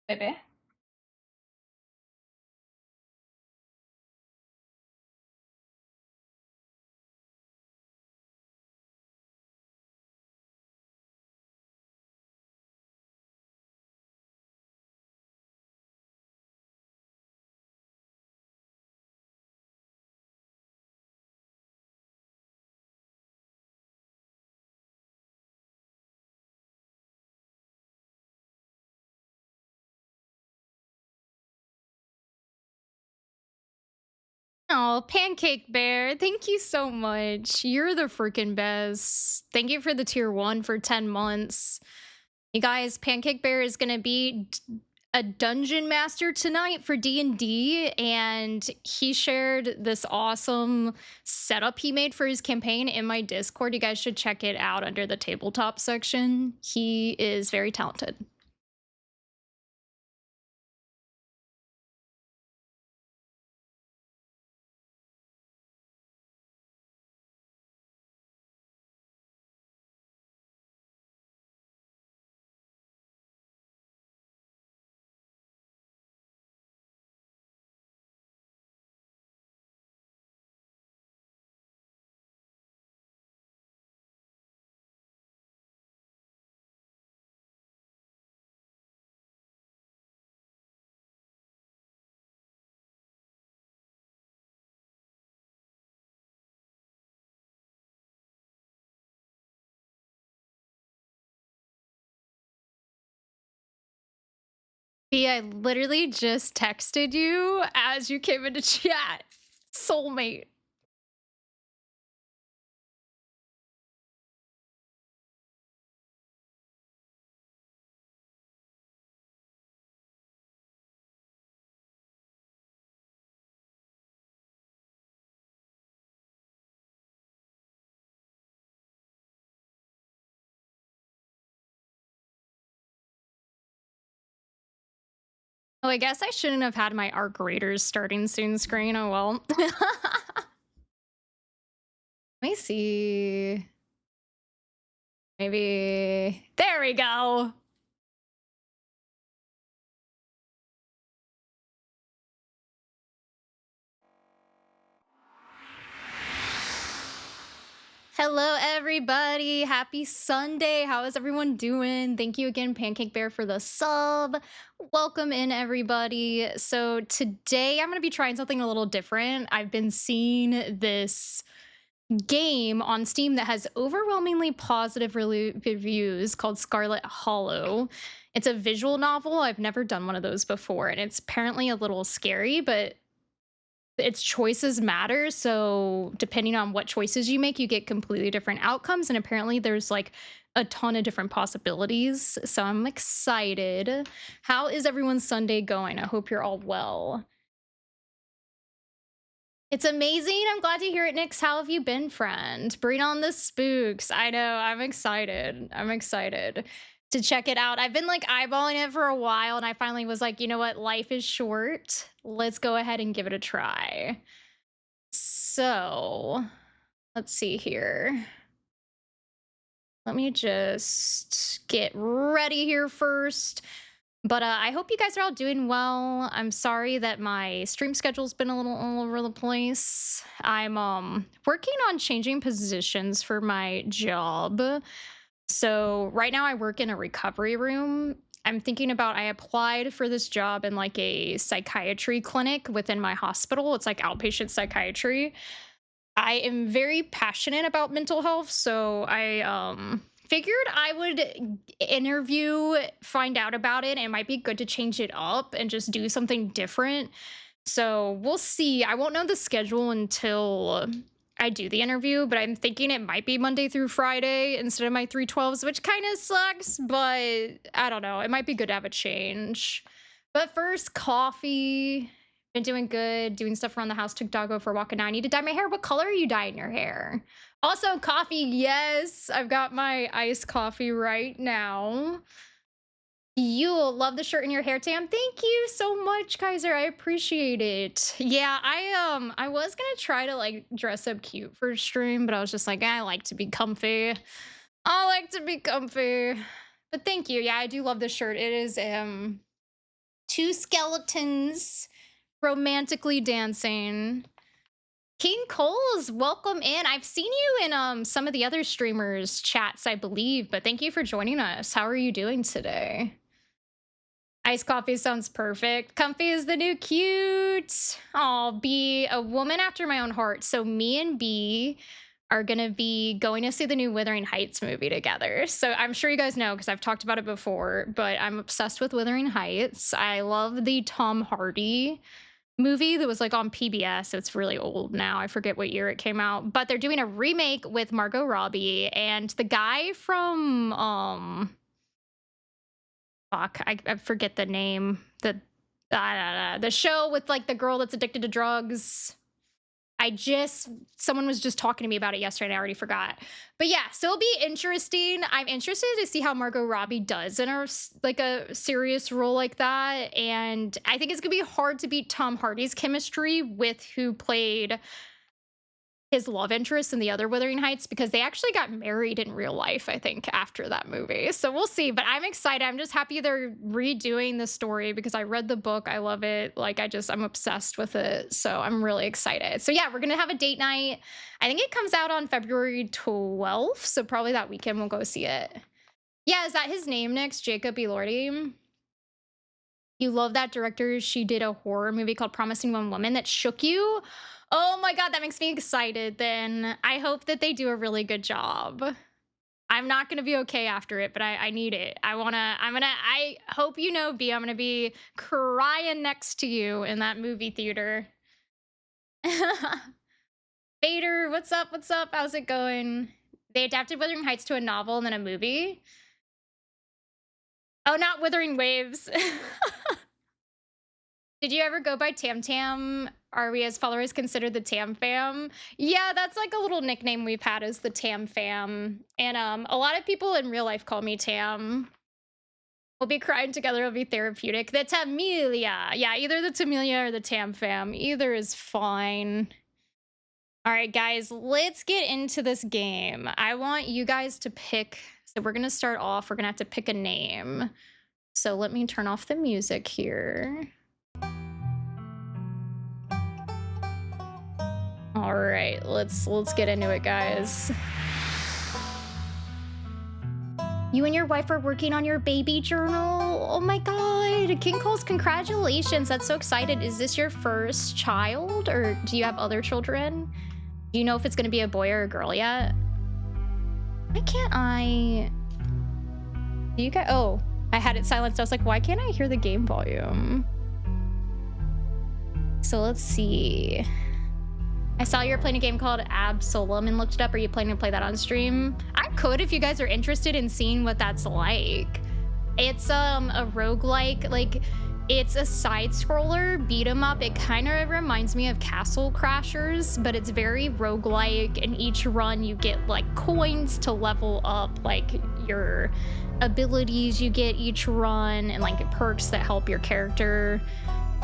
Bebé. Oh, Pancake Bear, thank you so much. You're the freaking best. Thank you for the tier 1 for 10 months. You guys, Pancake Bear is going to be a dungeon master tonight for D&D, and he shared this awesome setup he made for his campaign in my Discord. You guys should check it out under the tabletop section. He is very talented. I literally just texted you as you came into chat. Soulmate. Oh, I guess I shouldn't have had my arc raiders starting soon screen. Oh well. Let me see. Maybe. There we go. Hello, everybody. Happy Sunday. How is everyone doing? Thank you again, Pancake Bear, for the sub. Welcome in, everybody. So, today I'm going to be trying something a little different. I've been seeing this game on Steam that has overwhelmingly positive reviews called Scarlet Hollow. It's a visual novel. I've never done one of those before, and it's apparently a little scary, but its choices matter. So depending on what choices you make, you get completely different outcomes. And apparently there's like a ton of different possibilities. So I'm excited. How is everyone's Sunday going? I hope you're all well. It's amazing. I'm glad to hear it, Nix. How have you been, friend? Bring on the spooks. I know. I'm excited. I'm excited to check it out. I've been like eyeballing it for a while, and I finally was like, you know what? Life is short. Let's go ahead and give it a try. So, let's see here. Let me just get ready here first. But I hope you guys are all doing well. I'm sorry that my stream schedule's been a little all over the place. I'm working on changing positions for my job. So right now I work in a recovery room. I'm thinking about I applied for this job in like a psychiatry clinic within my hospital. It's like outpatient psychiatry. I am very passionate about mental health, so I figured I would interview, find out about it, and it might be good to change it up and just do something different. So we'll see. I won't know the schedule until I do the interview, but I'm thinking it might be Monday through Friday instead of my 312s, which kind of sucks, but I don't know. It might be good to have a change. But first, coffee. Been doing good, doing stuff around the house. Took doggo for a walk, and now I need to dye my hair. What color are you dyeing your hair? Also, coffee. Yes, I've got my iced coffee right now. You'll love the shirt and your hair, Tam. Thank you so much, Kaiser. I appreciate it. Yeah, I was gonna try to like dress up cute for stream, but I was just like, I like to be comfy. I like to be comfy. But thank you. Yeah, I do love this shirt. It is Two skeletons romantically dancing. King Coles, welcome in. I've seen you in some of the other streamers' chats, I believe, but thank you for joining us. How are you doing today? Iced coffee sounds perfect. Comfy is the new cute. I'll be a woman after my own heart. So me and B are gonna be going to see the new Wuthering Heights movie together. So I'm sure you guys know because I've talked about it before, but I'm obsessed with Wuthering Heights. I love the Tom Hardy movie that was like on PBS. It's really old now. I forget what year it came out, but they're doing a remake with Margot Robbie and the guy from fuck, I forget the name. The show with like the girl that's addicted to drugs. Someone was just talking to me about it yesterday and I already forgot. But yeah, so it'll be interesting. I'm interested to see how Margot Robbie does in a serious role like that. And I think it's gonna be hard to beat Tom Hardy's chemistry with who played his love interest in the other Wuthering Heights because they actually got married in real life, I think, after that movie. So we'll see, but I'm excited. I'm just happy they're redoing the story because I read the book. I love it. Like, I'm obsessed with it. So I'm really excited. So yeah, we're going to have a date night. I think it comes out on February 12th. So probably that weekend we'll go see it. Yeah, is that his name next? Jacob Elordi? You love that director. She did a horror movie called Promising Young Woman that shook you. Oh my God, that makes me excited then. I hope that they do a really good job. I'm not gonna be okay after it, but I need it. I hope you know, B, I'm gonna be crying next to you in that movie theater. Vader, what's up? What's up? How's it going? They adapted Wuthering Heights to a novel and then a movie. Oh, not Wuthering Waves. Did you ever go by Tam Tam? Are we as followers considered the Tam Fam? Yeah, that's like a little nickname we've had as the Tam Fam. And a lot of people in real life call me Tam. We'll be crying together, it'll be therapeutic. The Tamelia. Yeah, either the Tamelia or the Tam Fam. Either is fine. All right, guys, let's get into this game. I want you guys to pick. So we're gonna start off, we're gonna have to pick a name. So let me turn off the music here. All right, let's get into it, guys. You and your wife are working on your baby journal? Oh my God, King Coles, congratulations. That's so excited. Is this your first child or do you have other children? Do you know if it's gonna be a boy or a girl yet? Why can't I? Do you guys? Oh, I had it silenced. I was like, why can't I hear the game volume? So let's see. I saw you were playing a game called Absolem and looked it up. Are you planning to play that on stream? I could if you guys are interested in seeing what that's like. It's a roguelike, like it's a side scroller beat 'em up. It kind of reminds me of Castle Crashers, but it's very roguelike. And each run you get like coins to level up like your abilities you get each run and like perks that help your character.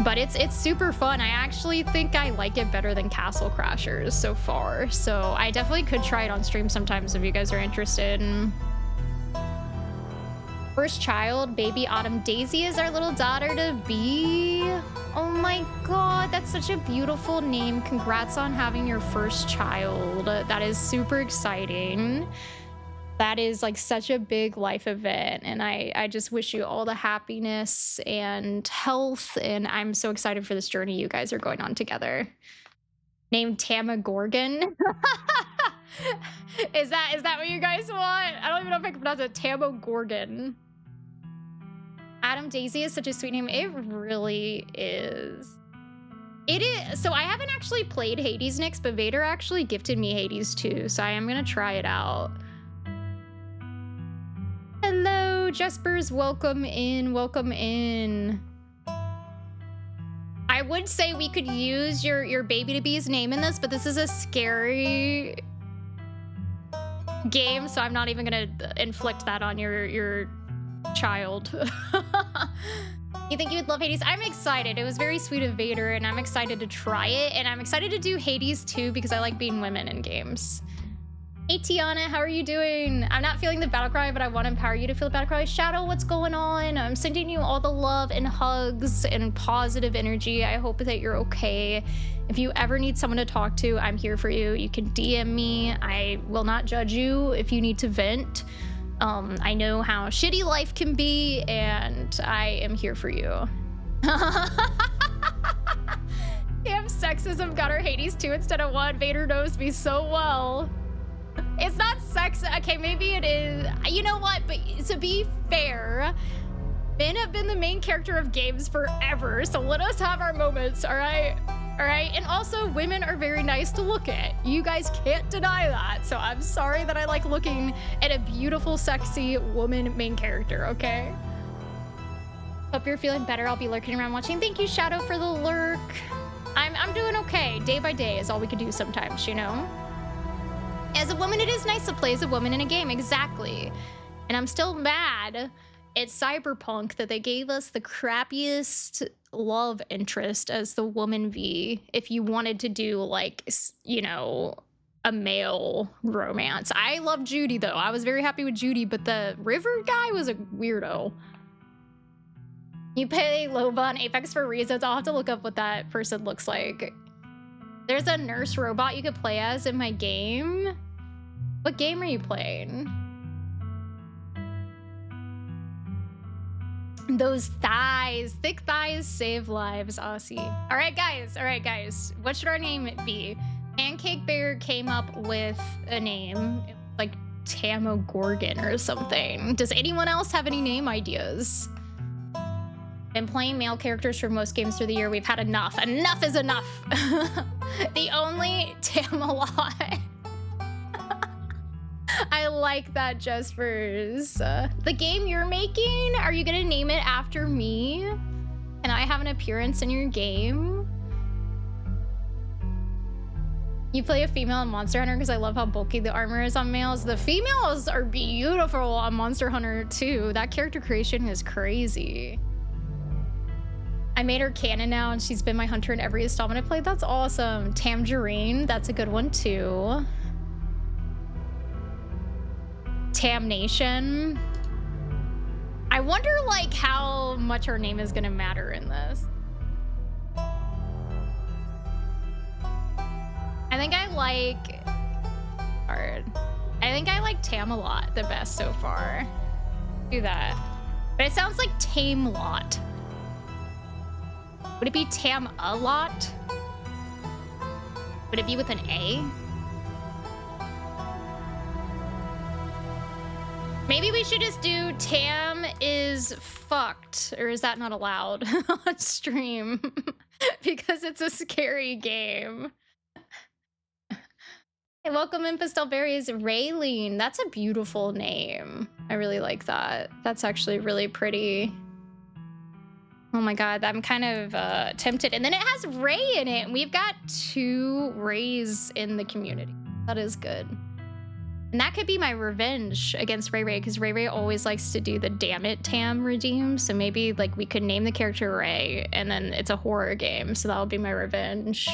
But it's super fun. I actually think I like it better than Castle Crashers so far. So I definitely could try it on stream sometimes if you guys are interested. First child, baby Autumn Daisy is our little daughter to be. Oh my God, that's such a beautiful name. Congrats on having your first child. That is super exciting. That is like such a big life event, and I just wish you all the happiness and health, and I'm so excited for this journey you guys are going on together. Named Tamagorgon. Is that what you guys want? I don't even know if I can pronounce it. Tamagorgon. Adam Daisy is such a sweet name. It really is. It is. So I haven't actually played Hades Nyx, but Vader actually gifted me Hades too, so I am gonna try it out. Hello, Jespers. Welcome in. Welcome in. I would say we could use your baby to be's name in this, but this is a scary game, so I'm not even gonna inflict that on your child. You think you would love Hades? I'm excited. It was very sweet of Vader, and I'm excited to try it, and I'm excited to do Hades too because I like being women in games. Hey Tiana, how are you doing? I'm not feeling the battle cry, but I want to empower you to feel the battle cry. Shadow, what's going on? I'm sending you all the love and hugs and positive energy. I hope that you're okay. If you ever need someone to talk to, I'm here for you. You can DM me. I will not judge you if you need to vent. I know how shitty life can be, and I am here for you. Damn, sexism got her Hades 2 instead of 1. Vader knows me so well. It's not sex. Okay, maybe it is. You know what? But to be fair, men have been the main character of games forever, so let us have our moments, all right? All right, and also women are very nice to look at. You guys can't deny that, so I'm sorry that I like looking at a beautiful, sexy woman main character, okay? Hope you're feeling better. I'll be lurking around watching. Thank you, Shadow, for the lurk. I'm doing okay. Day by day is all we can do sometimes, you know? As a woman, it is nice to play as a woman in a game, exactly. And I'm still mad at Cyberpunk that they gave us the crappiest love interest as the woman V if you wanted to do, like, you know, a male romance. I love Judy, though. I was very happy with Judy, but the River guy was a weirdo. You play Loba on Apex for reasons. I'll have to look up what that person looks like. There's a nurse robot you could play as in my game. What game are you playing? Those thighs, thick thighs save lives, Aussie. All right, guys. What should our name be? Pancake Bear came up with a name, like Tamogorgon or something. Does anyone else have any name ideas? Been playing male characters for most games through the year. We've had enough. Enough is enough. The only Tamalot. I like that, Jespers. The game you're making, are you gonna name it after me? Can I have an appearance in your game? You play a female in Monster Hunter because I love how bulky the armor is on males. The females are beautiful on Monster Hunter too. That character creation is crazy. I made her canon now, and she's been my hunter in every installment I played. That's awesome. Tangerine, that's a good one too. Tamnation. I wonder, like, how much her name is gonna matter in this. I think I like... Hard. I think I like Tamalot the best so far. Do that. But it sounds like Tamelot. Would it be Tam-a-lot? Would it be with an A? Maybe we should just do Tam is fucked, or is that not allowed on stream? Because it's a scary game. Hey, welcome in Pastel Berries, Raylene. That's a beautiful name. I really like that. That's actually really pretty. Oh my god, I'm kind of tempted. And then it has Ray in it, and we've got 2 Rays in the community. That is good. And that could be my revenge against Ray Ray, because Ray Ray always likes to do the damn it Tam redeem. So maybe, like, we could name the character Ray, and then it's a horror game, so that'll be my revenge.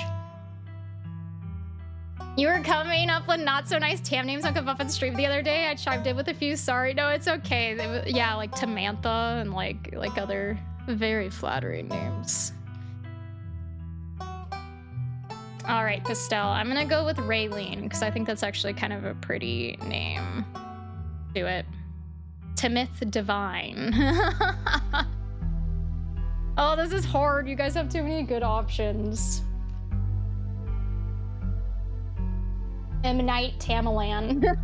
You were coming up with not so nice Tam names on Kabuffin stream the other day. I chimed in with a few. Sorry, no, it's okay. Yeah, like Tamantha and like other very flattering names. All right, Pastel. I'm gonna go with Raylene because I think that's actually kind of a pretty name. Do it. Timith Divine. Oh, this is hard. You guys have too many good options. M. Night Tamalan.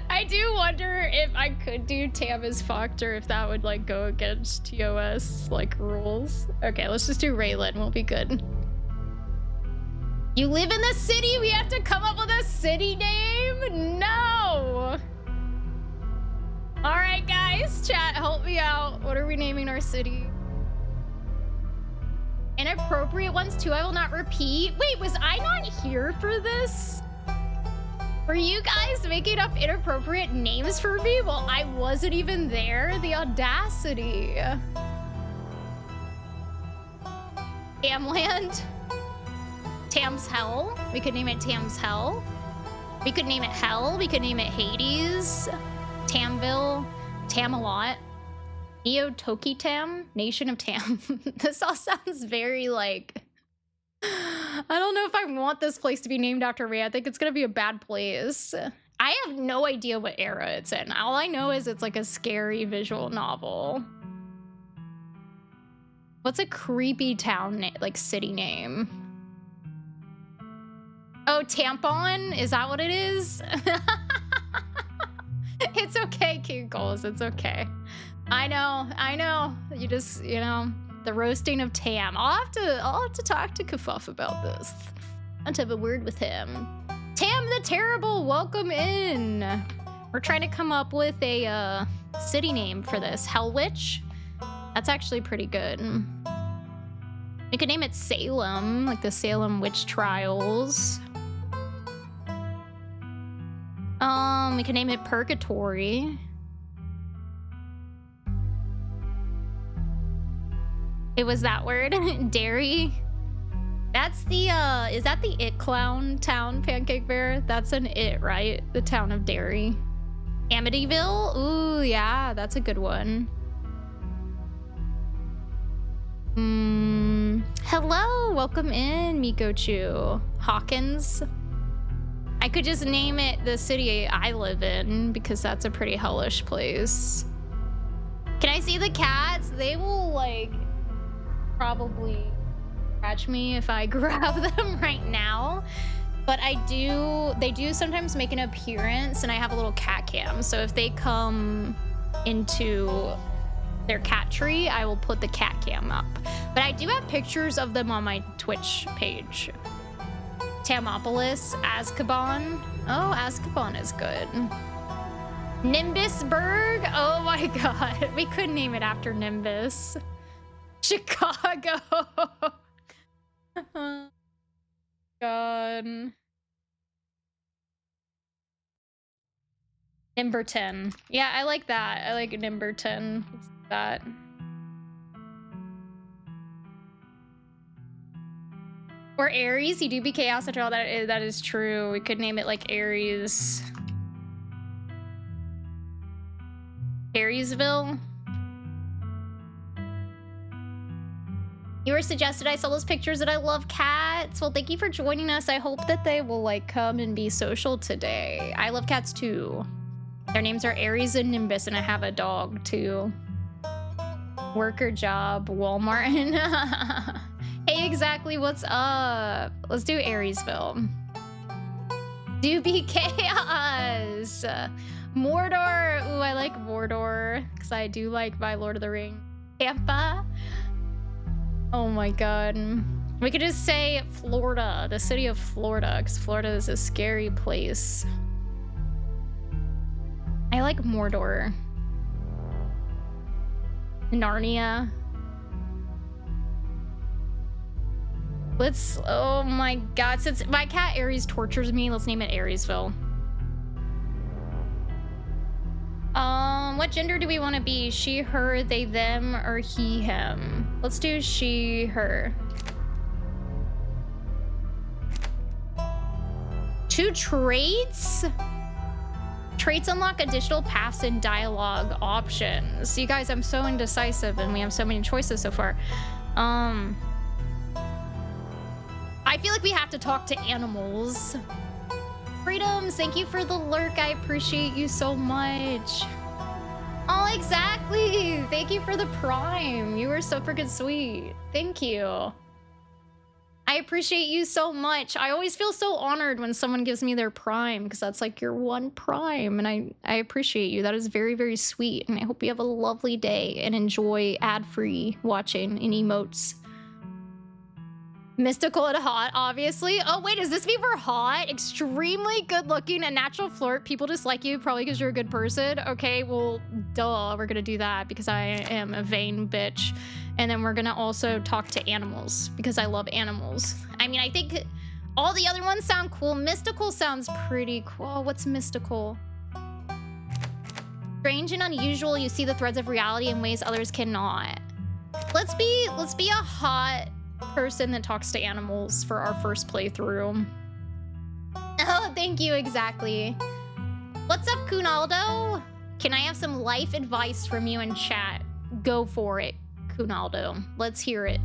I do wonder if I could do Tam is fucked or if that would, like, go against TOS, like, rules. Okay, let's just do Raylan. We'll be good. You live in the city? We have to come up with a city name? No! All right, guys, chat, help me out. What are we naming our city? Inappropriate ones too, I will not repeat. Wait, was I not here for this? Were you guys making up inappropriate names for me? Well, I wasn't even there. The audacity. Tamland. Tam's Hell. We could name it Tam's Hell. We could name it Hell. We could name it Hades, Tamville, Tamalot, Neo-Toki-Tam, Nation of Tam. This all sounds very like... I don't know if I want this place to be named after me. I think it's gonna be a bad place. I have no idea what era it's in. All I know is it's like a scary visual novel. What's a creepy town, like city name? Oh, Tampon? Is that what it is? It's okay, Kinkles. It's okay. I know. You just, you know, the roasting of Tam. I'll have to talk to Kafuff about this. I'll have to have a word with him. Tam the Terrible, welcome in. We're trying to come up with a city name for this. Hellwitch? That's actually pretty good. We could name it Salem, like the Salem witch trials. We could name it Purgatory. It was that word. Derry. That's the is that the It Clown town, Pancake Bear? That's an It, right? The town of Derry. Amityville? Ooh, yeah, that's a good one. Hello, welcome in, Mikochu. Hawkins. I could just name it the city I live in because that's a pretty hellish place. Can I see the cats? They will like probably scratch me if I grab them right now. But they do sometimes make an appearance and I have a little cat cam. So if they come into their cat tree, I will put the cat cam up. But I do have pictures of them on my Twitch page. Tamopolis, Azkaban. Oh, Azkaban is good. Nimbusburg. Oh my god. We could name it after Nimbus. Chicago. Oh god. Nimberton. Yeah, I like that. I like Nimberton. What's that? Or Aries, you do be Chaos Central. That is true. We could name it like Aries. Ariesville. You were suggested. I saw those pictures and I love cats. Well, thank you for joining us. I hope that they will like come and be social today. I love cats too. Their names are Aries and Nimbus, and I have a dog too. Worker job, Walmart. Hey, exactly. What's up? Let's do Ariesville. Do be Chaos. Mordor. Ooh, I like Mordor because I do like my Lord of the Rings. Tampa. Oh my god. We could just say Florida, the city of Florida, because Florida is a scary place. I like Mordor. Narnia. Let's, oh my god, since my cat Aries tortures me, let's name it Ariesville. What gender do we want to be? She, her, they, them, or he, him? Let's do she, her. 2 traits? Traits unlock additional paths and dialogue options. You guys, I'm so indecisive and we have so many choices so far. I feel like we have to talk to animals. Freedoms, thank you for the lurk. I appreciate you so much. Oh, exactly. Thank you for the prime. You were so freaking sweet. Thank you. I appreciate you so much. I always feel so honored when someone gives me their prime because that's like your 1 prime. And I appreciate you. That is very, very sweet. And I hope you have a lovely day and enjoy ad-free watching and emotes. Mystical and hot, obviously. Oh, wait, is this for hot? Extremely good looking, a natural flirt. People just like you probably because you're a good person. Okay, well, duh, we're gonna do that because I am a vain bitch. And then we're gonna also talk to animals because I love animals. I mean, I think all the other ones sound cool. Mystical sounds pretty cool. What's mystical? Strange and unusual. You see the threads of reality in ways others cannot. Let's be a hot person that talks to animals for our first playthrough. Oh, thank you, exactly. What's up, Kunaldo? Can I have some life advice from you in chat? Go for it, Kunaldo. Let's hear it.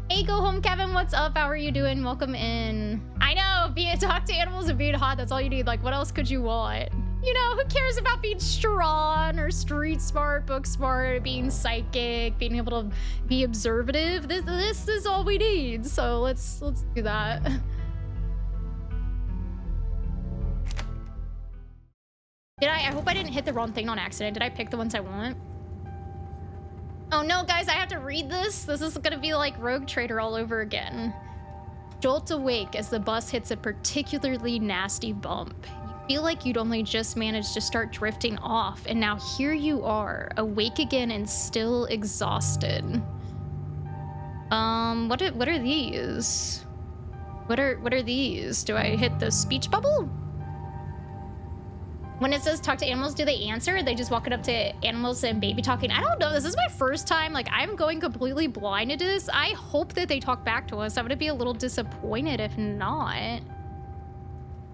Hey, go home, Kevin. What's up? How are you doing? Welcome in. I know, talk to animals and being hot, that's all you need. Like, what else could you want? You know, who cares about being strong or street smart, book smart, being psychic, being able to be observative? This is all we need. So let's do that. I hope I didn't hit the wrong thing on accident. Did I pick the ones I want? Oh no, guys, I have to read this. This is gonna be like Rogue Trader all over again. Jolt awake as the bus hits a particularly nasty bump. You feel like you'd only just managed to start drifting off, and now here you are, awake again and still exhausted. What are these? What are these? Do I hit the speech bubble? When it says talk to animals, do they answer? Are they just walking up to animals and baby talking? I don't know. This is my first time. Like, I'm going completely blind to this. I hope that they talk back to us. I'm gonna be a little disappointed if not.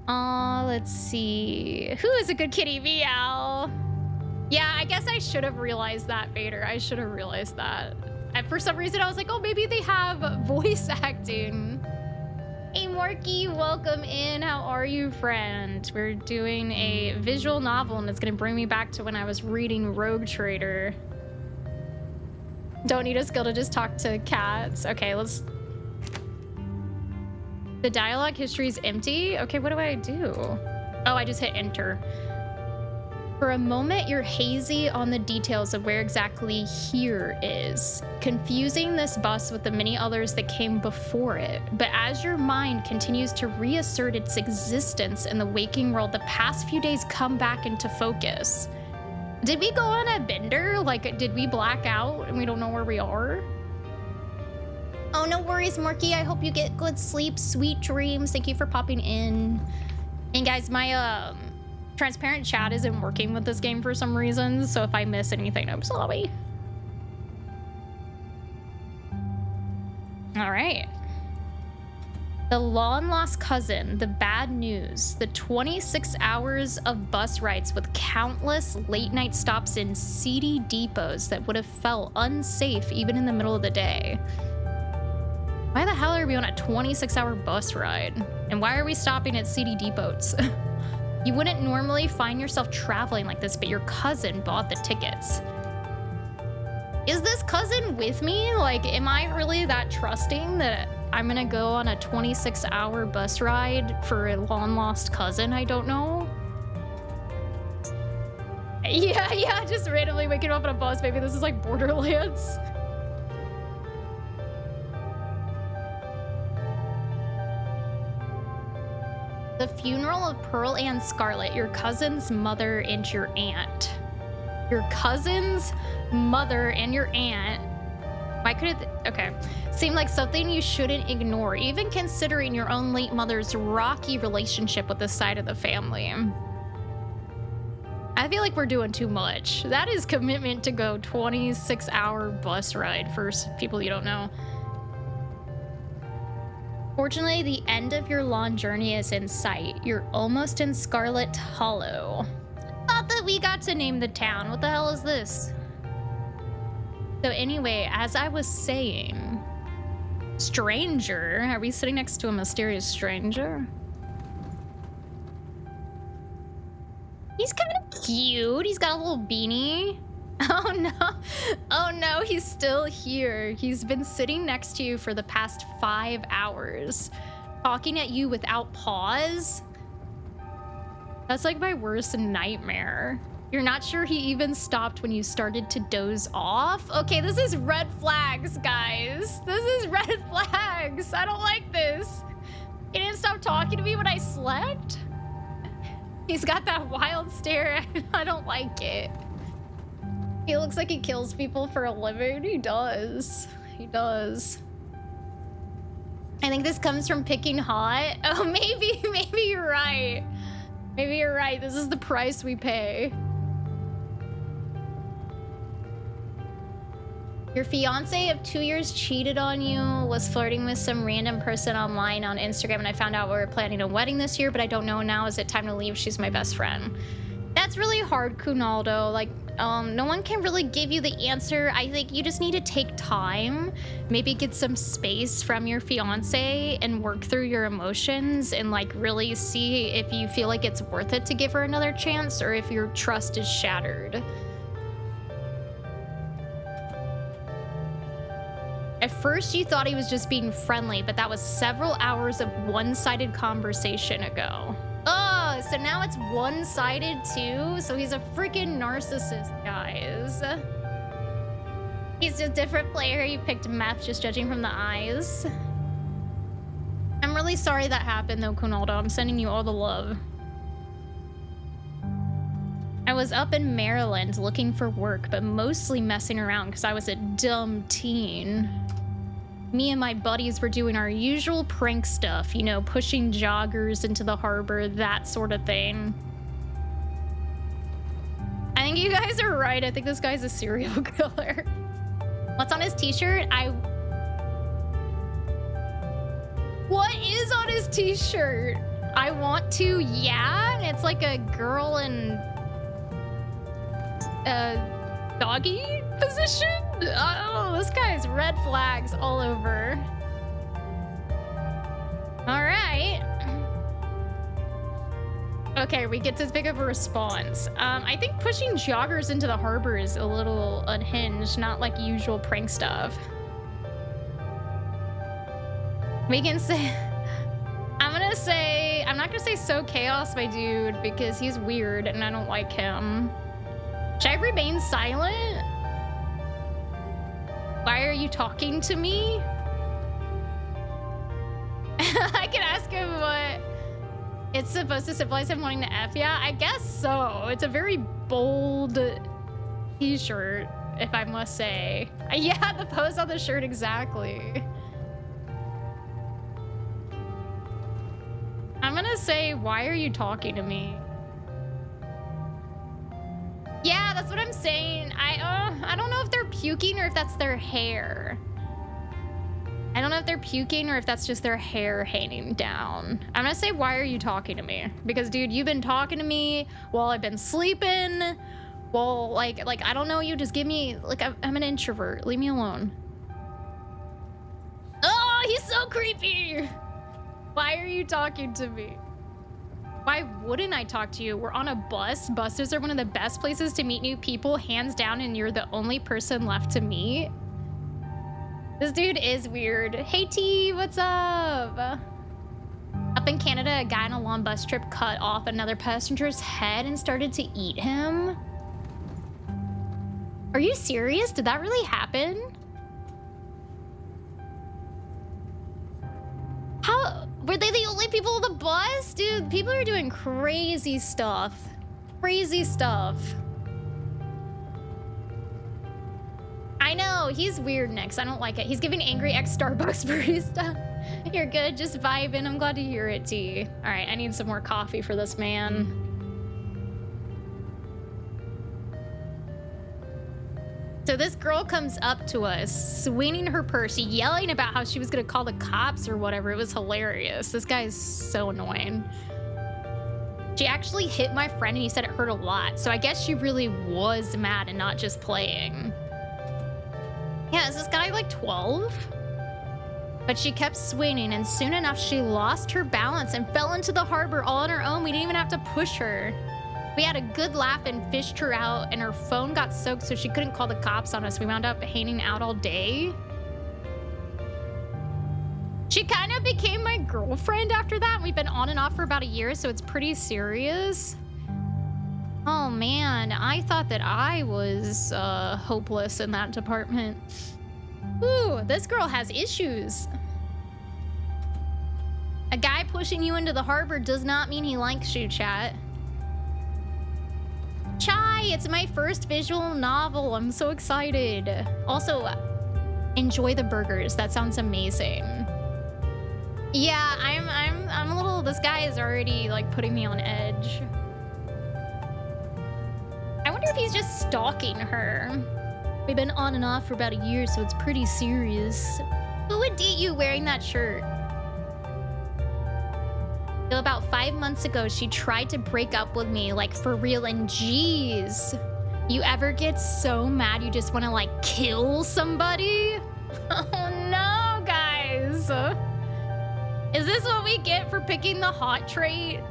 Let's see. Who is a good kitty? Meow. Yeah, I guess I should have realized that, Vader. I should have realized that. And for some reason, I was like, oh, maybe they have voice acting. Hey, Morky, welcome in. How are you, friend? We're doing a visual novel, and it's gonna bring me back to when I was reading Rogue Trader. Don't need a skill to just talk to cats. Okay, let's... The dialogue history is empty? Okay, what do I do? Oh, I just hit enter. For a moment, you're hazy on the details of where exactly here is, confusing this bus with the many others that came before it. But as your mind continues to reassert its existence in the waking world, the past few days come back into focus. Did we go on a bender? Like, did we black out and we don't know where we are? Oh, no worries, Morky. I hope you get good sleep, sweet dreams. Thank you for popping in. And guys, my transparent chat isn't working with this game for some reason, so if I miss anything, I'm sorry. All right. The long-lost cousin, the bad news, the 26 hours of bus rides with countless late-night stops in seedy depots that would have felt unsafe even in the middle of the day. Why the hell are we on a 26-hour bus ride? And why are we stopping at seedy depots? You wouldn't normally find yourself traveling like this, but your cousin bought the tickets. Is this cousin with me? Like, am I really that trusting that I'm gonna go on a 26-hour bus ride for a long-lost cousin I don't know? Yeah, just randomly waking up on a bus. Maybe this is like Borderlands. The funeral of Pearl Ann Scarlet, your cousin's mother and your aunt. Your cousin's mother and your aunt. Why could it, okay. Seemed like something you shouldn't ignore, even considering your own late mother's rocky relationship with this side of the family. I feel like we're doing too much. That is commitment to go 26-hour bus ride for people you don't know. Fortunately, the end of your long journey is in sight. You're almost in Scarlet Hollow. Thought that we got to name the town. What the hell is this? So anyway, as I was saying, stranger. Are we sitting next to a mysterious stranger? He's kind of cute. He's got a little beanie. Oh no. Oh no, he's still here. He's been sitting next to you for the past 5 hours, talking at you without pause. That's like my worst nightmare. You're not sure he even stopped when you started to doze off? Okay, this is red flags, guys. This is red flags. I don't like this. He didn't stop talking to me when I slept? He's got that wild stare. I don't like it. He looks like he kills people for a living. He does. He does. I think this comes from picking hot. Oh, maybe you're right. Maybe you're right. This is the price we pay. Your fiance of 2 years cheated on you, was flirting with some random person online on Instagram, and I found out we were planning a wedding this year, but I don't know now. Is it time to leave? She's my best friend. That's really hard, Kunaldo. Like, no one can really give you the answer. I think you just need to take time, maybe get some space from your fiance and work through your emotions and like really see if you feel like it's worth it to give her another chance or if your trust is shattered. At first, you thought he was just being friendly, but that was several hours of one-sided conversation ago. Oh, so now it's one-sided too? So he's a freaking narcissist, guys. He's a different player. You picked meth just judging from the eyes. I'm really sorry that happened though, Kunaldo. I'm sending you all the love. I was up in Maryland looking for work, but mostly messing around because I was a dumb teen. Me and my buddies were doing our usual prank stuff, you know, pushing joggers into the harbor, that sort of thing. I think you guys are right. I think this guy's a serial killer. What's on his t-shirt? What is on his t-shirt? I want to, yeah. It's like a girl in doggy position. Oh, this guy's red flags all over. All right. Okay, we get to pick up a response. I think pushing joggers into the harbor is a little unhinged, not like usual prank stuff. We can say, I'm not gonna say so chaos, my dude, because he's weird and I don't like him. Should I remain silent? Why are you talking to me? I can ask him what it's supposed to symbolize him wanting to F. Yeah, I guess so. It's a very bold t-shirt, if I must say. Yeah, the pose on the shirt, exactly. I'm gonna say, why are you talking to me? Yeah, that's what I'm saying. I don't know if they're puking or if that's their hair. I don't know if they're puking or if that's just their hair hanging down. I'm gonna say, why are you talking to me? Because, dude, you've been talking to me while I've been sleeping. Well, like I don't know you. Just give me, like, I'm an introvert. Leave me alone. Oh, he's so creepy. Why are you talking to me? Why wouldn't I talk to you? We're on a bus. Buses are one of the best places to meet new people, hands down, and you're the only person left to meet. This dude is weird. Hey T, what's up? Up in Canada, a guy on a long bus trip cut off another passenger's head and started to eat him. Are you serious? Did that really happen? How? Were they the only people on the bus? Dude, people are doing crazy stuff. Crazy stuff. I know, he's weird, Nix. I don't like it. He's giving angry ex-Starbucks barista. You're good, just vibing. I'm glad to hear it, T. All right, I need some more coffee for this man. So this girl comes up to us, swinging her purse, yelling about how she was gonna call the cops or whatever. It was hilarious. This guy is so annoying. She actually hit my friend and he said it hurt a lot. So I guess she really was mad and not just playing. Yeah, is this guy like 12? But she kept swinging and soon enough she lost her balance and fell into the harbor all on her own. We didn't even have to push her. We had a good laugh and fished her out, and her phone got soaked so she couldn't call the cops on us. We wound up hanging out all day. She kind of became my girlfriend after that. We've been on and off for about a year, so it's pretty serious. Oh man, I thought that I was hopeless in that department. Ooh, this girl has issues. A guy pushing you into the harbor does not mean he likes you, chat. Chai, it's my first visual novel. I'm so excited. Also, enjoy the burgers. That sounds amazing. Yeah, I'm a little, this guy is already like putting me on edge. I wonder if he's just stalking her. We've been on and off for about a year, so it's pretty serious. Who would date you wearing that shirt? So about 5 months ago, she tried to break up with me, like for real, and geez. You ever get so mad you just want to like kill somebody? Oh no, guys. Is this what we get for picking the hot trait?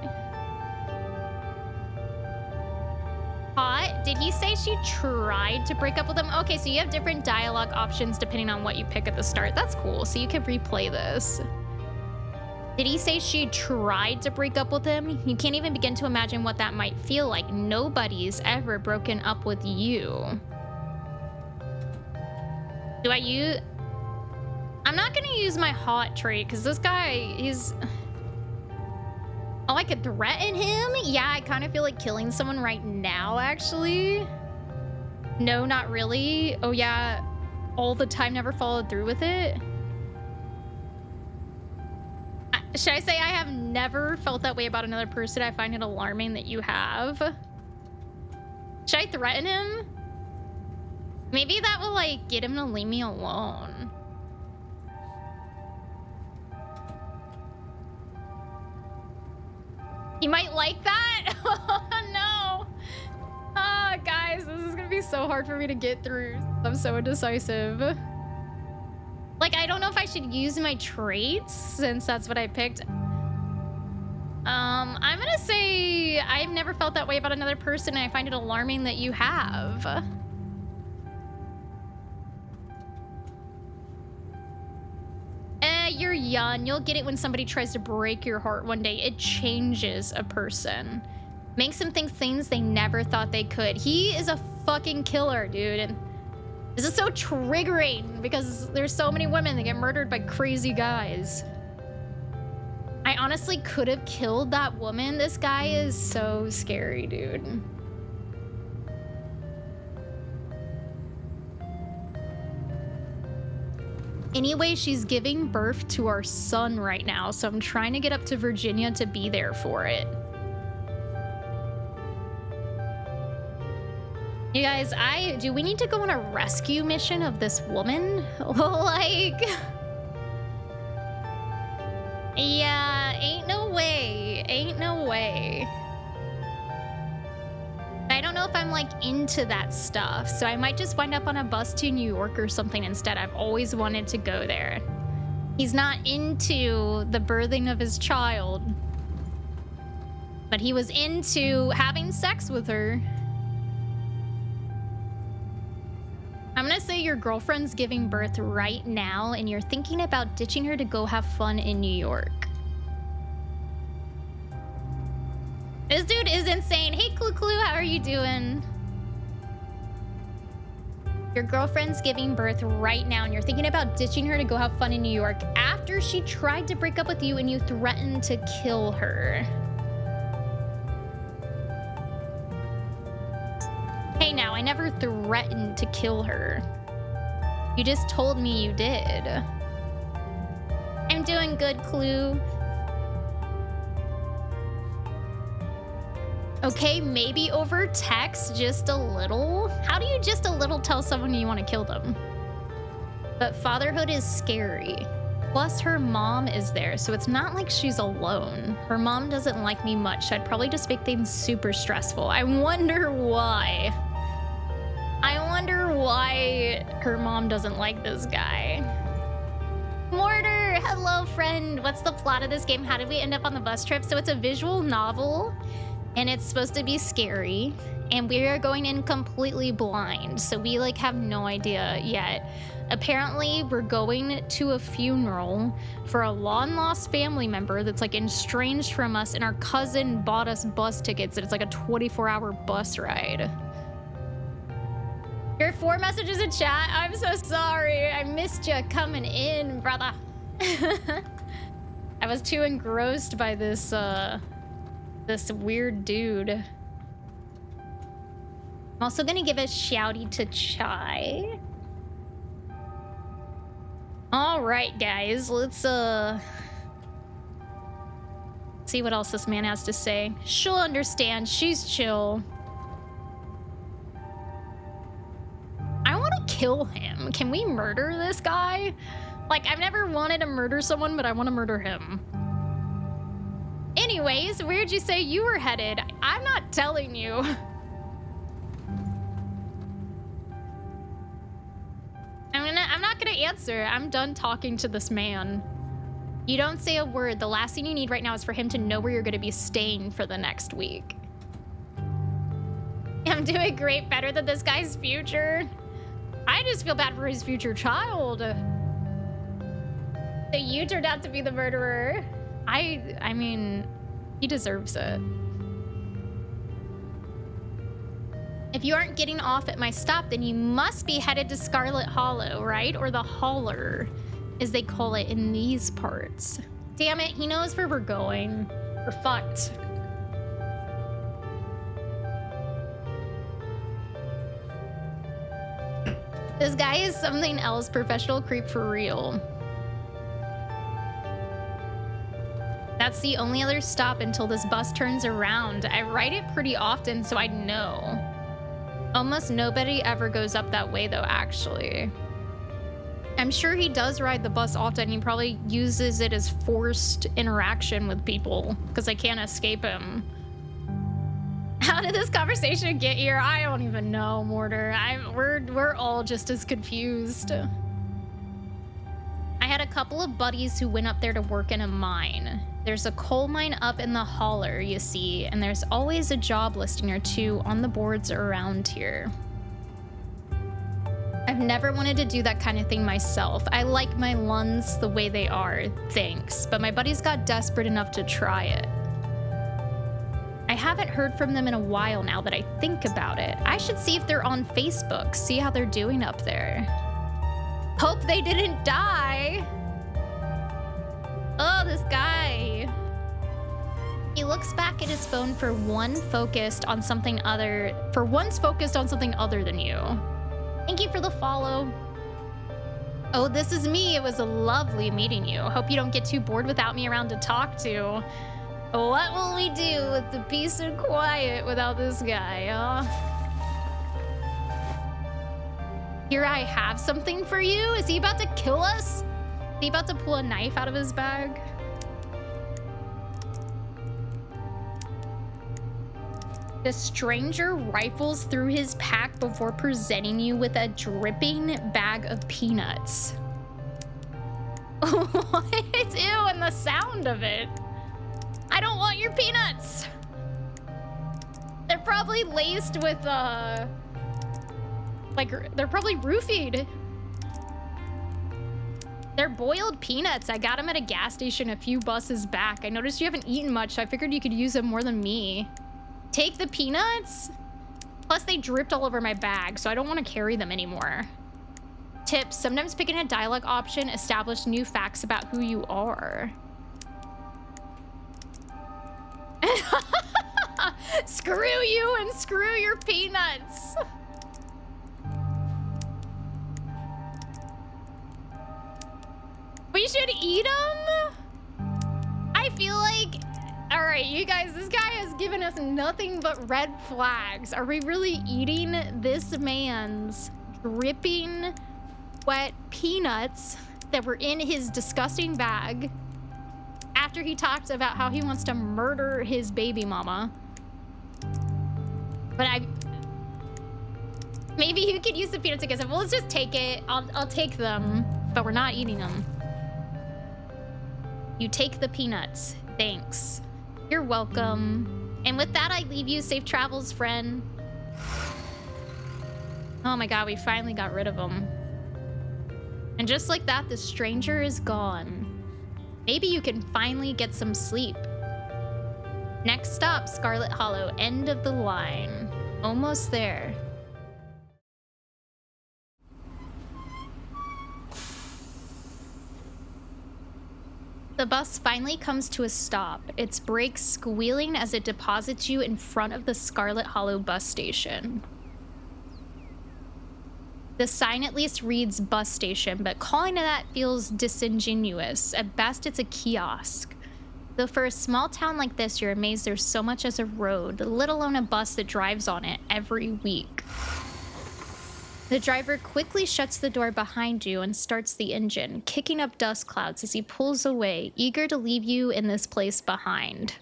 Hot? Did he say she tried to break up with him? Okay, so you have different dialogue options depending on what you pick at the start. That's cool. So you can replay this. Did he say she tried to break up with him? You can't even begin to imagine what that might feel like. Nobody's ever broken up with you. Do I use... I'm not gonna use my hot trait because this guy, he's... Oh, I could threaten him? Yeah, I kind of feel like killing someone right now, actually. No, not really. Oh yeah, all the time, never followed through with it. Should I say I have never felt that way about another person? I find it alarming that you have. Should I threaten him? Maybe that will like get him to leave me alone. You might like that? Oh no. Oh guys, this is gonna be so hard for me to get through. I'm so indecisive. Like, I don't know if I should use my traits since that's what I picked. I'm gonna say I've never felt that way about another person, and I find it alarming that you have. You're young. You'll get it when somebody tries to break your heart one day. It changes a person. Makes them think things they never thought they could. He is a fucking killer, dude. And this is so triggering because there's so many women that get murdered by crazy guys. I honestly could have killed that woman. This guy is so scary, dude. Anyway, she's giving birth to our son right now, so I'm trying to get up to Virginia to be there for it. You guys, do we need to go on a rescue mission of this woman? Like... Yeah, ain't no way. Ain't no way. I don't know if I'm like into that stuff, so I might just wind up on a bus to New York or something instead. I've always wanted to go there. He's not into the birthing of his child, but he was into having sex with her. I'm gonna say your girlfriend's giving birth right now and you're thinking about ditching her to go have fun in New York. This dude is insane. Hey, Clue Clue, how are you doing? Your girlfriend's giving birth right now and you're thinking about ditching her to go have fun in New York after she tried to break up with you and you threatened to kill her. Hey now, I never threatened to kill her. You just told me you did. I'm doing good, Clue. Okay, maybe over text, just a little. How do you just a little tell someone you want to kill them? But fatherhood is scary. Plus, her mom is there, so it's not like she's alone. Her mom doesn't like me much. I'd probably just make things super stressful. I wonder why. I wonder why her mom doesn't like this guy. Mortar, hello, friend. What's the plot of this game? How did we end up on the bus trip? So it's a visual novel, and it's supposed to be scary, and we are going in completely blind, so we like have no idea yet. Apparently, we're going to a funeral for a long-lost family member that's like estranged from us, and our cousin bought us bus tickets, and it's like a 24-hour bus ride. Your 4 messages in chat? I'm so sorry. I missed you coming in, brother. I was too engrossed by this, this weird dude. I'm also gonna give a shouty to Chai. All right, guys, let's see what else this man has to say. She'll understand. She's chill. I want to kill him. Can we murder this guy? Like, I've never wanted to murder someone, but I want to murder him. Anyways, where'd you say you were headed? I'm not telling you. I'm not gonna answer. I'm done talking to this man. You don't say a word. The last thing you need right now is for him to know where you're gonna be staying for the next week. I'm doing great, better than this guy's future. I just feel bad for his future child. So you turned out to be the murderer. I mean, he deserves it. If you aren't getting off at my stop, then you must be headed to Scarlet Hollow, right? Or the Holler, as they call it in these parts. Damn it, he knows where we're going. We're fucked. This guy is something else, professional creep for real. That's the only other stop until this bus turns around. I ride it pretty often, so I know. Almost nobody ever goes up that way, though, actually. I'm sure he does ride the bus often. He probably uses it as forced interaction with people, because I can't escape him. How did this conversation get here? I don't even know, Mortar. We're all just as confused. I had a couple of buddies who went up there to work in a mine. There's a coal mine up in the Holler, you see, and there's always a job listing or two on the boards around here. I've never wanted to do that kind of thing myself. I like my lungs the way they are, thanks, but my buddies got desperate enough to try it. I haven't heard from them in a while now that I think about it. I should see if they're on Facebook, see how they're doing up there. Hope they didn't die. Oh, this guy. He looks back at his phone for once focused on something other than you. Thank you for the follow. Oh, this is me. It was a lovely meeting you. Hope you don't get too bored without me around to talk to. What will we do with the peace and quiet without this guy, huh? Here I have something for you. Is he about to kill us? Is he about to pull a knife out of his bag? The stranger rifles through his pack before presenting you with a dripping bag of peanuts. What? Ew, and the sound of it. I don't want your peanuts. They're probably laced with, like, they're probably roofied. They're boiled peanuts. I got them at a gas station a few buses back. I noticed you haven't eaten much, so I figured you could use them more than me. Take the peanuts? Plus, they dripped all over my bag, so I don't want to carry them anymore. Tips: sometimes picking a dialogue option establishes new facts about who you are. Screw you and screw your peanuts. We should eat them? I feel like... All right, you guys, this guy has given us nothing but red flags. Are we really eating this man's dripping wet peanuts that were in his disgusting bag after he talked about how he wants to murder his baby mama? But maybe you could use the peanuts against him. Well, let's just take it. I'll take them, but we're not eating them. You take the peanuts. Thanks. You're welcome. And with that, I leave you. Safe travels, friend. Oh my god, we finally got rid of him. And just like that, the stranger is gone. Maybe you can finally get some sleep. Next stop, Scarlet Hollow, end of the line. Almost there. The bus finally comes to a stop, its brakes squealing as it deposits you in front of the Scarlet Hollow bus station. The sign at least reads bus station, but calling it that feels disingenuous. At best, it's a kiosk. Though for a small town like this, you're amazed there's so much as a road, let alone a bus that drives on it every week. The driver quickly shuts the door behind you and starts the engine, kicking up dust clouds as he pulls away, eager to leave you in this place behind.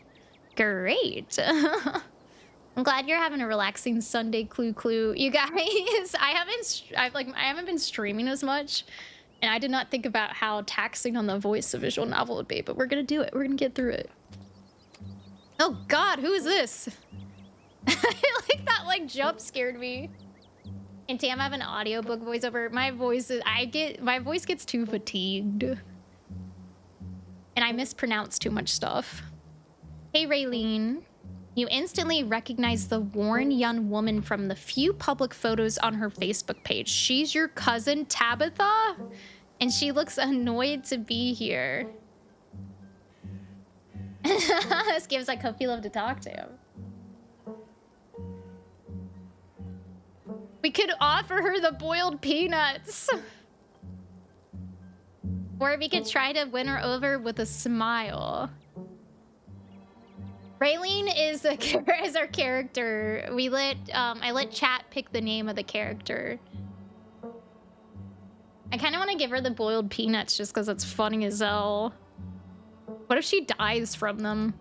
Great. I'm glad you're having a relaxing Sunday clue. You guys, I haven't been streaming as much, and I did not think about how taxing on the voice a visual novel would be, but we're gonna do it. We're gonna get through it. Oh God, who is this? Like that jump scared me. And damn, I have an audiobook voiceover. My voice gets too fatigued. And I mispronounce too much stuff. Hey, Raylene. You instantly recognize the worn young woman from the few public photos on her Facebook page. She's your cousin, Tabitha? And she looks annoyed to be here. This gives like hope you love to talk to him. We could offer her the boiled peanuts. Or we could try to win her over with a smile. Raylene is our character. I let chat pick the name of the character. I kind of want to give her the boiled peanuts just because it's funny as hell. What if she dies from them?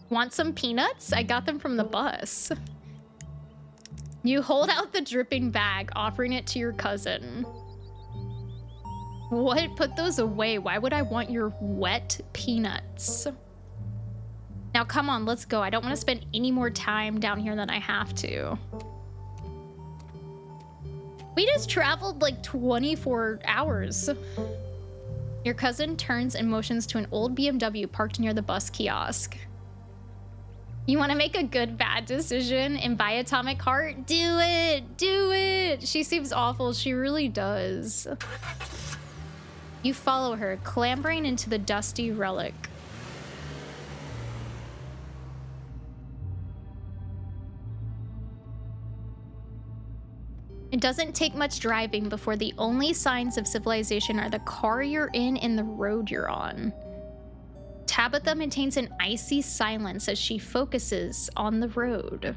Want some peanuts? I got them from the bus. You hold out the dripping bag, offering it to your cousin. What? Put those away. Why would I want your wet peanuts? Now, come on, let's go. I don't want to spend any more time down here than I have to. We just traveled like 24 hours. Your cousin turns and motions to an old BMW parked near the bus kiosk. You want to make a good bad decision and buy Atomic Heart? Do it! Do it! She seems awful. She really does. You follow her, clambering into the dusty relic. It doesn't take much driving before the only signs of civilization are the car you're in and the road you're on. Tabitha maintains an icy silence as she focuses on the road.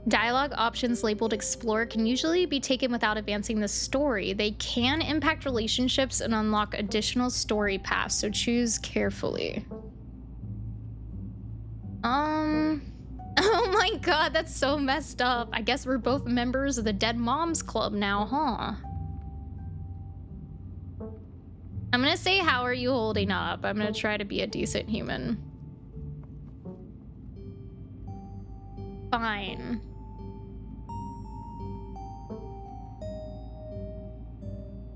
Dialogue options labeled Explore can usually be taken without advancing the story. They can impact relationships and unlock additional story paths, so choose carefully. Oh my God, that's so messed up. I guess we're both members of the Dead Moms Club now, huh? I'm gonna say, how are you holding up? I'm gonna try to be a decent human. Fine.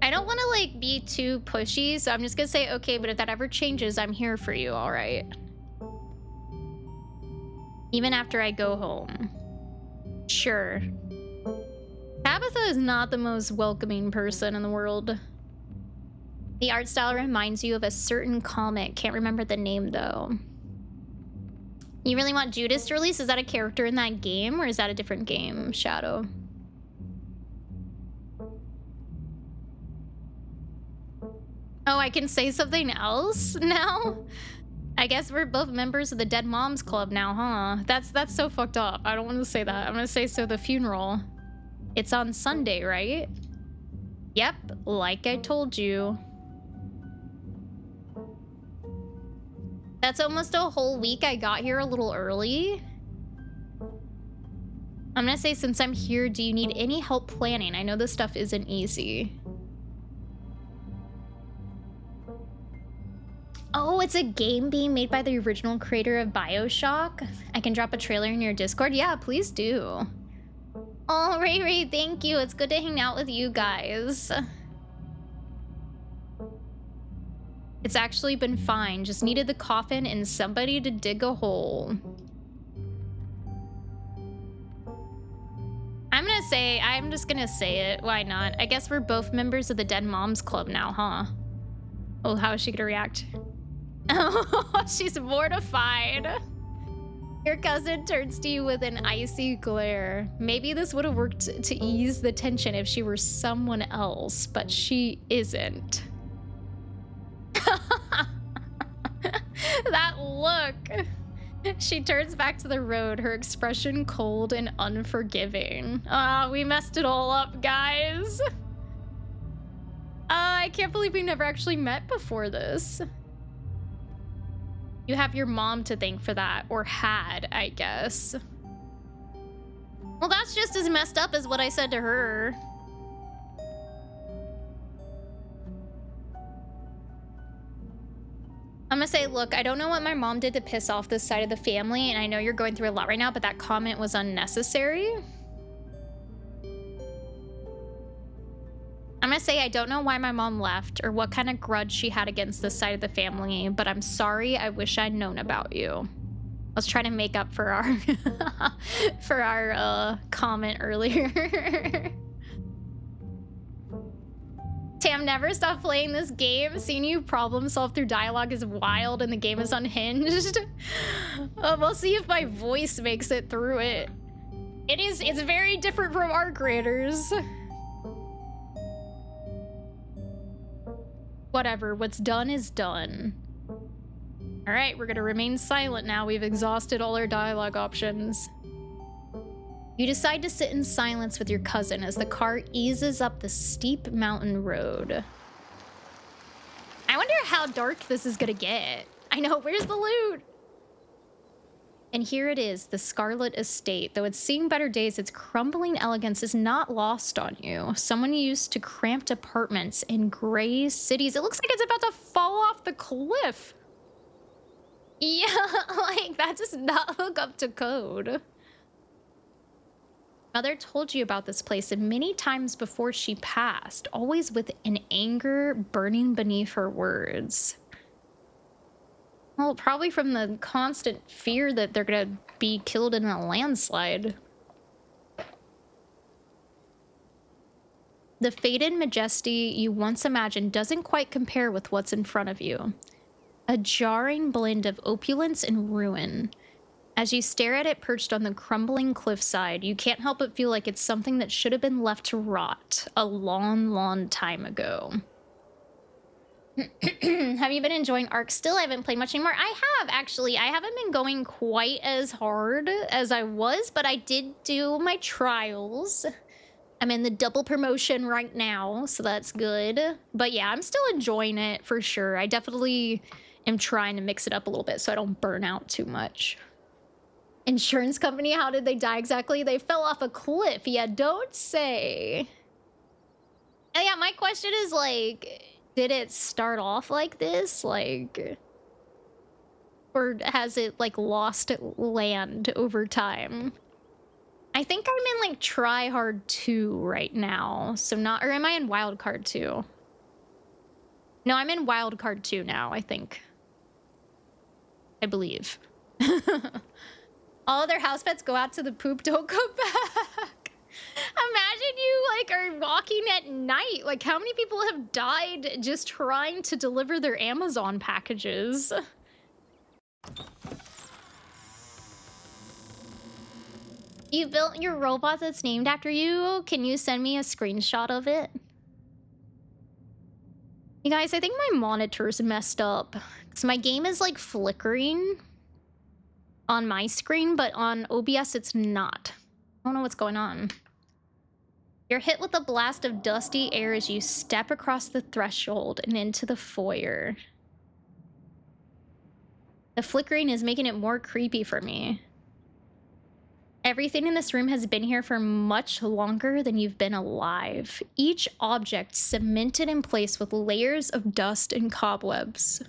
I don't want to like be too pushy, so I'm just gonna say, okay, but if that ever changes, I'm here for you, all right? Even after I go home. Sure. Tabitha is not the most welcoming person in the world. The art style reminds you of a certain comic. Can't remember the name, though. You really want Judas to release? Is that a character in that game, or is that a different game, Shadow? Oh, I can say something else now? I guess we're both members of the Dead Moms Club now, huh? That's so fucked up. I don't want to say that. I'm gonna say, so the funeral. It's on Sunday, right? Yep, like I told you. That's almost a whole week. I got here a little early. I'm gonna say, since I'm here, do you need any help planning? I know this stuff isn't easy. Oh, it's a game being made by the original creator of BioShock. I can drop a trailer in your Discord. Yeah, please do. Oh, Ray Ray, thank you. It's good to hang out with you guys. It's actually been fine. Just needed the coffin and somebody to dig a hole. I'm just gonna say it. Why not? I guess we're both members of the Dead Moms Club now, huh? Oh, how is she gonna react? Oh, she's mortified. Your cousin turns to you with an icy glare. Maybe this would have worked to ease the tension if she were someone else, but she isn't. That look. She turns back to the road, her expression cold and unforgiving. Ah, we messed it all up, guys. I can't believe we never actually met before this. You have your mom to thank for that, or had, I guess. Well, that's just as messed up as what I said to her. I'm gonna say, look, I don't know what my mom did to piss off this side of the family, and I know you're going through a lot right now, but that comment was unnecessary. I'm gonna say I don't know why my mom left or what kind of grudge she had against this side of the family, but I'm sorry. I wish I'd known about you. I was trying to make up for our for our comment earlier. Tam, never stop playing this game. Seeing you problem solve through dialogue is wild and the game is unhinged. We'll see if my voice makes it through it. It's very different from our creators. Whatever, what's done is done. All right, we're gonna remain silent now. We've exhausted all our dialogue options. You decide to sit in silence with your cousin as the car eases up the steep mountain road. I wonder how dark this is gonna get. I know, where's the loot? And here it is, the Scarlet Estate. Though it's seeing better days, its crumbling elegance is not lost on you. Someone used to cramped apartments in gray cities. It looks like it's about to fall off the cliff. Yeah, like that does not hook up to code. Mother told you about this place and many times before she passed, always with an anger burning beneath her words. Well, probably from the constant fear that they're gonna be killed in a landslide. The faded majesty you once imagined doesn't quite compare with what's in front of you. A jarring blend of opulence and ruin. As you stare at it perched on the crumbling cliffside, you can't help but feel like it's something that should have been left to rot a long, long time ago. Have you been enjoying Ark still? I haven't played much anymore. I have, actually. I haven't been going quite as hard as I was, but I did do my trials. I'm in the double promotion right now, so that's good. But yeah, I'm still enjoying it for sure. I definitely am trying to mix it up a little bit so I don't burn out too much. Insurance company, how did they die exactly? They fell off a cliff. Yeah, don't say. And yeah, my question is like, did it start off like this? Like, or has it like lost land over time? I think I'm in like Try Hard 2 right now. So not, or am I in Wildcard 2? No, I'm in Wildcard 2 now, I think. I believe. All other house pets go out to the poop, don't come back. Imagine you like are walking at night. Like how many people have died just trying to deliver their Amazon packages? You built your robot that's named after you? Can you send me a screenshot of it? You guys, I think my monitor's messed up. Because my game is like flickering on my screen, but on OBS it's not. I don't know what's going on. You're hit with a blast of dusty air as you step across the threshold and into the foyer. The flickering is making it more creepy for me. Everything in this room has been here for much longer than you've been alive. Each object cemented in place with layers of dust and cobwebs.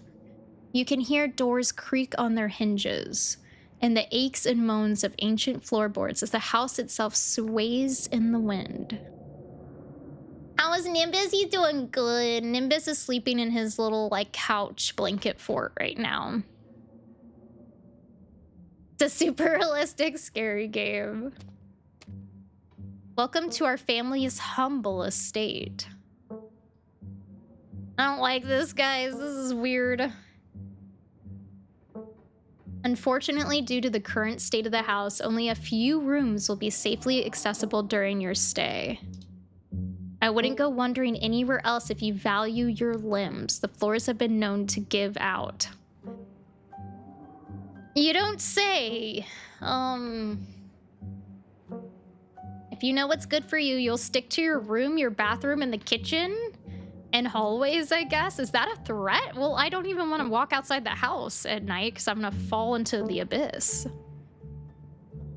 You can hear doors creak on their hinges, and the aches and moans of ancient floorboards as the house itself sways in the wind. How is Nimbus? He's doing good. Nimbus is sleeping in his little, like, couch blanket fort right now. It's a super realistic, scary game. Welcome to our family's humble estate. I don't like this, guys. This is weird. Unfortunately, due to the current state of the house, only a few rooms will be safely accessible during your stay. I wouldn't go wandering anywhere else if you value your limbs. The floors have been known to give out. You don't say. If you know what's good for you, you'll stick to your room, your bathroom, and the kitchen and hallways, I guess. Is that a threat? Well, I don't even want to walk outside the house at night because I'm gonna fall into the abyss.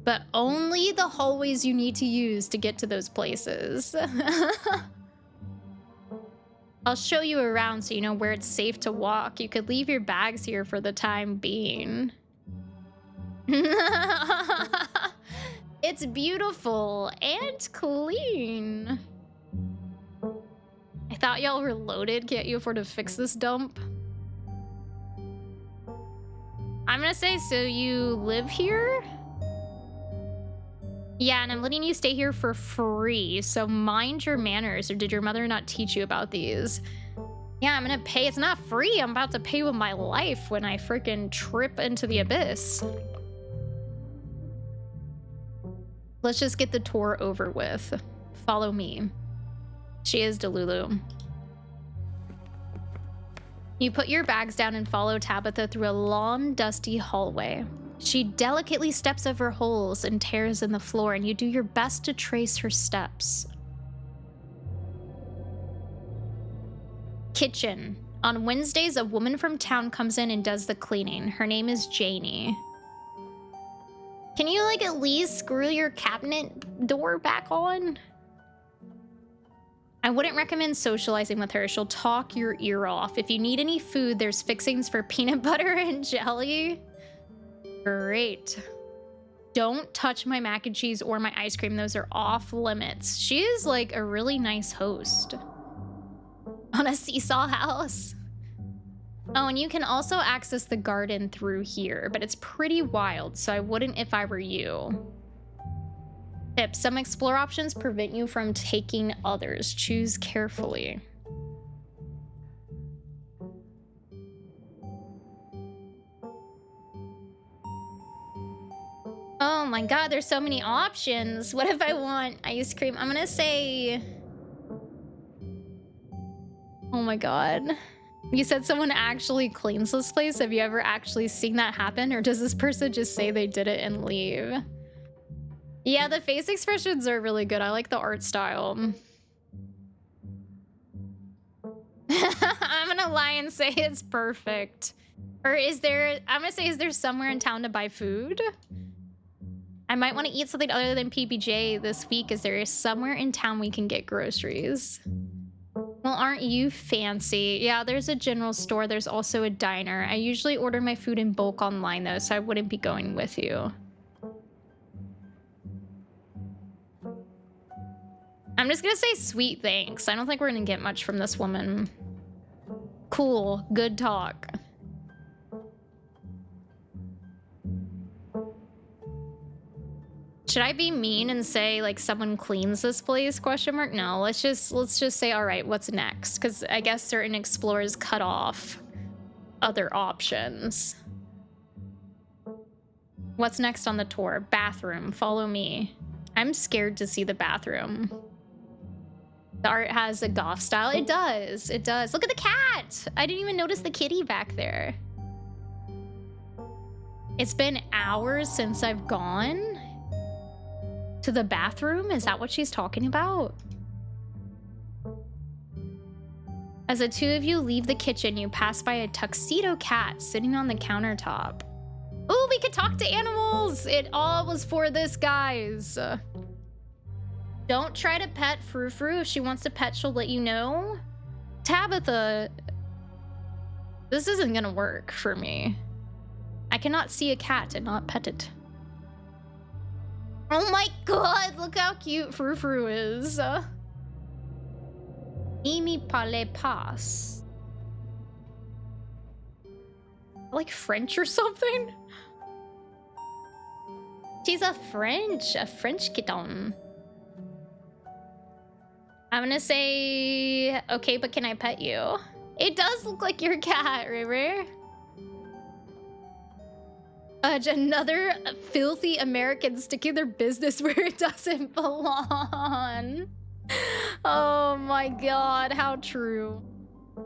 But only the hallways you need to use to get to those places. I'll show you around so you know where it's safe to walk. You could leave your bags here for the time being. It's beautiful and clean. I thought y'all were loaded. Can't you afford to fix this dump? I'm gonna say, so you live here? Yeah, and I'm letting you stay here for free, so mind your manners, or did your mother not teach you about these? Yeah, I'm gonna pay. It's not free. I'm about to pay with my life when I freaking trip into the abyss. Let's just get the tour over with. Follow me. She is Delulu. You put your bags down and follow Tabitha through a long, dusty hallway. She delicately steps over holes and tears in the floor, and you do your best to trace her steps. Kitchen. On Wednesdays, a woman from town comes in and does the cleaning. Her name is Janie. Can you, like, at least screw your cabinet door back on? I wouldn't recommend socializing with her. She'll talk your ear off. If you need any food, there's fixings for peanut butter and jelly. Great. Don't touch my mac and cheese or my ice cream. Those are off limits. She is, like, a really nice host. On a seesaw house. Oh, and you can also access the garden through here, but it's pretty wild, so I wouldn't if I were you. Tip: some explore options prevent you from taking others. Choose carefully. Oh my god, there's so many options. What if I want ice cream? I'm gonna say... Oh my god. You said someone actually cleans this place. Have you ever actually seen that happen? Or does this person just say they did it and leave? Yeah, the face expressions are really good. I like the art style. I'm gonna lie and say it's perfect. Or is there... I'm gonna say, is there somewhere in town to buy food? I might want to eat something other than PBJ this week. Is there somewhere in town we can get groceries? Well, aren't you fancy? Yeah, there's a general store. There's also a diner. I usually order my food in bulk online, though, so I wouldn't be going with you. I'm just gonna say sweet thanks. I don't think we're gonna get much from this woman. Cool. Good talk. Should I be mean and say, like, someone cleans this place, question mark? No, let's just say, all right, what's next? Because I guess certain explorers cut off other options. What's next on the tour? Bathroom. Follow me. I'm scared to see the bathroom. The art has a goth style. It does. It does. Look at the cat. I didn't even notice the kitty back there. It's been hours since I've gone to the bathroom? Is that what she's talking about? As the two of you leave the kitchen, you pass by a tuxedo cat sitting on the countertop. Oh, we could talk to animals! It all was for this, guys. Don't try to pet Frou Frou. If she wants to pet, she'll let you know. Tabitha, this isn't gonna work for me. I cannot see a cat and not pet it. Oh my god, look how cute Frou Frou is. Imi parle pas. Like French or something? She's a French kitten. I'm gonna say, okay, but can I pet you? It does look like your cat, River. Another filthy American sticking their business where it doesn't belong. Oh my god, how true.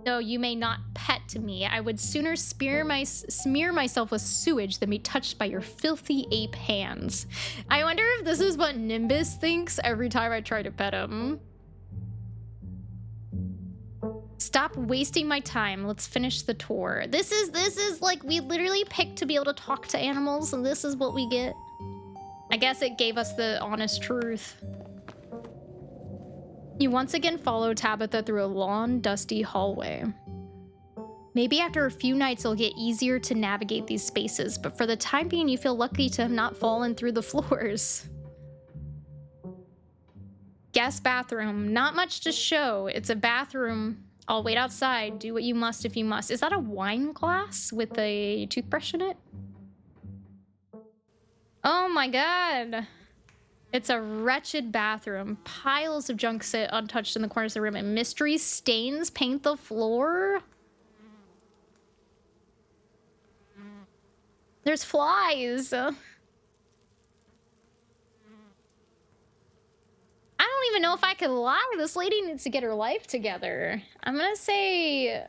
No, you may not pet me. I would sooner smear myself with sewage than be touched by your filthy ape hands. I wonder if this is what Nimbus thinks every time I try to pet him. Stop wasting my time. Let's finish the tour. This is like, we literally picked to be able to talk to animals, and this is what we get. I guess it gave us the honest truth. You once again follow Tabitha through a long, dusty hallway. Maybe after a few nights it'll get easier to navigate these spaces, but for the time being you feel lucky to have not fallen through the floors. Guest bathroom. Not much to show. It's a bathroom. I'll wait outside. Do what you must if you must. Is that a wine glass with a toothbrush in it? Oh my god. It's a wretched bathroom. Piles of junk sit untouched in the corners of the room, and mystery stains paint the floor. There's flies. I don't even know if I could lie. This lady needs to get her life together. I'm gonna say,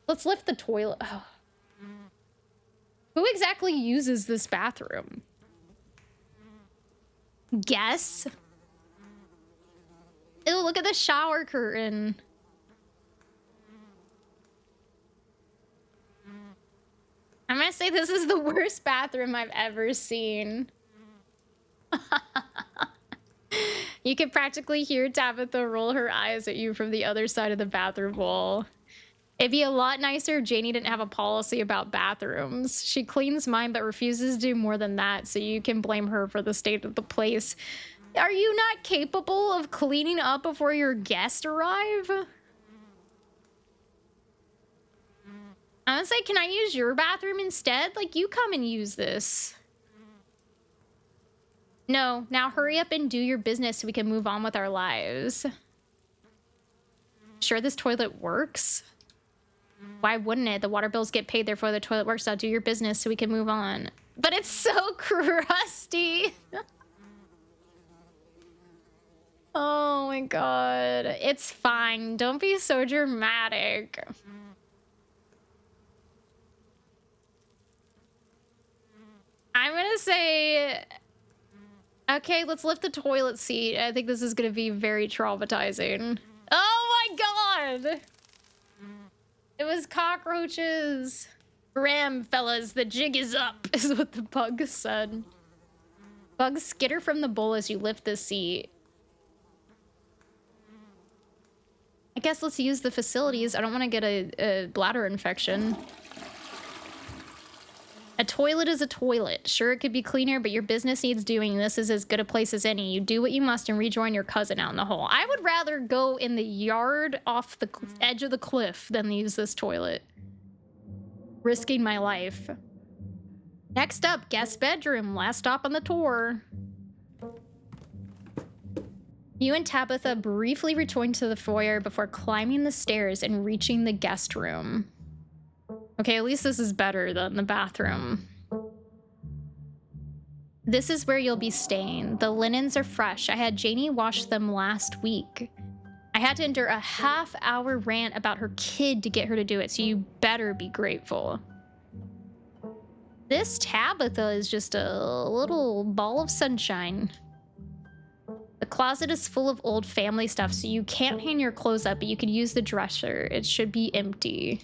let's lift the toilet. Oh. Who exactly uses this bathroom? Guess. Ew, look at the shower curtain. I'm gonna say this is the worst bathroom I've ever seen. You can practically hear Tabitha roll her eyes at you from the other side of the bathroom wall. It'd be a lot nicer if Janie didn't have a policy about bathrooms. She cleans mine but refuses to do more than that, so you can blame her for the state of the place. Are you not capable of cleaning up before your guests arrive? I'm gonna say, can I use your bathroom instead? Like, you come and use this. No, now hurry up and do your business so we can move on with our lives. Sure this toilet works? Why wouldn't it? The water bills get paid, therefore the toilet works. Now do your business so we can move on. But it's so crusty. Oh my god. It's fine. Don't be so dramatic. I'm gonna say, okay, let's lift the toilet seat. I think this is gonna be very traumatizing. Oh my god! It was cockroaches. Ram, fellas, the jig is up, is what the bug said. Bugs skitter from the bowl as you lift the seat. I guess let's use the facilities. I don't want to get a bladder infection. A toilet is a toilet. Sure, it could be cleaner, but your business needs doing. This is as good a place as any. You do what you must and rejoin your cousin out in the hole. I would rather go in the yard off the edge of the cliff than use this toilet. Risking my life. Next up, guest bedroom. Last stop on the tour. You and Tabitha briefly return to the foyer before climbing the stairs and reaching the guest room. Okay, at least this is better than the bathroom. This is where you'll be staying. The linens are fresh. I had Janie wash them last week. I had to endure a half-hour rant about her kid to get her to do it, so you better be grateful. This Tabitha is just a little ball of sunshine. The closet is full of old family stuff, so you can't hang your clothes up, but you can use the dresser. It should be empty.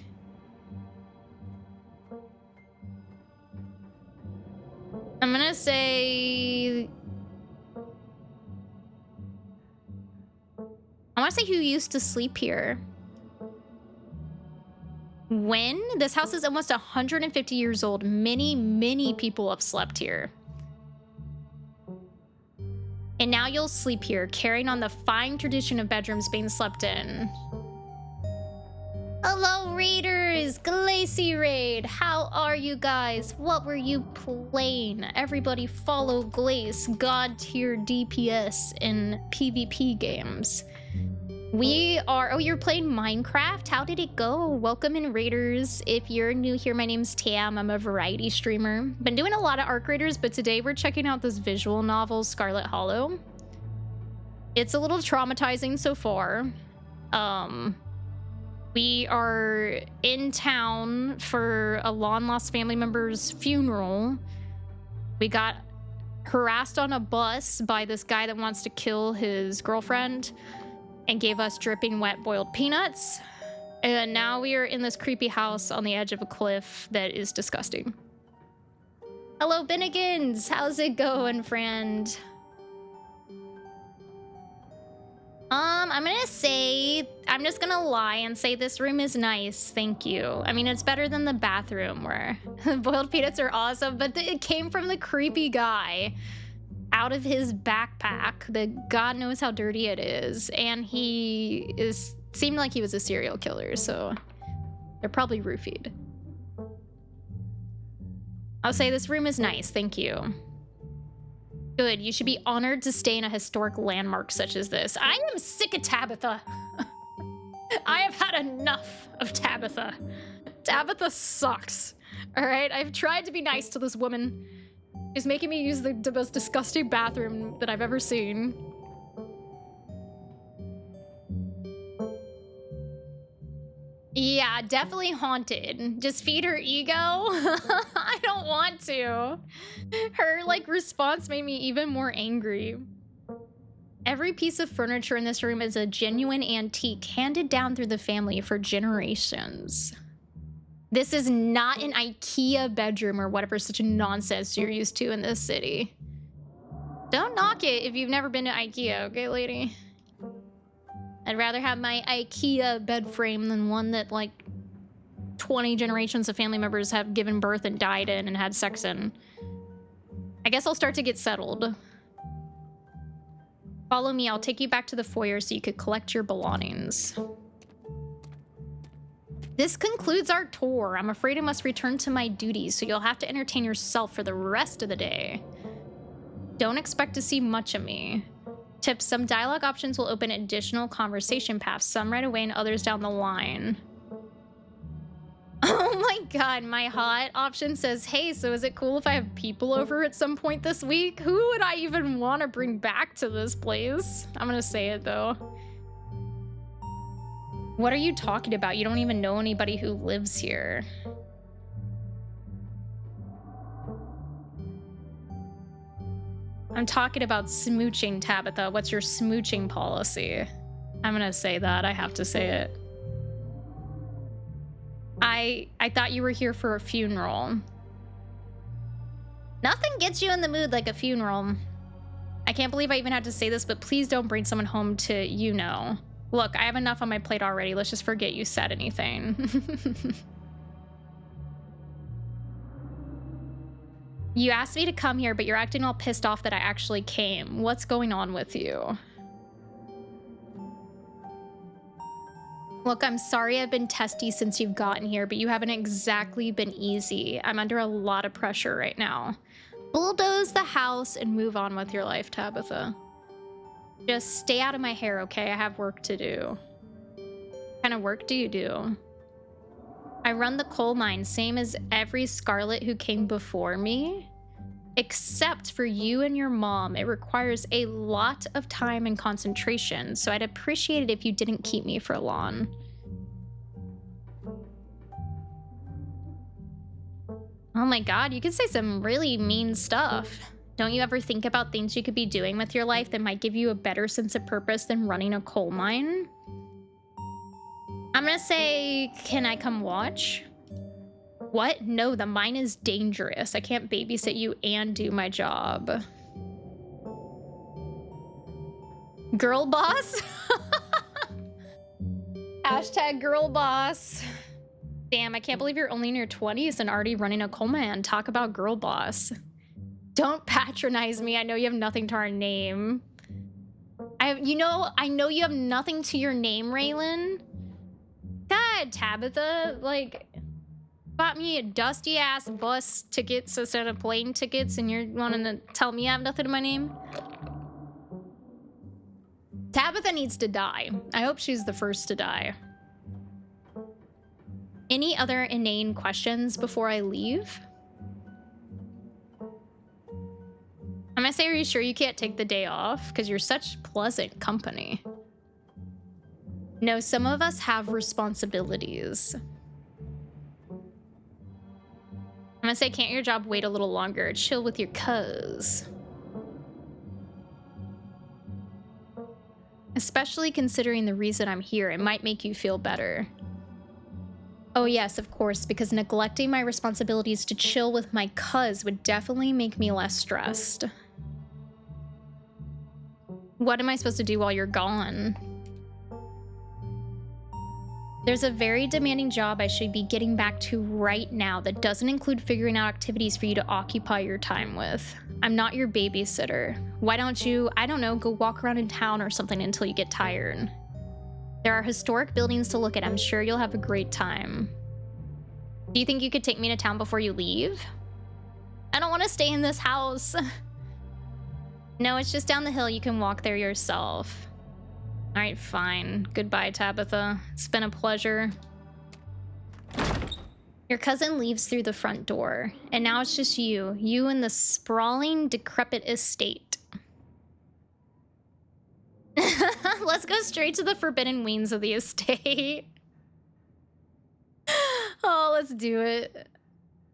I'm gonna say... I want to say who used to sleep here. When? This house is almost 150 years old. Many, many people have slept here. And now you'll sleep here, carrying on the fine tradition of bedrooms being slept in. Hello, raiders! Glacy Raid! How are you guys? What were you playing? Everybody follow Glace, god tier DPS in PvP games. We are... Oh, you're playing Minecraft? How did it go? Welcome in, raiders. If you're new here, my name's Tam. I'm a variety streamer. Been doing a lot of Arc Raiders, but today we're checking out this visual novel, Scarlet Hollow. It's a little traumatizing so far. We are in town for a long-lost family member's funeral. We got harassed on a bus by this guy that wants to kill his girlfriend and gave us dripping wet boiled peanuts. And now we are in this creepy house on the edge of a cliff that is disgusting. Hello, Binnigans! How's it going, friend? I'm just gonna lie and say this room is nice, thank you. I mean, it's better than the bathroom where boiled peanuts are awesome, but it came from the creepy guy out of his backpack that God knows how dirty it is, and seemed like he was a serial killer, so they're probably roofied. I'll say this room is nice, thank you. Good, you should be honored to stay in a historic landmark such as this. I am sick of Tabitha. I have had enough of Tabitha. Tabitha sucks. All right, I've tried to be nice to this woman. She's making me use the most disgusting bathroom that I've ever seen. Yeah, definitely haunted. Just feed her ego. I don't want to. Her response made me even more angry. Every piece of furniture in this room is a genuine antique handed down through the family for generations. This is not an IKEA bedroom or whatever such nonsense you're used to in this city. Don't knock it if you've never been to IKEA, okay, lady? I'd rather have my IKEA bed frame than one that 20 generations of family members have given birth and died in and had sex in. I guess I'll start to get settled. Follow me, I'll take you back to the foyer so you could collect your belongings. This concludes our tour. I'm afraid I must return to my duties, so you'll have to entertain yourself for the rest of the day. Don't expect to see much of me. Tips, some dialogue options will open additional conversation paths, some right away and others down the line. Oh my god, my hot option says, hey, so is it cool if I have people over at some point this week? Who would I even want to bring back to this place? I'm gonna say it though. What are you talking about? You don't even know anybody who lives here. I'm talking about smooching, Tabitha. What's your smooching policy? I'm gonna say that. I have to say it. I thought you were here for a funeral. Nothing gets you in the mood like a funeral. I can't believe I even had to say this, but please don't bring someone home to, you know. Look, I have enough on my plate already. Let's just forget you said anything. You asked me to come here, but you're acting all pissed off that I actually came. What's going on with you? Look, I'm sorry I've been testy since you've gotten here, but you haven't exactly been easy. I'm under a lot of pressure right now. Bulldoze the house and move on with your life, Tabitha. Just stay out of my hair, okay? I have work to do. What kind of work do you do? I run the coal mine, same as every Scarlet who came before me. Except for you and your mom, it requires a lot of time and concentration, so I'd appreciate it if you didn't keep me for long. Oh my god, you could say some really mean stuff. Don't you ever think about things you could be doing with your life that might give you a better sense of purpose than running a coal mine? I'm gonna say, can I come watch? What? No, the mine is dangerous. I can't babysit you and do my job. Girl boss? Hashtag girl boss. Damn, I can't believe you're only in your 20s and already running a coal mine. Talk about girl boss. Don't patronize me. I know you have nothing to our name. I know you have nothing to your name, Raylan. God, Tabitha, bought me a dusty ass bus tickets instead of plane tickets, and you're wanting to tell me I have nothing to my name? Tabitha needs to die. I hope she's the first to die. Any other inane questions before I leave? I'm gonna say, are you sure you can't take the day off? Because you're such pleasant company. No, some of us have responsibilities. I'm gonna say, can't your job wait a little longer? Chill with your cuz. Especially considering the reason I'm here, it might make you feel better. Oh yes, of course, because neglecting my responsibilities to chill with my cuz would definitely make me less stressed. What am I supposed to do while you're gone? There's a very demanding job I should be getting back to right now that doesn't include figuring out activities for you to occupy your time with. I'm not your babysitter. Why don't you, I don't know, go walk around in town or something until you get tired? There are historic buildings to look at. I'm sure you'll have a great time. Do you think you could take me to town before you leave? I don't want to stay in this house. No, it's just down the hill. You can walk there yourself. All right, fine. Goodbye, Tabitha. It's been a pleasure. Your cousin leaves through the front door, and now it's just you and the sprawling, decrepit estate. Let's go straight to the forbidden wings of the estate. Oh, let's do it.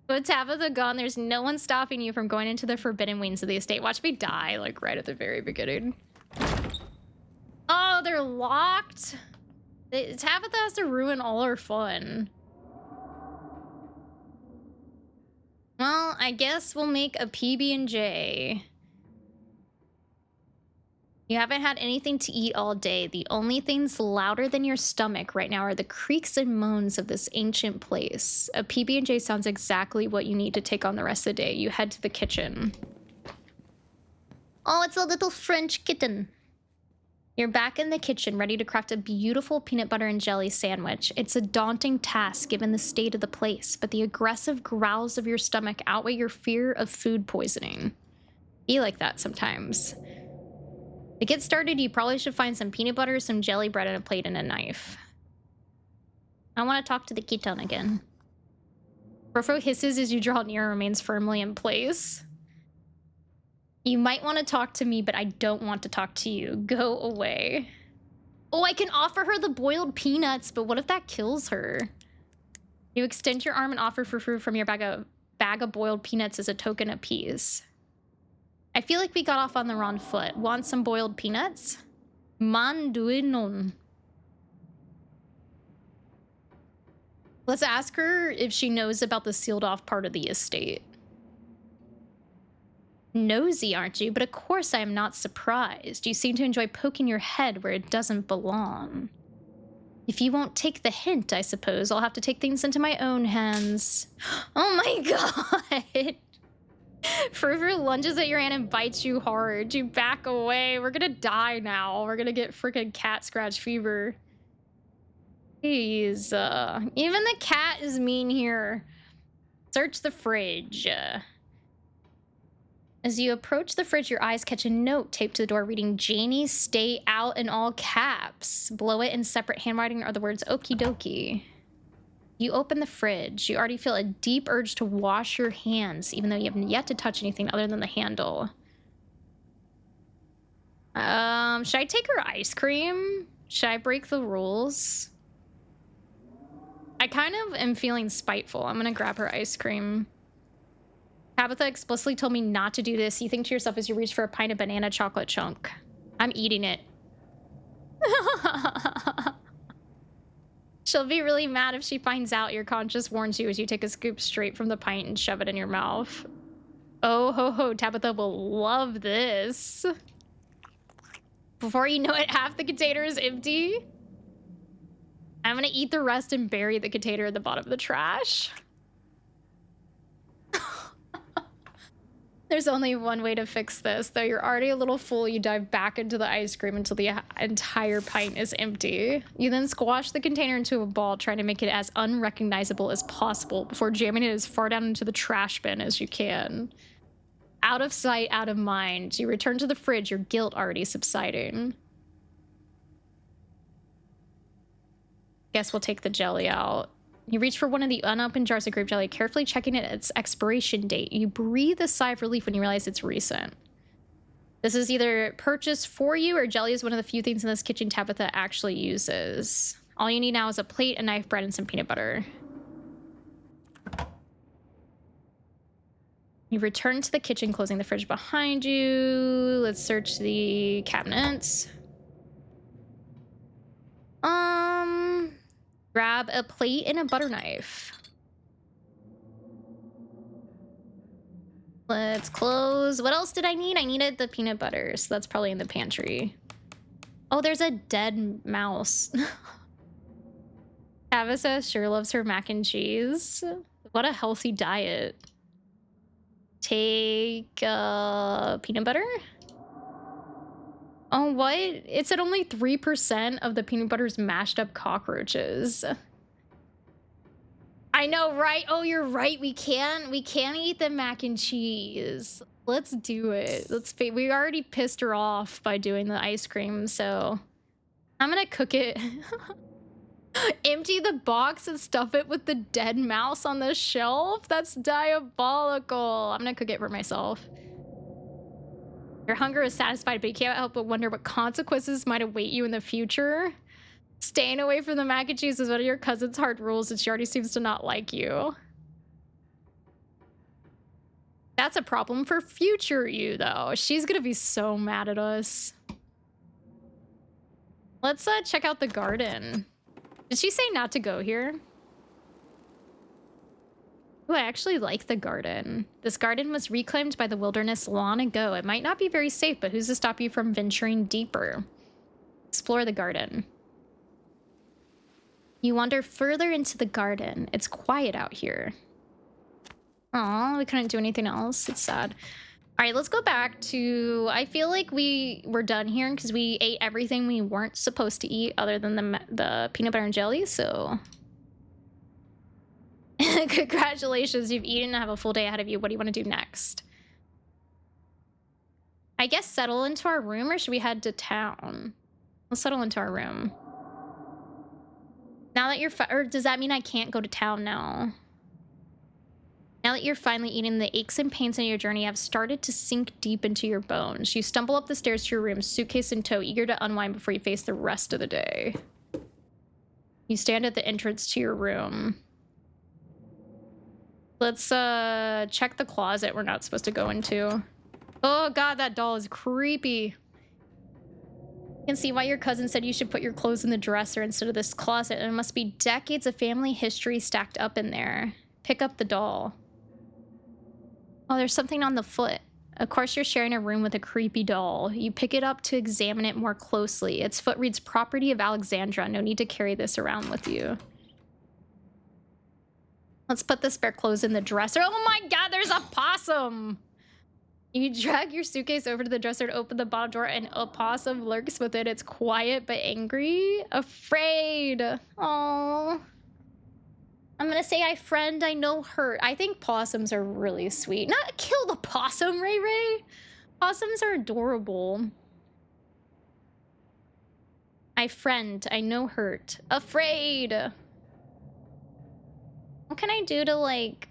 With Tabitha gone, there's no one stopping you from going into the forbidden wings of the estate. Watch me die, like, right at the very beginning. Oh, they're locked. Tabitha has to ruin all her fun. Well, I guess we'll make a PB&J. You haven't had anything to eat all day. The only things louder than your stomach right now are the creaks and moans of this ancient place. A PB&J sounds exactly what you need to take on the rest of the day. You head to the kitchen. Oh, it's a little French kitten. You're back in the kitchen, ready to craft a beautiful peanut butter and jelly sandwich. It's a daunting task given the state of the place, but the aggressive growls of your stomach outweigh your fear of food poisoning. Be like that sometimes. To get started, you probably should find some peanut butter, some jelly bread, and a plate and a knife. I want to talk to the kitten again. Frofro hisses as you draw near and remains firmly in place. You might want to talk to me, but I don't want to talk to you. Go away. Oh, I can offer her the boiled peanuts, but what if that kills her? You extend your arm and offer Frou-Frou from your bag of boiled peanuts as a token of peace. I feel like we got off on the wrong foot. Want some boiled peanuts? Manduinon. Let's ask her if she knows about the sealed off part of the estate. Nosy, aren't you? But of course I am not surprised. You seem to enjoy poking your head where it doesn't belong. If you won't take the hint, I suppose I'll have to take things into my own hands. Oh my god! Frou-Frou lunges at your hand and bites you hard. You back away. We're gonna die now. We're gonna get freaking cat scratch fever. Jeez, even the cat is mean here. Search the fridge. As you approach the fridge, your eyes catch a note taped to the door reading, Janie, stay out in all caps. Below it in separate handwriting are the words, okie dokie. You open the fridge. You already feel a deep urge to wash your hands, even though you haven't yet to touch anything other than the handle. Should I take her ice cream? Should I break the rules? I kind of am feeling spiteful. I'm gonna grab her ice cream. Tabitha explicitly told me not to do this. You think to yourself as you reach for a pint of banana chocolate chunk. I'm eating it. She'll be really mad if she finds out your conscience warns you as you take a scoop straight from the pint and shove it in your mouth. Oh ho ho, Tabitha will love this. Before you know it, half the container is empty. I'm gonna eat the rest and bury the container at the bottom of the trash. There's only one way to fix this. Though you're already a little full, you dive back into the ice cream until the entire pint is empty. You then squash the container into a ball, trying to make it as unrecognizable as possible before jamming it as far down into the trash bin as you can. Out of sight, out of mind. You return to the fridge, your guilt already subsiding. Guess we'll take the jelly out. You reach for one of the unopened jars of grape jelly, carefully checking its expiration date. You breathe a sigh of relief when you realize it's recent. This is either purchased for you or jelly is one of the few things in this kitchen Tabitha actually uses. All you need now is a plate, a knife, bread, and some peanut butter. You return to the kitchen, closing the fridge behind you. Let's search the cabinets. Grab a plate and a butter knife. Let's close. What else did I need? I needed the peanut butter, so that's probably in the pantry. Oh, there's a dead mouse. Tabitha sure loves her mac and cheese. What a healthy diet. Take peanut butter. Oh, what? It said only 3% of the peanut butter's mashed up cockroaches. I know, right? Oh, you're right. We can't eat the mac and cheese. Let's do it. We already pissed her off by doing the ice cream, so I'm gonna cook it. Empty the box and stuff it with the dead mouse on the shelf? That's diabolical. I'm gonna cook it for myself. Your hunger is satisfied, but you can't help but wonder what consequences might await you in the future. Staying away from the mac and cheese is one of your cousin's hard rules, and she already seems to not like you. That's a problem for future you, though. She's gonna be so mad at us. Let's check out the garden. Did she say not to go here? Ooh, I actually like the garden. This garden was reclaimed by the wilderness long ago. It might not be very safe, but who's to stop you from venturing deeper? Explore the garden. You wander further into the garden. It's quiet out here. Aw, we couldn't do anything else. It's sad. All right, let's go back to... I feel like we were done here because we ate everything we weren't supposed to eat other than the peanut butter and jelly, so... Congratulations, you've eaten and have a full day ahead of you. What do you want to do next? I guess settle into our room, or should we head to town? Let's settle into our room. Now that you're... or does that mean I can't go to town now? Now that you're finally eating, the aches and pains on your journey have started to sink deep into your bones. You stumble up the stairs to your room, suitcase in tow, eager to unwind before you face the rest of the day. You stand at the entrance to your room. Let's check the closet we're not supposed to go into. Oh god, that doll is creepy. You can see why your cousin said you should put your clothes in the dresser instead of this closet. There must be decades of family history stacked up in there. Pick up the doll. Oh, there's something on the foot. Of course, you're sharing a room with a creepy doll. You pick it up to examine it more closely. Its foot reads property of Alexandra. No need to carry this around with you. Let's put the spare clothes in the dresser. Oh my god, there's a possum! You drag your suitcase over to the dresser to open the bottom drawer, and a possum lurks within. It's quiet but angry. Afraid. Oh. I'm gonna say I friend, I know hurt. I think possums are really sweet. Not kill the possum, Ray Ray. Possums are adorable. I friend, I know hurt. Afraid. What can I do to like...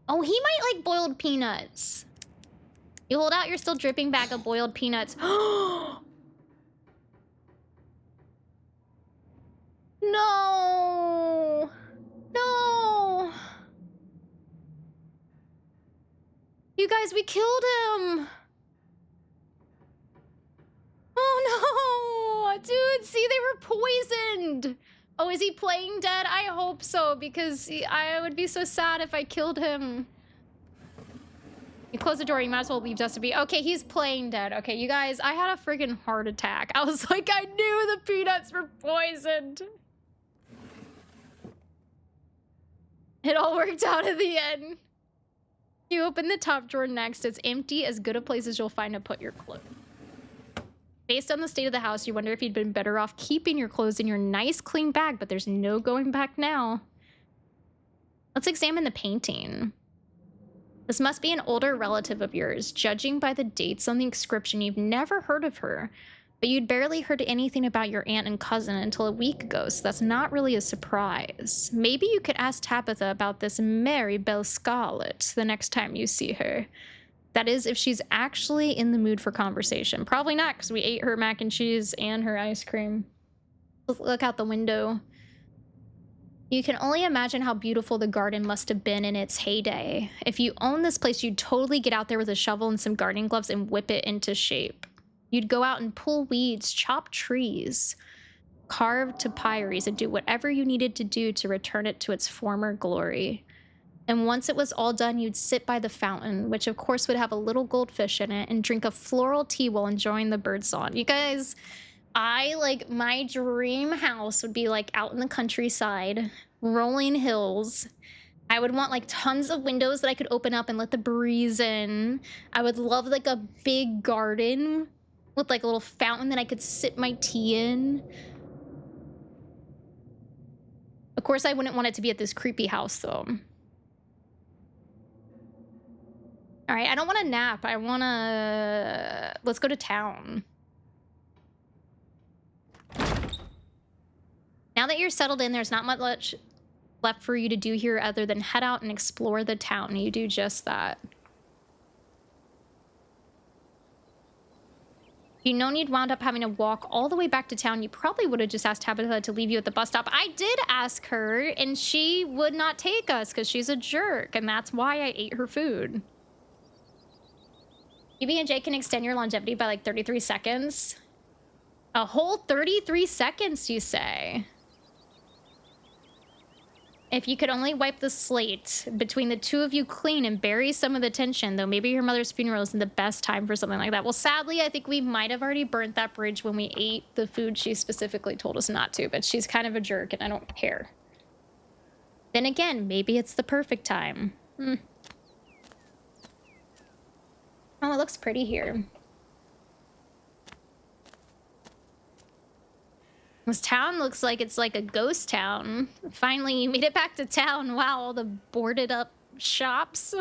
Oh, he might like boiled peanuts. You hold out your still dripping bag of boiled peanuts. No! No! You guys, we killed him! Oh no! Dude, see, they were poisoned! Oh, is he playing dead? I hope so, because I would be so sad if I killed him. You close the door, you might as well leave Dustin be. Okay, he's playing dead. Okay, you guys, I had a friggin' heart attack. I was like, I knew the peanuts were poisoned. It all worked out at the end. You open the top drawer next. It's empty, as good a place as you'll find to put your clothes. Based on the state of the house, you wonder if you'd been better off keeping your clothes in your nice, clean bag, but there's no going back now. Let's examine the painting. This must be an older relative of yours. Judging by the dates on the inscription, you've never heard of her, but you'd barely heard anything about your aunt and cousin until a week ago, so that's not really a surprise. Maybe you could ask Tabitha about this Mary Belle Scarlet the next time you see her. That is if she's actually in the mood for conversation. Probably not, because we ate her mac and cheese and her ice cream. Look out the window. You can only imagine how beautiful the garden must have been in its heyday. If you own this place, you'd totally get out there with a shovel and some gardening gloves and whip it into shape. You'd go out and pull weeds, chop trees, carve topiaries, and do whatever you needed to do to return it to its former glory. And once it was all done, you'd sit by the fountain, which of course would have a little goldfish in it, and drink a floral tea while enjoying the birdsong. You guys, my dream house would be like out in the countryside, rolling hills. I would want like tons of windows that I could open up and let the breeze in. I would love like a big garden with like a little fountain that I could sip my tea in. Of course, I wouldn't want it to be at this creepy house though. All right, I don't want to nap. I want to... Let's go to town. Now that you're settled in, there's not much left for you to do here other than head out and explore the town. You do just that. You know you'd wound up having to walk all the way back to town. You probably would have just asked Tabitha to leave you at the bus stop. I did ask her, and she would not take us because she's a jerk, and that's why I ate her food. PB&J can extend your longevity by like 33 seconds. A whole 33 seconds, you say? If you could only wipe the slate between the two of you clean and bury some of the tension, though maybe your mother's funeral isn't the best time for something like that. Well, sadly, I think we might have already burnt that bridge when we ate the food she specifically told us not to, but she's kind of a jerk and I don't care. Then again, maybe it's the perfect time. Oh, it looks pretty here. This town looks like it's like a ghost town. Finally, you made it back to town. Wow, all the boarded up shops.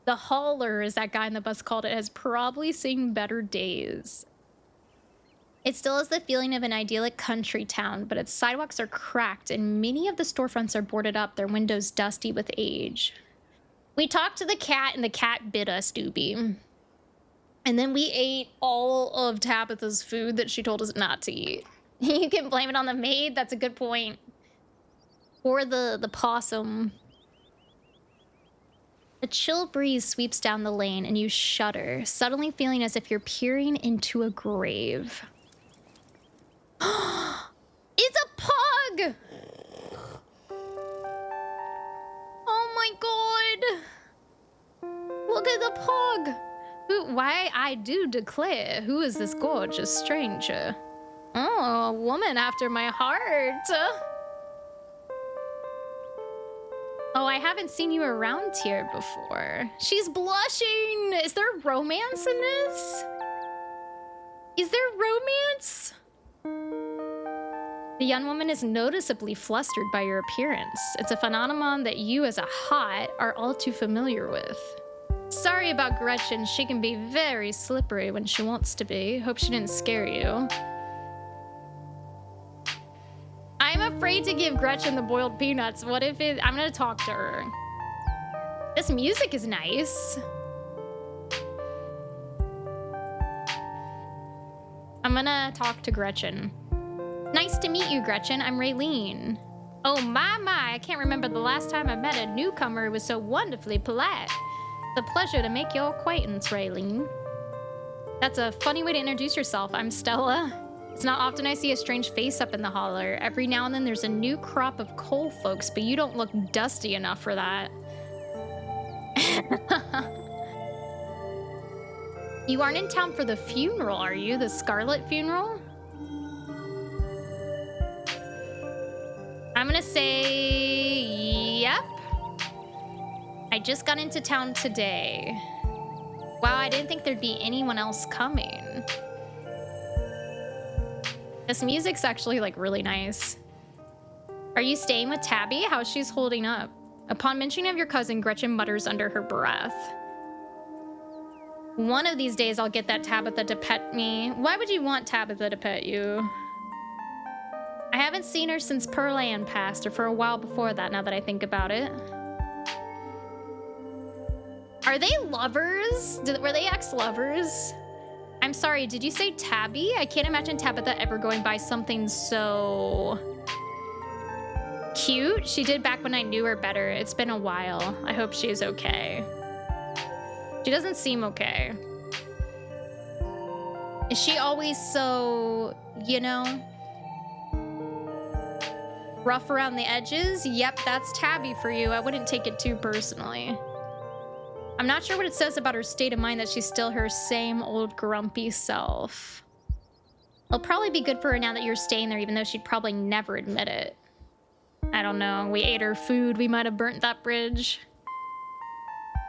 The hauler, as that guy in the bus called it, has probably seen better days. It still has the feeling of an idyllic country town, but its sidewalks are cracked and many of the storefronts are boarded up, their windows dusty with age. We talked to the cat and the cat bit us, Doobie. And then we ate all of Tabitha's food that she told us not to eat. You can blame it on the maid, that's a good point. Or the possum. A chill breeze sweeps down the lane and you shudder, suddenly feeling as if you're peering into a grave. It's a pug! Oh my god! Look at the pug! Why, I do declare, who is this gorgeous stranger? Oh, a woman after my heart. Oh, I haven't seen you around here before. She's blushing! Is there romance in this? Is there romance? The young woman is noticeably flustered by your appearance. It's a phenomenon that you as a hot are all too familiar with. Sorry about Gretchen, she can be very slippery when she wants to be. Hope she didn't scare you. I'm afraid to give Gretchen the boiled peanuts. What if it... I'm gonna talk to her. This music is nice. I'm gonna talk to Gretchen. Nice to meet you, Gretchen. I'm Raylene. Oh my, I can't remember the last time I met a newcomer who was so wonderfully polite. It's a pleasure to make your acquaintance, Raylene. That's a funny way to introduce yourself. I'm Stella. It's not often I see a strange face up in the holler. Every now and then there's a new crop of coal folks, but you don't look dusty enough for that. You aren't in town for the funeral, are you? The Scarlet funeral? I'm gonna say, yep. I just got into town today. Wow, I didn't think there'd be anyone else coming. This music's actually like really nice. Are you staying with Tabby? How's she's holding up? Upon mentioning of your cousin, Gretchen mutters under her breath. One of these days I'll get that Tabitha to pet me. Why would you want Tabitha to pet you? I haven't seen her since Pearl Ann passed, or for a while before that, now that I think about it. Are they lovers? Were they ex-lovers? I'm sorry, did you say Tabby? I can't imagine Tabitha ever going by something so cute. She did back when I knew her better. It's been a while. I hope she is okay. She doesn't seem okay. Is she always so, you know, rough around the edges? Yep, that's Tabby for you. I wouldn't take it too personally. I'm not sure what it says about her state of mind that she's still her same old grumpy self. It'll probably be good for her now that you're staying there, even though she'd probably never admit it. I don't know. We ate her food. We might have burnt that bridge.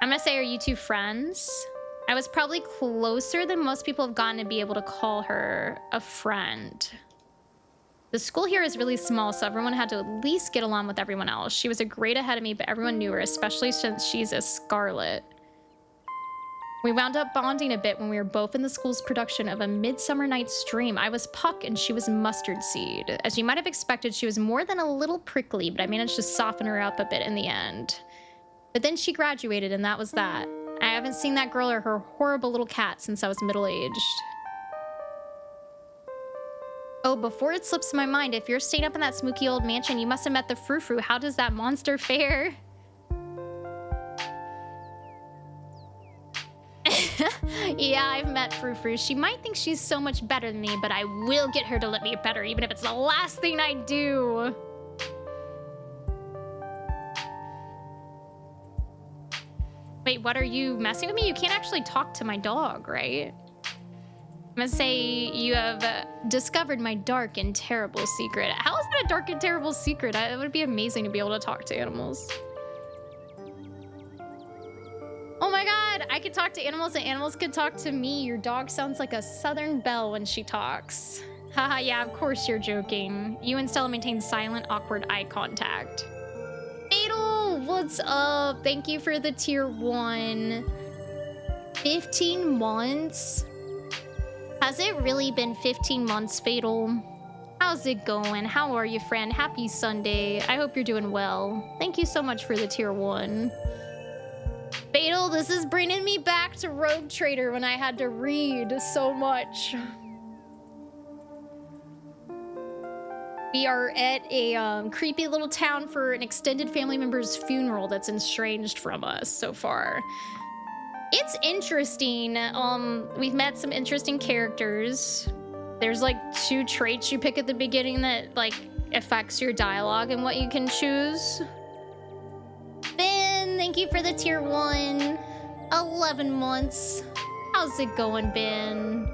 I'm gonna say, are you two friends? I was probably closer than most people have gotten to be able to call her a friend. The school here is really small, so everyone had to at least get along with everyone else. She was a grade ahead of me, but everyone knew her, especially since she's a Scarlet. We wound up bonding a bit when we were both in the school's production of A Midsummer Night's Dream. I was Puck and she was Mustard Seed. As you might have expected, she was more than a little prickly, but I managed to soften her up a bit in the end. But then she graduated and that was that. I haven't seen that girl or her horrible little cat since I was middle-aged. Oh, before it slips my mind, if you're staying up in that spooky old mansion, you must have met the Frou-Frou. How does that monster fare? Yeah, I've met Frou-Frou. She might think she's so much better than me, but I will get her to let me pet her, even if it's the last thing I do. Wait, what are you messing with me? You can't actually talk to my dog, right? I'm gonna say you have discovered my dark and terrible secret. How is that a dark and terrible secret? It would be amazing to be able to talk to animals. Oh my god, I could talk to animals and animals could talk to me. Your dog sounds like a southern belle when she talks. Haha, yeah, of course you're joking. You and Stella maintain silent, awkward eye contact. Fatal, what's up? Thank you for the tier 1. 15 months? Has it really been 15 months, Fatal? How's it going? How are you, friend? Happy Sunday. I hope you're doing well. Thank you so much for the tier 1. Fatal, this is bringing me back to Rogue Trader when I had to read so much. We are at a creepy little town for an extended family member's funeral that's estranged from us so far. It's interesting. We've met some interesting characters. There's like 2 traits you pick at the beginning that like affects your dialogue and what you can choose. Ben, thank you for the tier 1. 11 months. How's it going, Ben?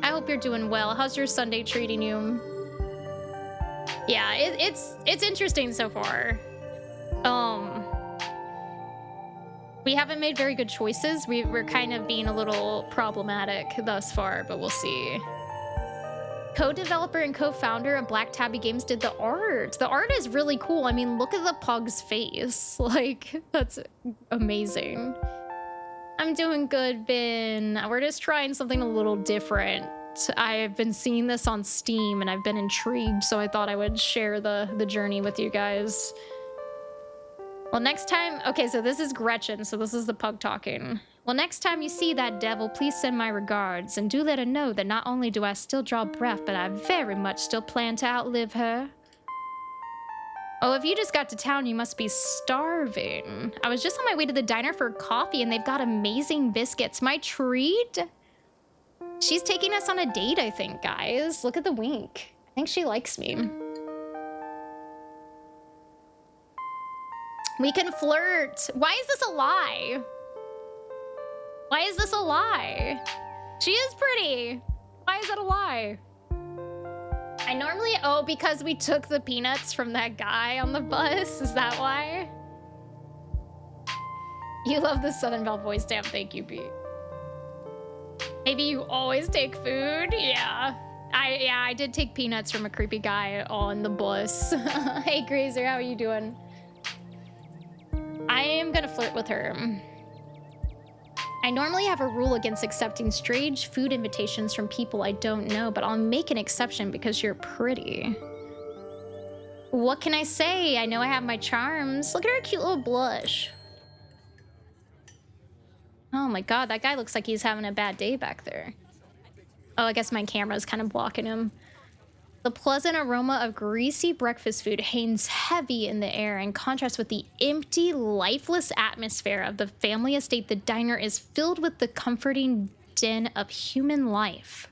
I hope you're doing well. How's your Sunday treating you? Yeah, it's interesting so far. We haven't made very good choices. We're kind of being a little problematic thus far, but we'll see. Co-developer and co-founder of Black Tabby Games did the art. The art is really cool. I mean, look at the pug's face. Like, that's amazing. I'm doing good, Ben. We're just trying something a little different. I've been seeing this on Steam and I've been intrigued, so I thought I would share the journey with you guys. Well, next time... Okay, so this is Gretchen, so this is the pug talking. Well, next time you see that devil, please send my regards, and do let her know that not only do I still draw breath, but I very much still plan to outlive her. Oh, if you just got to town, you must be starving. I was just on my way to the diner for coffee, and they've got amazing biscuits. My treat? She's taking us on a date, I think, guys. Look at the wink. I think she likes me. We can flirt. Why is this a lie? Why is this a lie? She is pretty. Why is that a lie? I normally... Oh, because we took the peanuts from that guy on the bus? Is that why? You love the Southern Belle voice. Damn, thank you, Pete. Maybe you always take food? Yeah. I did take peanuts from a creepy guy on the bus. Hey, Grazer, how are you doing? I am gonna flirt with her. I normally have a rule against accepting strange food invitations from people I don't know, but I'll make an exception because you're pretty. What can I say? I know I have my charms. Look at her cute little blush. Oh my god, that guy looks like he's having a bad day back there. Oh, I guess my camera's kind of blocking him. The pleasant aroma of greasy breakfast food hangs heavy in the air in contrast with the empty, lifeless atmosphere of the family estate. The diner is filled with the comforting din of human life,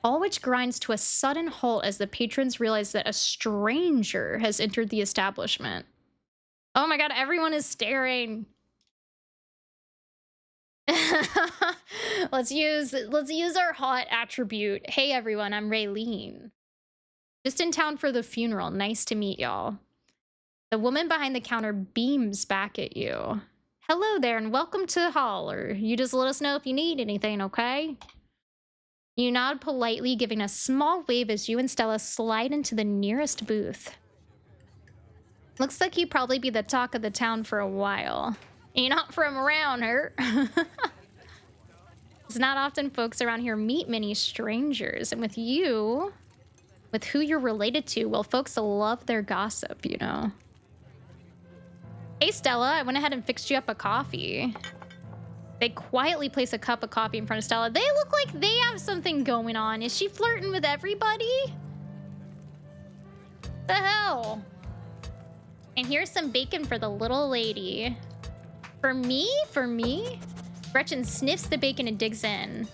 all which grinds to a sudden halt as the patrons realize that a stranger has entered the establishment. Oh my god, everyone is staring. let's use our hot attribute. Hey everyone, I'm Raylene. Just in town for the funeral. Nice to meet y'all. The woman behind the counter beams back at you. Hello there and welcome to the hall, or you just let us know if you need anything, okay? You nod politely, giving a small wave as you and Stella slide into the nearest booth. Looks like you'd probably be the talk of the town for a while. You're not from around here. It's not often folks around here meet many strangers, and with you, with who you're related to, well, folks love their gossip, you know. Hey Stella, I went ahead and fixed you up a coffee. They quietly place a cup of coffee in front of Stella. They look like they have something going on. Is she flirting with everybody? The hell? And here's some bacon for the little lady. For me? For me? Gretchen sniffs the bacon and digs in.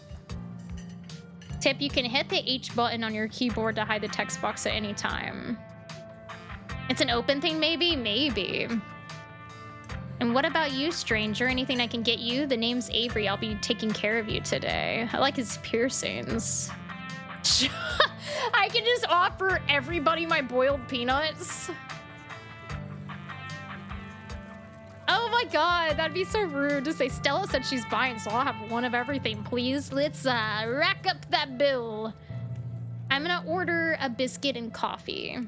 Tip, you can hit the H button on your keyboard to hide the text box at any time. It's an open thing, maybe? Maybe. And what about you, stranger? Anything I can get you? The name's Avery. I'll be taking care of you today. I like his piercings. I can just offer everybody my boiled peanuts. Oh my god, that'd be so rude to say. Stella said she's buying, so I'll have one of everything, please. Let's rack up that bill. I'm gonna order a biscuit and coffee.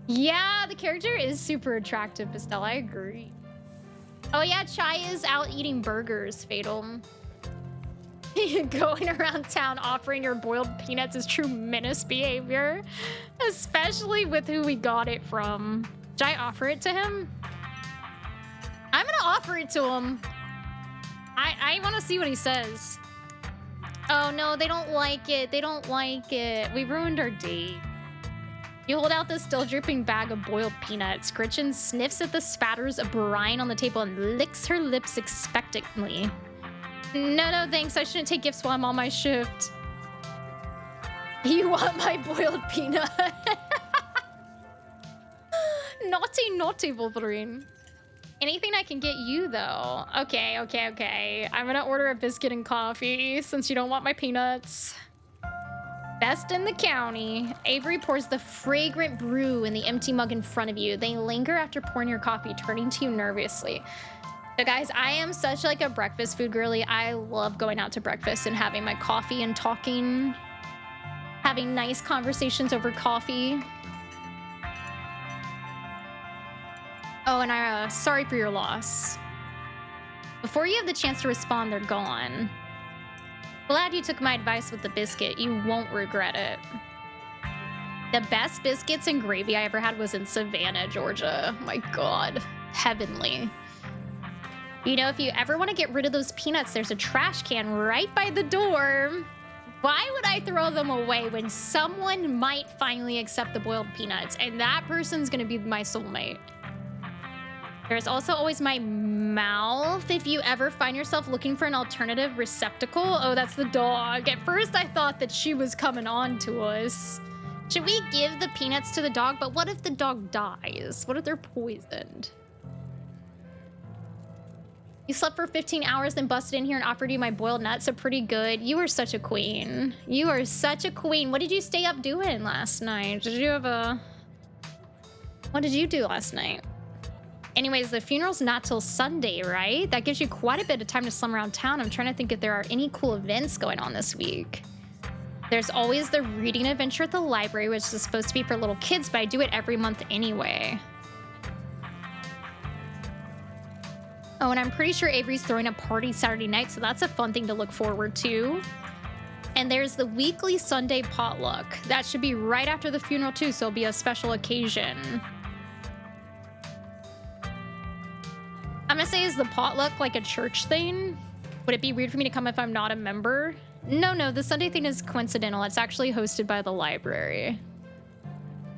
Yeah, the character is super attractive, Estelle. I agree. Oh yeah, Chai is out eating burgers, Fatal. Going around town offering your boiled peanuts is true menace behavior, especially with who we got it from. Should I offer it to him? I'm gonna offer it to him. I want to see what he says. Oh no, they don't like it. They don't like it. We ruined our date. You hold out the still dripping bag of boiled peanuts. Gretchen sniffs at the spatters of brine on the table and licks her lips expectantly. No, thanks. I shouldn't take gifts while I'm on my shift. You want my boiled peanut? Naughty, naughty Wolverine. Anything I can get you, though. Okay. I'm gonna order a biscuit and coffee since you don't want my peanuts. Best in the county. Avery pours the fragrant brew in the empty mug in front of you. They linger after pouring your coffee, turning to you nervously. So guys, I am such like a breakfast food girly. I love going out to breakfast and having my coffee and talking, having nice conversations over coffee. Oh, and sorry for your loss. Before you have the chance to respond, they're gone. Glad you took my advice with the biscuit. You won't regret it. The best biscuits and gravy I ever had was in Savannah, Georgia. My God, heavenly. You know, if you ever want to get rid of those peanuts, there's a trash can right by the door. Why would I throw them away when someone might finally accept the boiled peanuts and that person's gonna be my soulmate? There's also always my mouth. If you ever find yourself looking for an alternative receptacle. Oh, that's the dog. At first, I thought that she was coming on to us. Should we give the peanuts to the dog? But what if the dog dies? What if they're poisoned? You slept for 15 hours, then busted in here and offered you my boiled nuts. So pretty good. You are such a queen. You are such a queen. What did you stay up doing last night? Did you have a... What did you do last night? Anyways, the funeral's not till Sunday, right? That gives you quite a bit of time to slum around town. I'm trying to think if there are any cool events going on this week. There's always the reading adventure at the library, which is supposed to be for little kids, but I do it every month anyway. Oh, and I'm pretty sure Avery's throwing a party Saturday night, so that's a fun thing to look forward to. And there's the weekly Sunday potluck. That should be right after the funeral too, so it'll be a special occasion. I'm say, is the potluck like a church thing? Would it be weird for me to come if I'm not a member? No, the Sunday thing is coincidental. It's actually hosted by the library.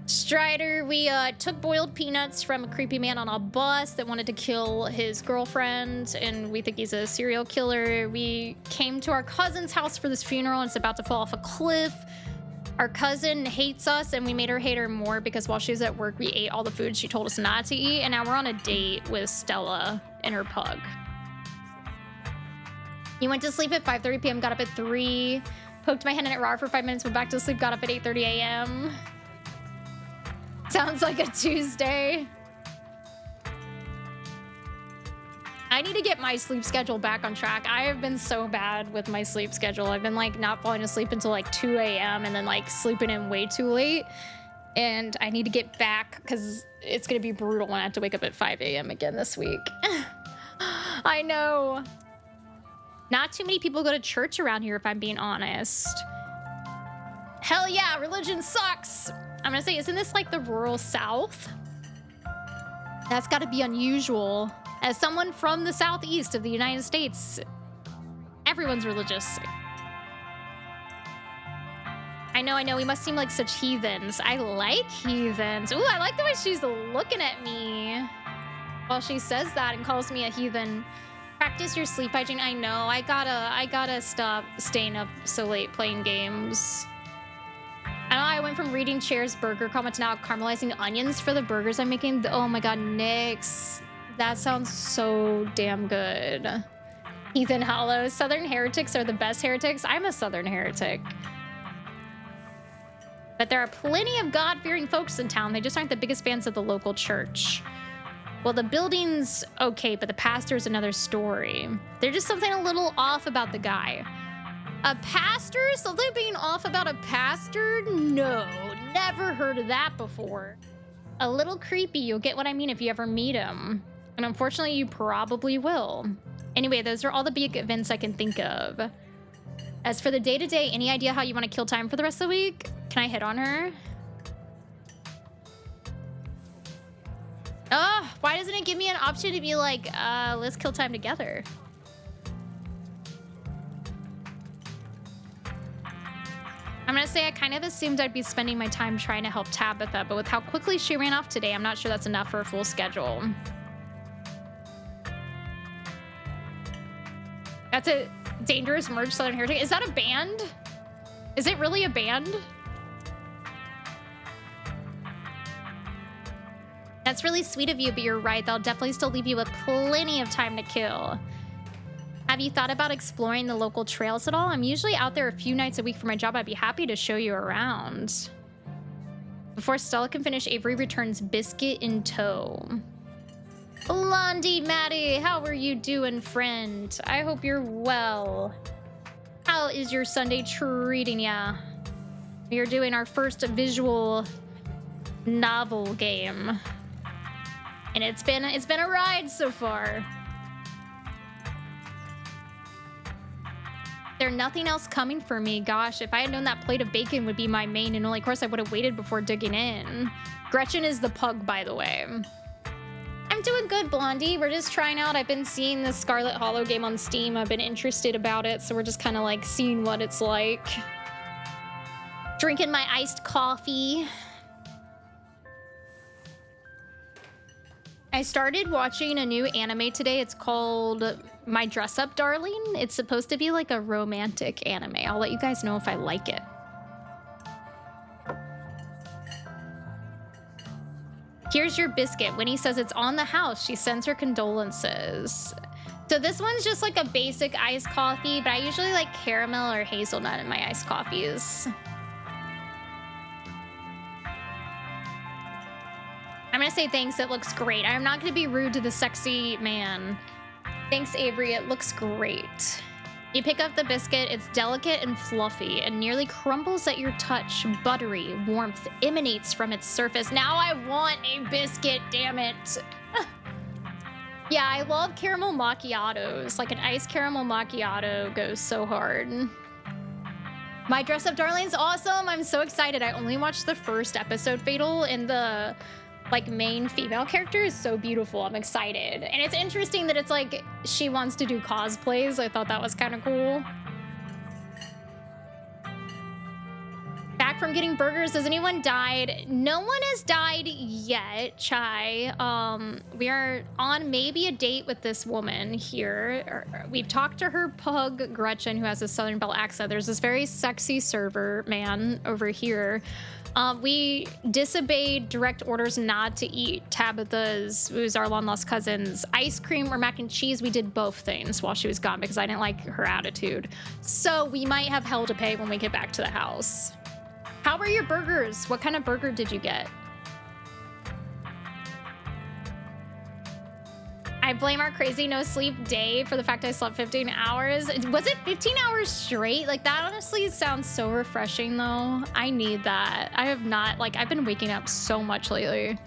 Strider, we took boiled peanuts from a creepy man on a bus that wanted to kill his girlfriend, and we think he's a serial killer. We came to our cousin's house for this funeral, and it's about to fall off a cliff. Our cousin hates us, and we made her hate her more because while she was at work, we ate all the food she told us not to eat, and now we're on a date with Stella and her pug. You went to sleep at 5:30 p.m., got up at 3, poked my head in it raw for 5 minutes, went back to sleep, got up at 8:30 a.m. Sounds like a Tuesday. I need to get my sleep schedule back on track. I have been so bad with my sleep schedule. I've been like not falling asleep until like 2 a.m. and then like sleeping in way too late. And I need to get back because it's going to be brutal when I have to wake up at 5 a.m. again this week. I know. Not too many people go to church around here, if I'm being honest. Hell yeah, religion sucks. I'm gonna say, isn't this like the rural South? That's gotta be unusual. As someone from the southeast of the United States, everyone's religious. I know, we must seem like such heathens. I like heathens. Ooh, I like the way she's looking at me while she says that and calls me a heathen. Practice your sleep hygiene. I know, I gotta stop staying up so late playing games. I know I went from reading Chair's burger comment to now caramelizing onions for the burgers I'm making. Oh my god, Nyx. That sounds so damn good. Heathen Hollow. Southern heretics are the best heretics. I'm a Southern heretic. But there are plenty of God-fearing folks in town. They just aren't the biggest fans of the local church. Well, the building's okay, but the pastor's another story. There's just something a little off about the guy. A pastor? Something being off about a pastor? No, never heard of that before. A little creepy, you'll get what I mean if you ever meet him. And unfortunately, you probably will. Anyway, those are all the big events I can think of. As for the day-to-day, any idea how you want to kill time for the rest of the week? Can I hit on her? Oh, why doesn't it give me an option to be like, let's kill time together? I'm gonna say I kind of assumed I'd be spending my time trying to help Tabitha, but with how quickly she ran off today, I'm not sure that's enough for a full schedule. That's a Dangerous Merge Southern Heretic. Is that a band? Is it really a band? That's really sweet of you, but you're right. They'll definitely still leave you with plenty of time to kill. Have you thought about exploring the local trails at all? I'm usually out there a few nights a week for my job. I'd be happy to show you around. Before Stella can finish, Avery returns biscuit in tow. Blondie Maddie, how are you doing, friend? I hope you're well. How is your Sunday treating ya? We are doing our first visual novel game. And it's been a ride so far. There's nothing else coming for me. Gosh, if I had known that plate of bacon would be my main and only course, I would have waited before digging in. Gretchen is the pug, by the way. I'm doing good, Blondie. We're just trying out. I've been seeing the Scarlet Hollow game on Steam. I've been interested about it, so we're just kind of like seeing what it's like. Drinking my iced coffee. I started watching a new anime today. It's called My Dress Up Darling. It's supposed to be like a romantic anime. I'll let you guys know if I like it. Here's your biscuit. Winnie says it's on the house. She sends her condolences. So this one's just like a basic iced coffee, but I usually like caramel or hazelnut in my iced coffees. I'm gonna say thanks, it looks great. I'm not gonna be rude to the sexy man. Thanks, Avery, it looks great. You pick up the biscuit, it's delicate and fluffy and nearly crumbles at your touch. Buttery warmth emanates from its surface. Now I want a biscuit, damn it. Yeah, I love caramel macchiatos. Like an iced caramel macchiato goes so hard. My Dress Up Darling's awesome. I'm so excited. I only watched the first episode, Fatal, and the like main female character is so beautiful. I'm excited. And it's interesting that it's like she wants to do cosplays. I thought that was kind of cool. Back from getting burgers. Has anyone died? No one has died yet, Chai. We are on maybe a date with this woman here. We've talked to her pug, Gretchen, who has a Southern Belle accent. There's this very sexy server man over here. We disobeyed direct orders not to eat Tabitha's, who's our long-lost cousin's, ice cream or mac and cheese. We did both things while she was gone because I didn't like her attitude. So we might have hell to pay when we get back to the house. How were your burgers? What kind of burger did you get? I blame our crazy no sleep day for the fact I slept 15 hours. Was it 15 hours straight? Like, that honestly sounds so refreshing though. I need that. I have not, like, I've been waking up so much lately.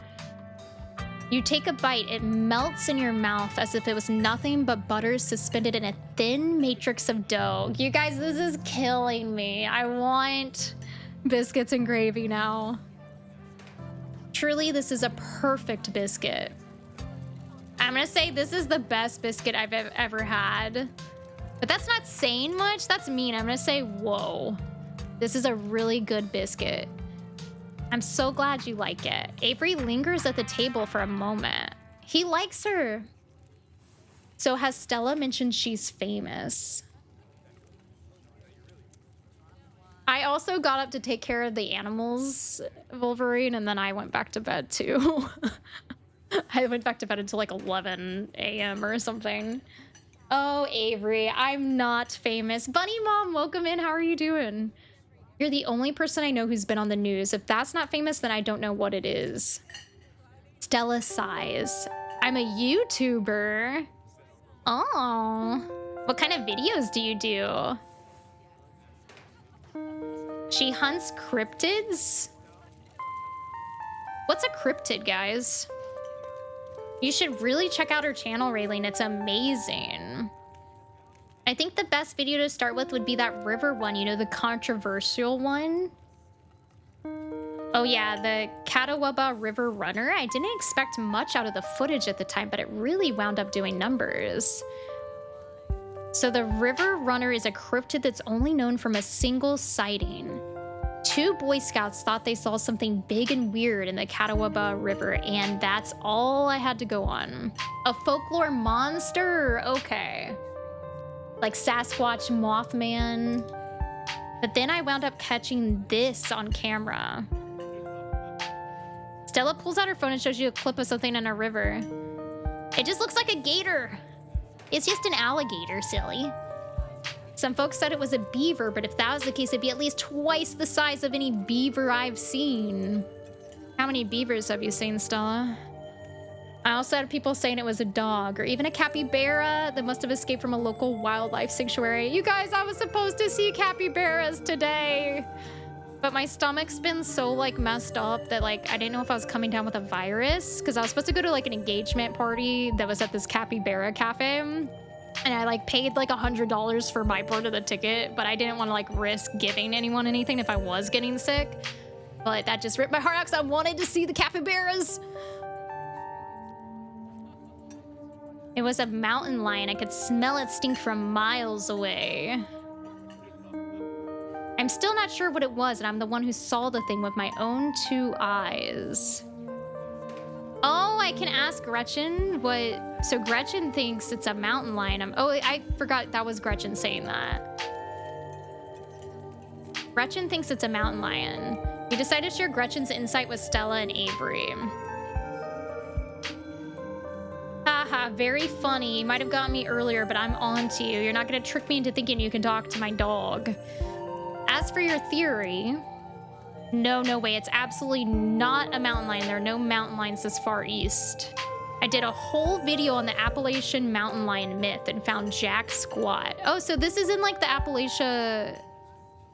You take a bite, it melts in your mouth as if it was nothing but butter suspended in a thin matrix of dough. You guys, this is killing me. I want biscuits and gravy now. Truly, this is a perfect biscuit. I'm gonna say this is the best biscuit I've ever had. But that's not saying much, that's mean. I'm gonna say, whoa. This is a really good biscuit. I'm so glad you like it. Avery lingers at the table for a moment. He likes her. So has Stella mentioned she's famous? I also got up to take care of the animals, Wolverine, and then I went back to bed too. I went back to bed until like 11 a.m. or something. Oh, Avery, I'm not famous. Bunny Mom, welcome in. How are you doing? You're the only person I know who's been on the news. If that's not famous, then I don't know what it is. Stella sighs. I'm a YouTuber. Oh, what kind of videos do you do? She hunts cryptids? What's a cryptid, guys? You should really check out her channel, Raylene. It's amazing. I think the best video to start with would be that river one, you know, the controversial one. Oh yeah, the Catawba River Runner. I didn't expect much out of the footage at the time, but it really wound up doing numbers. So the River Runner is a cryptid that's only known from a single sighting. 2 Boy Scouts thought they saw something big and weird in the Catawba River, and that's all I had to go on. A folklore monster? Okay. Like Sasquatch, Mothman. But then I wound up catching this on camera. Stella pulls out her phone and shows you a clip of something in a river. It just looks like a gator. It's just an alligator, silly. Some folks said it was a beaver, but if that was the case, it'd be at least twice the size of any beaver I've seen. How many beavers have you seen, Stella? I also had people saying it was a dog or even a capybara that must have escaped from a local wildlife sanctuary. You guys, I was supposed to see capybaras today, but my stomach's been so like messed up that like I didn't know if I was coming down with a virus because I was supposed to go to like an engagement party that was at this capybara cafe. And I like paid like $100 for my part of the ticket, but I didn't want to like risk giving anyone anything if I was getting sick. But that just ripped my heart out because I wanted to see the capybaras. It was a mountain lion. I could smell it stink from miles away. I'm still not sure what it was, and I'm the one who saw the thing with my own 2 eyes. Oh, I can ask Gretchen what... So Gretchen thinks it's a mountain lion. Oh, I forgot that was Gretchen saying that. Gretchen thinks it's a mountain lion. We decided to share Gretchen's insight with Stella and Avery. Haha, very funny. You might have gotten me earlier, but I'm on to you. You're not going to trick me into thinking you can talk to my dog. As for your theory... No way. It's absolutely not a mountain lion. There are no mountain lions this far east. I did a whole video on the Appalachian mountain lion myth and found Jack Squat. Oh, so this is in like the Appalachia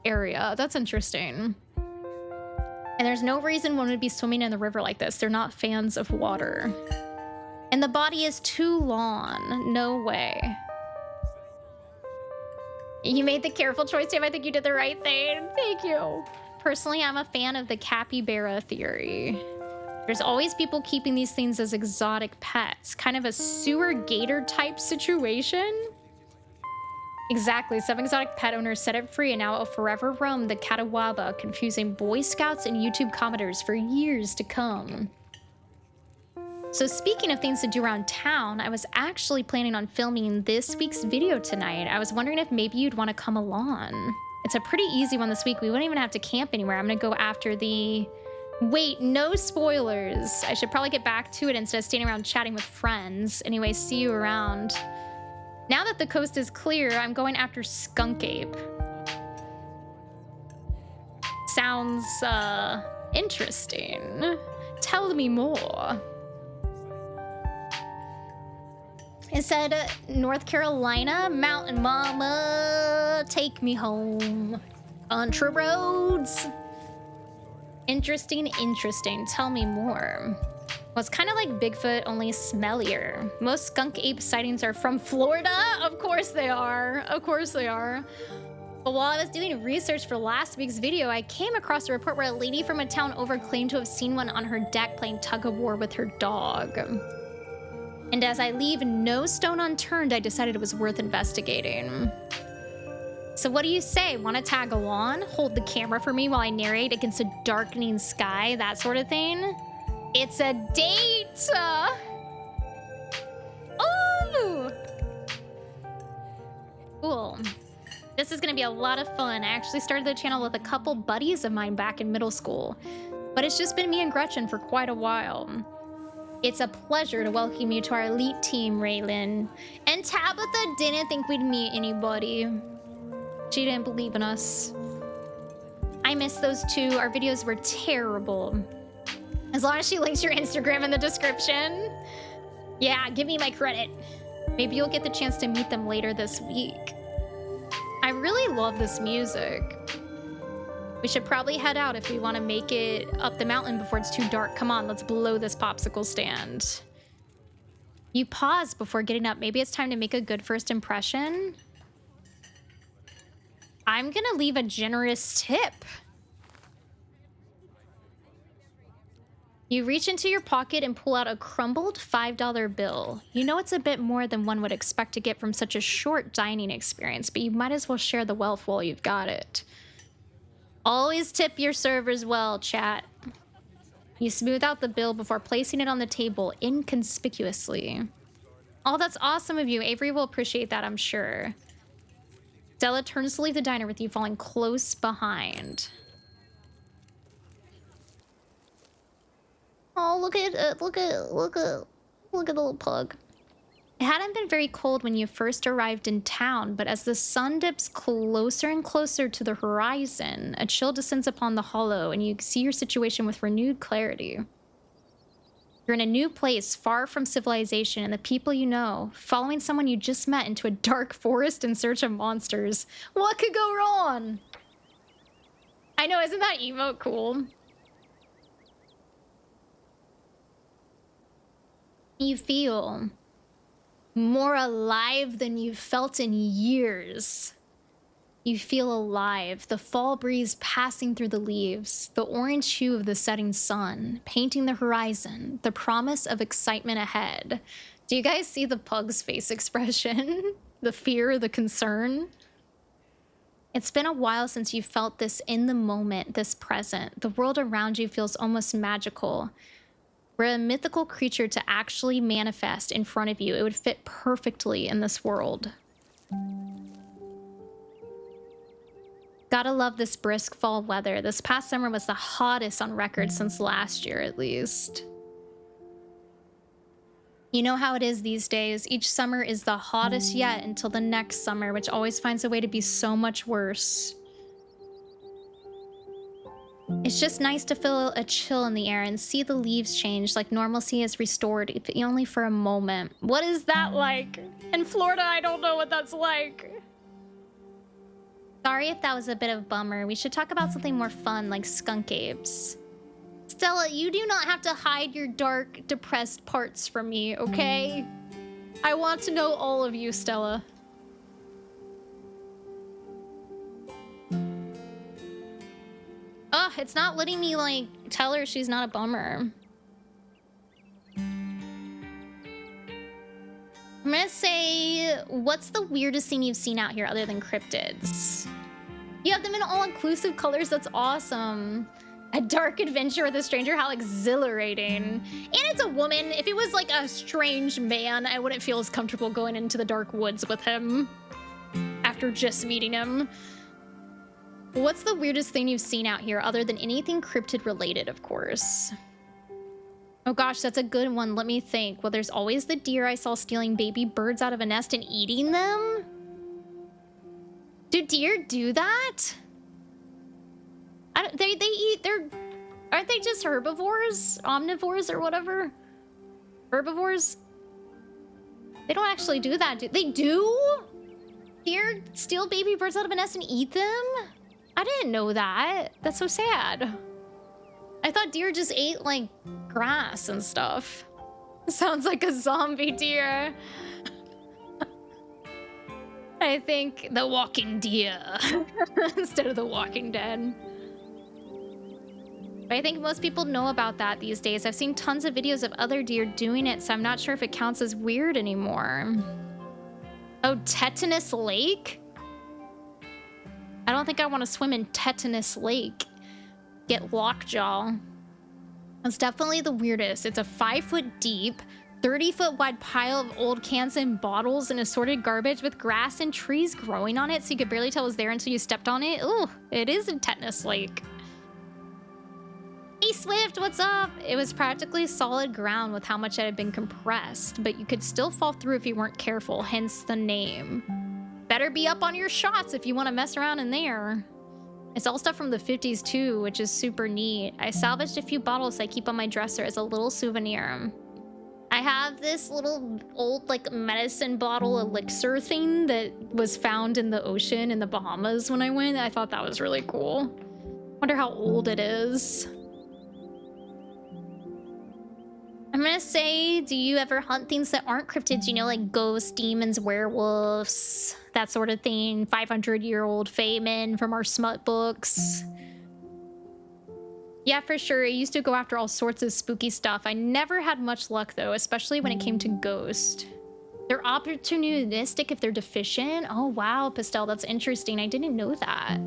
area. That's interesting. And there's no reason one would be swimming in the river like this. They're not fans of water. And the body is too long. No way. You made the careful choice, Tim. I think you did the right thing. Thank you. Personally, I'm a fan of the capybara theory. There's always people keeping these things as exotic pets. Kind of a sewer gator type situation. Exactly. Some exotic pet owners set it free and now it'll forever roam the Catawba, confusing Boy Scouts and YouTube commenters for years to come. So speaking of things to do around town, I was actually planning on filming this week's video tonight. I was wondering if maybe you'd want to come along. It's a pretty easy one this week. We wouldn't even have to camp anywhere. I'm going to go after the... Wait, no spoilers. I should probably get back to it instead of standing around chatting with friends. Anyway, see you around. Now that the coast is clear, I'm going after Skunk Ape. Sounds, interesting. Tell me more. It said, North Carolina, Mountain Mama, take me home. Country roads. Interesting, interesting. Tell me more. Well, it's kind of like Bigfoot, only smellier. Most skunk ape sightings are from Florida. Of course they are. Of course they are. But while I was doing research for last week's video, I came across a report where a lady from a town over claimed to have seen one on her deck playing tug-of-war with her dog. And as I leave no stone unturned, I decided it was worth investigating. So what do you say? Want to tag along? Hold the camera for me while I narrate against a darkening sky, that sort of thing? It's a date! Oh! Cool. This is gonna be a lot of fun. I actually started the channel with a couple buddies of mine back in middle school, but it's just been me and Gretchen for quite a while. It's a pleasure to welcome you to our elite team, Raylan. And Tabitha didn't think we'd meet anybody. She didn't believe in us. I miss those two. Our videos were terrible. As long as she links your Instagram in the description. Yeah, give me my credit. Maybe you'll get the chance to meet them later this week. I really love this music. We should probably head out if we want to make it up the mountain before it's too dark. Come on, let's blow this popsicle stand. You pause before getting up. Maybe it's time to make a good first impression. I'm gonna leave a generous tip. You reach into your pocket and pull out a crumbled $5 bill. You know it's a bit more than one would expect to get from such a short dining experience, but you might as well share the wealth while you've got it. Always tip your servers well, chat. You smooth out the bill before placing it on the table inconspicuously. Oh, that's awesome of you. Avery will appreciate that, I'm sure. Stella turns to leave the diner with you falling close behind. Oh, look at the little pug. It hadn't been very cold when you first arrived in town, but as the sun dips closer and closer to the horizon, a chill descends upon the hollow and you see your situation with renewed clarity. You're in a new place, far from civilization and the people you know, following someone you just met into a dark forest in search of monsters. What could go wrong? I know, isn't that emote cool? You feel more alive than you've felt in years. You feel alive, the fall breeze passing through the leaves, the orange hue of the setting sun, painting the horizon, the promise of excitement ahead. Do you guys see the pug's face expression? The fear, the concern? It's been a while since you felt this in the moment, this present. The world around you feels almost magical. Were a mythical creature to actually manifest in front of you, it would fit perfectly in this world. Gotta love this brisk fall weather. This past summer was the hottest on record since last year, at least. You know how it is these days. Each summer is the hottest yet until the next summer, which always finds a way to be so much worse. It's just nice to feel a chill in the air and see the leaves change, like normalcy is restored, if only for a moment. What is that like? In Florida, I don't know what that's like. Sorry if that was a bit of a bummer. We should talk about something more fun, like skunk apes. Stella, you do not have to hide your dark, depressed parts from me, okay? I want to know all of you, Stella. Ugh, it's not letting me, like, tell her she's not a bummer. I'm gonna say, what's the weirdest thing you've seen out here other than cryptids? You have them in all-inclusive colors. That's awesome. A dark adventure with a stranger. How exhilarating. And it's a woman. If it was like a strange man, I wouldn't feel as comfortable going into the dark woods with him after just meeting him. What's the weirdest thing you've seen out here other than anything cryptid related, of course? Oh gosh, that's a good one. Let me think. Well, there's always the deer I saw stealing baby birds out of a nest and eating them. Do deer do that? They eat, aren't they just herbivores? Omnivores or whatever? Herbivores? They don't actually do that, they do? Deer steal baby birds out of a nest and eat them? I didn't know that. That's so sad. I thought deer just ate like grass and stuff. Sounds like a zombie deer. I think The Walking Deer instead of The Walking Dead. But I think most people know about that these days. I've seen tons of videos of other deer doing it, so I'm not sure if it counts as weird anymore. Oh, Tetanus Lake? I don't think I want to swim in Tetanus Lake. Get lockjaw. That's definitely the weirdest. It's a 5-foot deep, 30-foot wide pile of old cans and bottles and assorted garbage with grass and trees growing on it, so you could barely tell it was there until you stepped on it. Ooh, it is in Tetanus Lake. Hey Swift, what's up? It was practically solid ground with how much it had been compressed, but you could still fall through if you weren't careful, hence the name. Better be up on your shots if you want to mess around in there. It's all stuff from the 50s too, which is super neat. I salvaged a few bottles I keep on my dresser as a little souvenir. I have this little old like medicine bottle elixir thing that was found in the ocean in the Bahamas when I went. I thought that was really cool. Wonder how old it is. I'm gonna say, do you ever hunt things that aren't cryptids? You know, like ghosts, demons, werewolves, that sort of thing. 500-year-old Feyman from our smut books. Yeah, for sure. I used to go after all sorts of spooky stuff. I never had much luck, though, especially when it came to ghost. They're opportunistic if they're deficient. Oh, wow, Pastel, that's interesting. I didn't know that.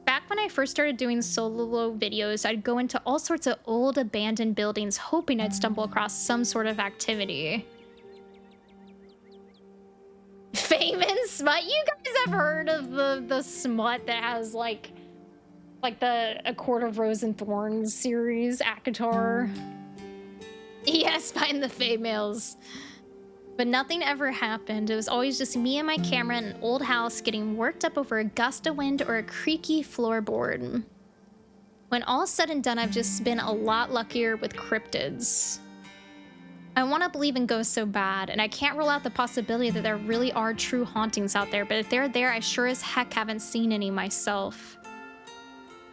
Back when I first started doing solo videos, I'd go into all sorts of old abandoned buildings hoping I'd stumble across some sort of activity. Feyman smut? You guys have heard of the smut that has like the A Court of Rose and Thorns series, ACOTAR? Yes, find the females. But nothing ever happened. It was always just me and my camera in an old house getting worked up over a gust of wind or a creaky floorboard. When all's said and done, I've just been a lot luckier with cryptids. I want to believe in ghosts so bad, and I can't rule out the possibility that there really are true hauntings out there, but if they're there, I sure as heck haven't seen any myself.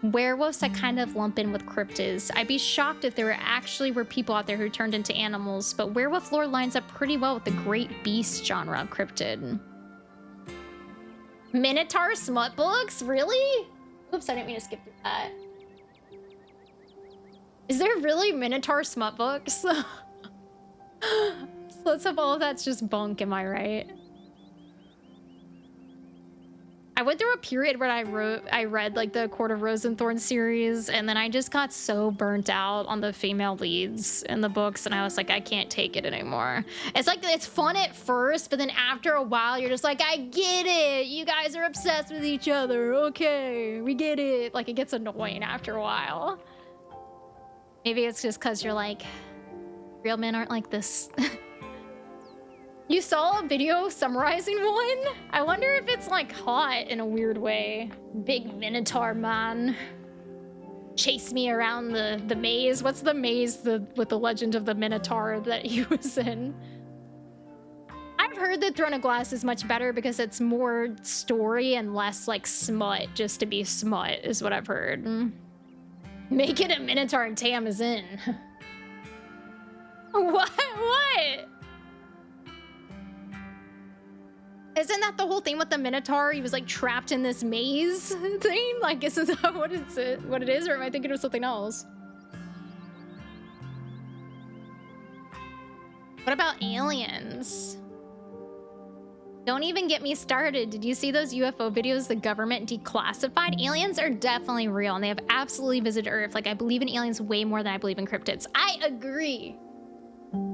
Werewolves I kind of lump in with cryptids. I'd be shocked if there actually were people out there who turned into animals, but werewolf lore lines up pretty well with the great beast genre of cryptid. Minotaur smut books? Really? Oops, I didn't mean to skip through that. Is there really Minotaur smut books? So let's hope all of that's just bunk, am I right? I went through a period where I read like the Court of Rose and Thorns series, and then I just got so burnt out on the female leads in the books, and I was like, I can't take it anymore. It's like, it's fun at first, but then after a while, you're just like, I get it. You guys are obsessed with each other. Okay, we get it. Like, it gets annoying after a while. Maybe it's just because you're like, real men aren't like this. You saw a video summarizing one? I wonder if it's like hot in a weird way. Big Minotaur man. Chase me around the maze. What's the maze with the legend of the Minotaur that he was in? I've heard that Throne of Glass is much better because it's more story and less like smut, just to be smut is what I've heard. Make it a Minotaur and Tam is in. What? Isn't that the whole thing with the Minotaur? He was like trapped in this maze thing? Like, isn't that what it is? Or am I thinking of something else? What about aliens? Don't even get me started. Did you see those UFO videos the government declassified? Aliens are definitely real, and they have absolutely visited Earth. Like, I believe in aliens way more than I believe in cryptids. I agree.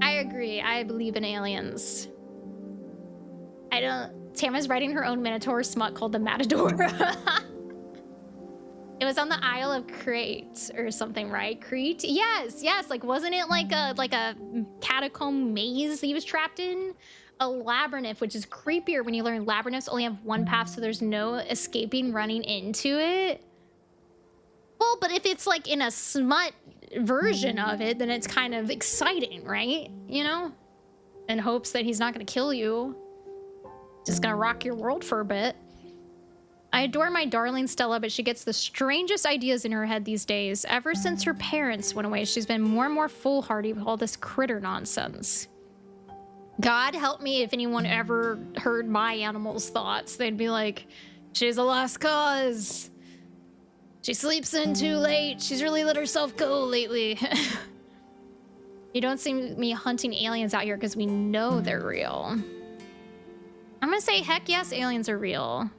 I agree. I believe in aliens. I don't... Tama's writing her own Minotaur smut called the Matador. It was on the Isle of Crete or something, right? Crete? Yes, yes. Like, wasn't it like a catacomb maze he was trapped in? A labyrinth, which is creepier when you learn labyrinths only have one path, so there's no escaping running into it. Well, but if it's like in a smut version of it, then it's kind of exciting, right? You know? In hopes that he's not gonna kill you. Just gonna rock your world for a bit. I adore my darling Stella, but she gets the strangest ideas in her head these days. Ever since her parents went away, she's been more and more foolhardy with all this critter nonsense. God help me if anyone ever heard my animals' thoughts. They'd be like, she's a lost cause. She sleeps in too late. She's really let herself go lately. You don't see me hunting aliens out here because we know they're real. I'm gonna say, heck yes, aliens are real.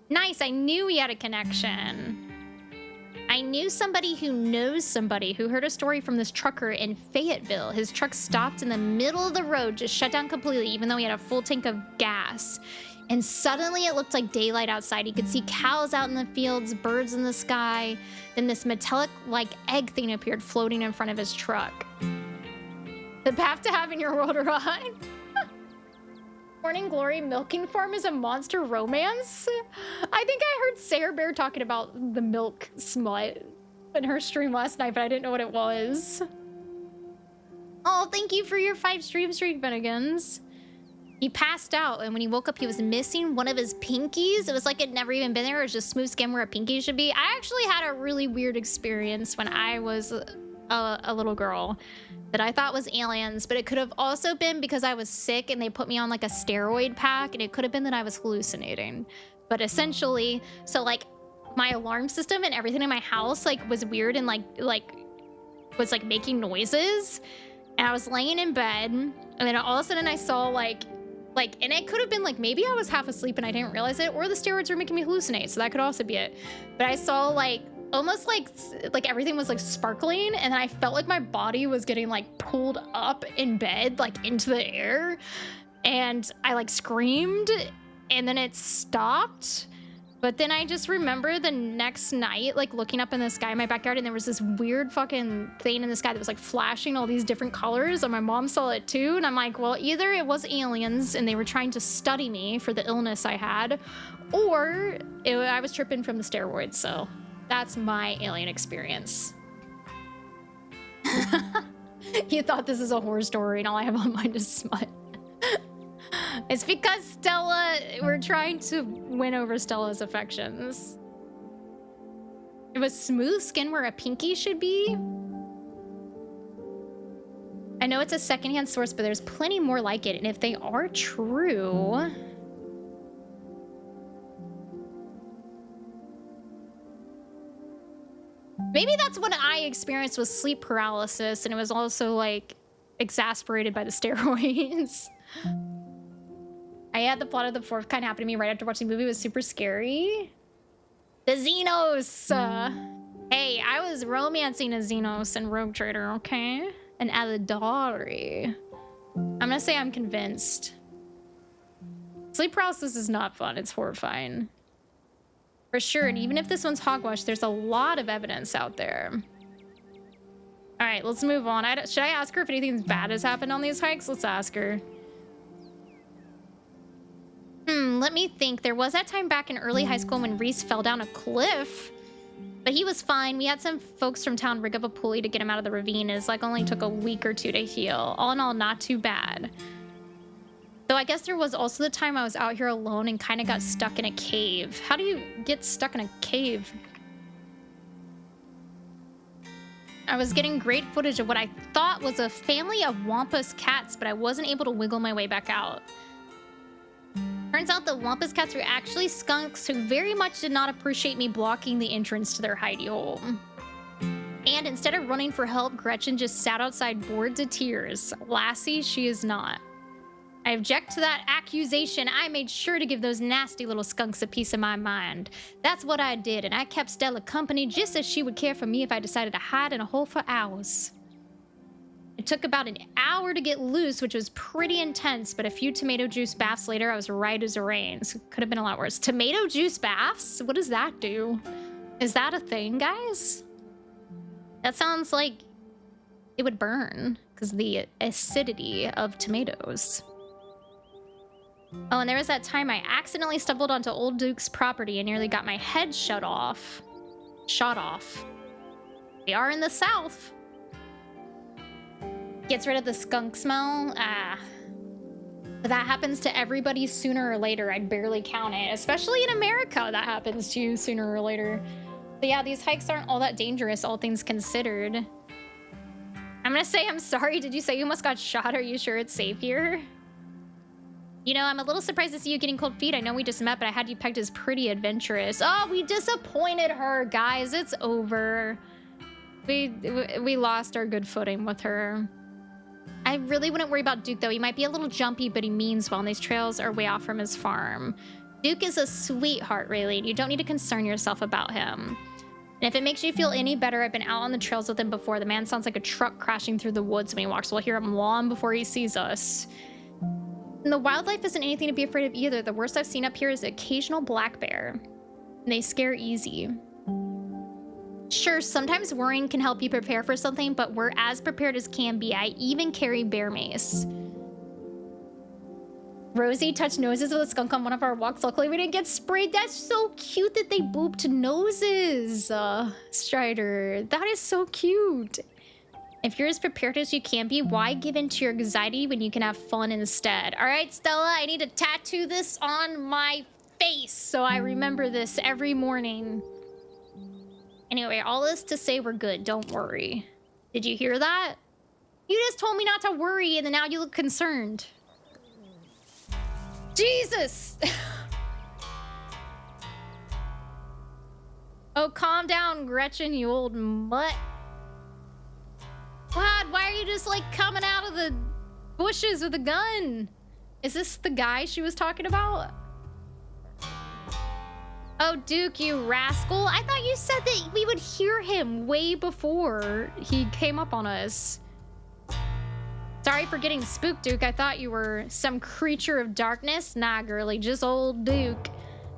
Nice, I knew we had a connection. I knew somebody who knows somebody who heard a story from this trucker in Fayetteville. His truck stopped in the middle of the road, just shut down completely, even though he had a full tank of gas. And suddenly it looked like daylight outside. He could see cows out in the fields, birds in the sky. Then this metallic-like egg thing appeared floating in front of his truck. The path to having your world ride. Morning Glory Milking Farm is a monster romance? I think I heard Sarah Bear talking about the milk smut in her stream last night, but I didn't know what it was. Oh, thank you for your 5 stream streak, Bennigan's. He passed out, and when he woke up, he was missing one of his pinkies. It was like it never even been there. It was just smooth skin where a pinky should be. I actually had a really weird experience when I was a little girl that I thought was aliens, but it could have also been because I was sick and they put me on like a steroid pack, and it could have been that I was hallucinating. But essentially, so like my alarm system and everything in my house like was weird and like was like making noises, and I was laying in bed, and then all of a sudden I saw like and it could have been like maybe I was half asleep and I didn't realize it, or the steroids were making me hallucinate, so that could also be it. But I saw like almost like everything was like sparkling, and then I felt like my body was getting like pulled up in bed like into the air, and I like screamed, and then it stopped. But then I just remember the next night like looking up in the sky in my backyard, and there was this weird fucking thing in the sky that was like flashing all these different colors, and my mom saw it too, and I'm like, well, either it was aliens and they were trying to study me for the illness I had, or I was tripping from the steroids. So that's my alien experience. You thought this is a horror story and all I have on mind is smut. It's because Stella, we're trying to win over Stella's affections. It was smooth skin where a pinky should be. I know it's a secondhand source, but there's plenty more like it. And if they are true... maybe that's what I experienced with sleep paralysis, and it was also like exasperated by the steroids. I had the plot of the fourth kind happen to me right after watching the movie. It was super scary. The Xenos! Hey, I was romancing a Xenos in Rogue Trader, okay? An Alidari. I'm gonna say I'm convinced. Sleep paralysis is not fun, it's horrifying. For sure, and even if this one's hogwash, there's a lot of evidence out there. All right, let's move on. Should I ask her if anything bad has happened on these hikes? Let's ask her. Let me think. There was that time back in early high school when Reese fell down a cliff, but he was fine. We had some folks from town rig up a pulley to get him out of the ravine. It's like only took a week or 2 to heal. All in all, not too bad. Though I guess there was also the time I was out here alone and kind of got stuck in a cave. How do you get stuck in a cave? I was getting great footage of what I thought was a family of Wampus cats, but I wasn't able to wiggle my way back out. Turns out the Wampus cats were actually skunks who very much did not appreciate me blocking the entrance to their hidey hole. And instead of running for help, Gretchen just sat outside bored to tears. Lassie, she is not. I object to that accusation. I made sure to give those nasty little skunks a piece of my mind. That's what I did, and I kept Stella company just as she would care for me if I decided to hide in a hole for hours. It took about an hour to get loose, which was pretty intense, but a few tomato juice baths later, I was right as rain. So it could have been a lot worse. Tomato juice baths? What does that do? Is that a thing, guys? That sounds like it would burn because of the acidity of tomatoes. Oh, and there was that time I accidentally stumbled onto Old Duke's property and nearly got my head shot off. We are in the South. Gets rid of the skunk smell. But that happens to everybody sooner or later. I'd barely count it. Especially in America, that happens to you sooner or later. But yeah, these hikes aren't all that dangerous, all things considered. I'm gonna say I'm sorry. Did you say you almost got shot? Are you sure it's safe here? You know, I'm a little surprised to see you getting cold feet. I know we just met, but I had you pegged as pretty adventurous. Oh, we disappointed her, guys. It's over. We lost our good footing with her. I really wouldn't worry about Duke, though. He might be a little jumpy, but he means well, and these trails are way off from his farm. Duke is a sweetheart, really. You don't need to concern yourself about him. And if it makes you feel any better, I've been out on the trails with him before. The man sounds like a truck crashing through the woods when he walks. We'll hear him long before he sees us. And the wildlife isn't anything to be afraid of either. The worst I've seen up here is the occasional black bear. And they scare easy. Sure, sometimes worrying can help you prepare for something, but we're as prepared as can be. I even carry bear mace. Rosie touched noses with a skunk on one of our walks. Luckily, we didn't get sprayed. That's so cute that they booped noses, Strider. That is so cute. If you're as prepared as you can be, why give in to your anxiety when you can have fun instead? All right, Stella, I need to tattoo this on my face so I remember this every morning. Anyway, all this to say we're good. Don't worry. Did you hear that? You just told me not to worry, and then now you look concerned. Jesus! Oh, calm down, Gretchen, you old mutt. What? Why are you just, like, coming out of the bushes with a gun? Is this the guy she was talking about? Oh, Duke, you rascal. I thought you said that we would hear him way before he came up on us. Sorry for getting spooked, Duke. I thought you were some creature of darkness. Nah, girlie, just old Duke.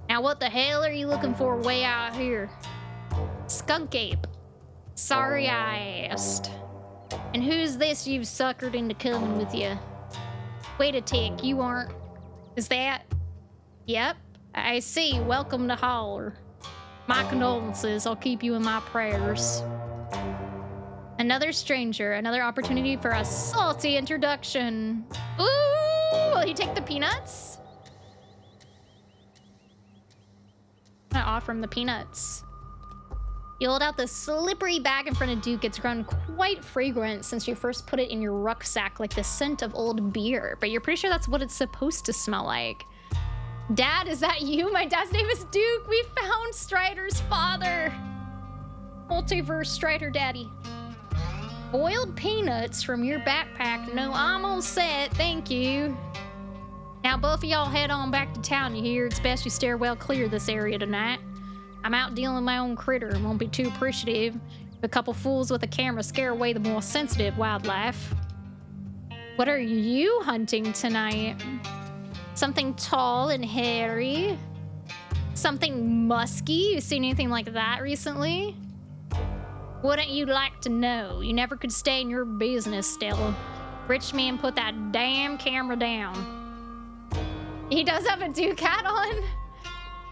Now, what the hell are you looking for way out here? Skunk ape. Sorry I asked. And who's this you've suckered into coming with you? Wait a tick, you aren't... Is that... Yep, I see. Welcome to Holler. My condolences. I'll keep you in my prayers. Another stranger. Another opportunity for a salty introduction. Ooh! Will he take the peanuts? I offer him the peanuts. You hold out the slippery bag in front of Duke. It's grown quite fragrant since you first put it in your rucksack, like the scent of old beer. But you're pretty sure that's what it's supposed to smell like. Dad, is that you? My dad's name is Duke. We found Strider's father. Multiverse Strider Daddy. Boiled peanuts from your backpack. No, I'm all set. Thank you. Now, both of y'all head on back to town. You hear? It's best you steer well clear of this area tonight. I'm out dealing with my own critter and won't be too appreciative if a couple fools with a camera scare away the more sensitive wildlife. What are you hunting tonight? Something tall and hairy? Something musky? You seen anything like that recently? Wouldn't you like to know? You never could stay in your business, Stella. Rich man, put that damn camera down. He does have a Duke hat on?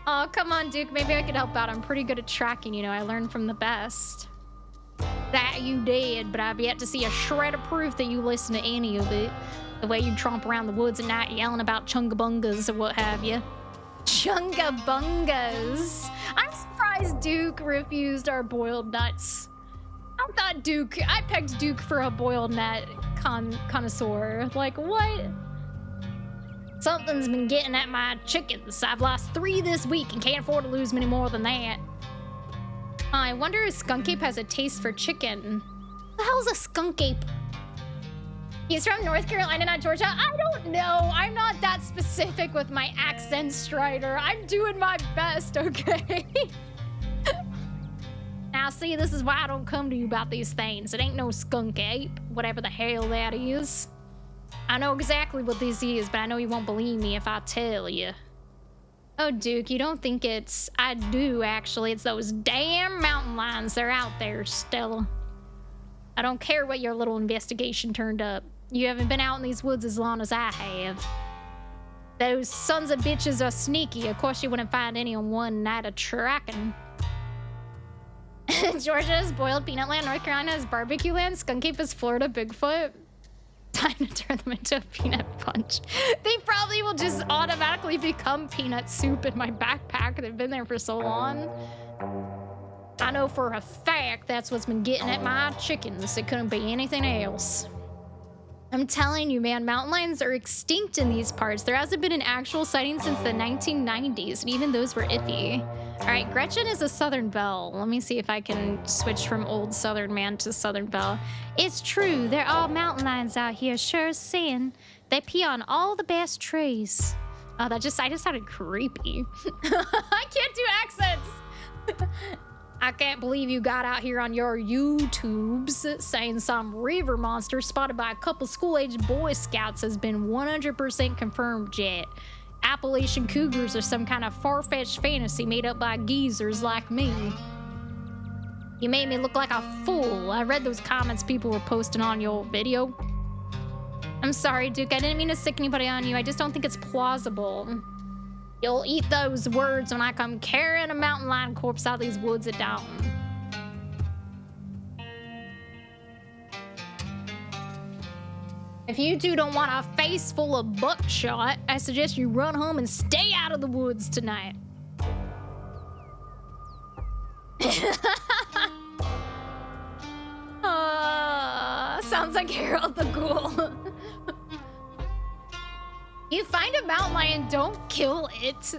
Oh, come on, Duke. Maybe I could help out. I'm pretty good at tracking, you know. I learned from the best. That you did, but I've yet to see a shred of proof that you listen to any of it. The way you tromp around the woods at night yelling about chungabungas or what have you. Chungabungas. I'm surprised Duke refused our boiled nuts. I pegged Duke for a boiled nut connoisseur. Like, what? Something's been getting at my chickens. I've lost 3 this week and can't afford to lose many more than that. I wonder if Skunk Ape has a taste for chicken. The hell's a skunk ape? He's from North Carolina, not Georgia. I don't know. I'm not that specific with my accent, Strider. I'm doing my best, okay? Now, see, this is why I don't come to you about these things. It ain't no skunk ape, whatever the hell that is. I know exactly what this is, but I know you won't believe me if I tell you. Oh, Duke, you don't think it's... I do, actually. It's those damn mountain lions. They're out there, Stella. I don't care what your little investigation turned up. You haven't been out in these woods as long as I have. Those sons of bitches are sneaky. Of course, you wouldn't find any on one night of tracking. Georgia is boiled peanut land. North Carolina is barbecue land. Skunk Ape is Florida Bigfoot. Time to turn them into a peanut punch. They probably will just automatically become peanut soup in my backpack. They've been there for so long. I know for a fact that's what's been getting at my chickens. It couldn't be anything else. I'm telling you, man, mountain lions are extinct in these parts. There hasn't been an actual sighting since the 1990s, and even those were iffy. All right, Gretchen is a Southern Belle. Let me see if I can switch from old Southern man to Southern Belle. It's true, there are mountain lions out here, sure as sin. They pee on all the best trees. Oh, I just sounded creepy. I can't do accents. I can't believe you got out here on your YouTubes saying some river monster spotted by a couple school-aged Boy Scouts has been 100% confirmed yet. Appalachian cougars are some kind of far-fetched fantasy made up by geezers like me. You made me look like a fool. I read those comments people were posting on your video. I'm sorry, Duke. I didn't mean to stick anybody on you. I just don't think it's plausible. You'll eat those words when I come carrying a mountain lion corpse out of these woods at dawn. If you two don't want a face full of buckshot, I suggest you run home and stay out of the woods tonight. Sounds like Harold the Ghoul. You find a mountain lion, don't kill it.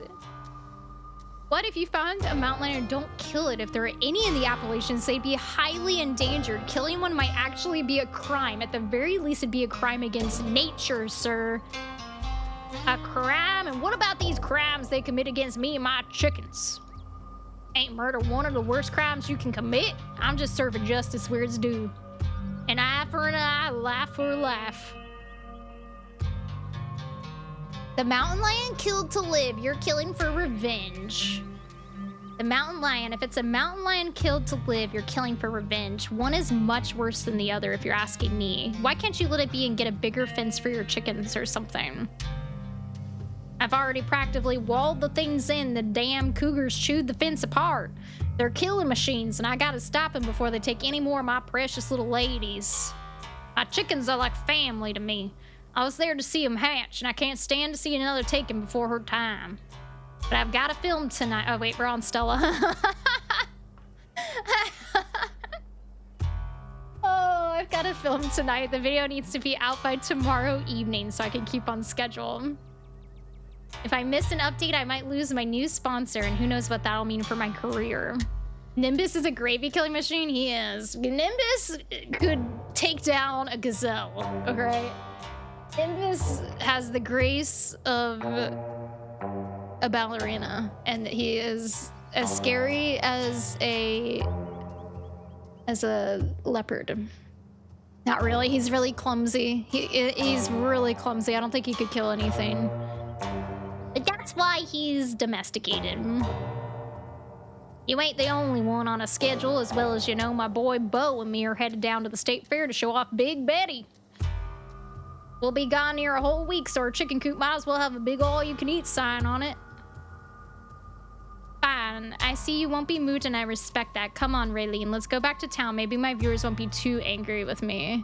What if you found a mountain lion, don't kill it? If there are any in the Appalachians, they'd be highly endangered. Killing one might actually be a crime. At the very least, it'd be a crime against nature, sir. A crime? And what about these crimes they commit against me and my chickens? Ain't murder one of the worst crimes you can commit? I'm just serving justice where it's due. An eye for an eye, life for a life. The mountain lion killed to live. You're killing for revenge. The mountain lion, if it's a mountain lion killed to live, you're killing for revenge. One is much worse than the other if you're asking me. Why can't you let it be and get a bigger fence for your chickens or something? I've already practically walled the things in. The damn cougars chewed the fence apart. They're killing machines, and I gotta stop them before they take any more of my precious little ladies. My chickens are like family to me. I was there to see them hatch, and I can't stand to see another taken before her time. But I've got to film tonight. Oh, wait, we're on Stella. Oh, I've got to film tonight. The video needs to be out by tomorrow evening so I can keep on schedule. If I miss an update, I might lose my new sponsor, and who knows what that'll mean for my career. Nimbus is a gravy killing machine? He is. Nimbus could take down a gazelle, okay? Nimbus has the grace of a ballerina, and he is as scary as a leopard. Not really. He's really clumsy. He's really clumsy. I don't think he could kill anything. But that's why he's domesticated. You ain't the only one on a schedule. As well as you know, my boy Bo and me are headed down to the state fair to show off Big Betty. We'll be gone near a whole week, so our chicken coop might as well have a big all-you-can-eat sign on it. Fine. I see you won't be moved, and I respect that. Come on, Raylene. Let's go back to town. Maybe my viewers won't be too angry with me.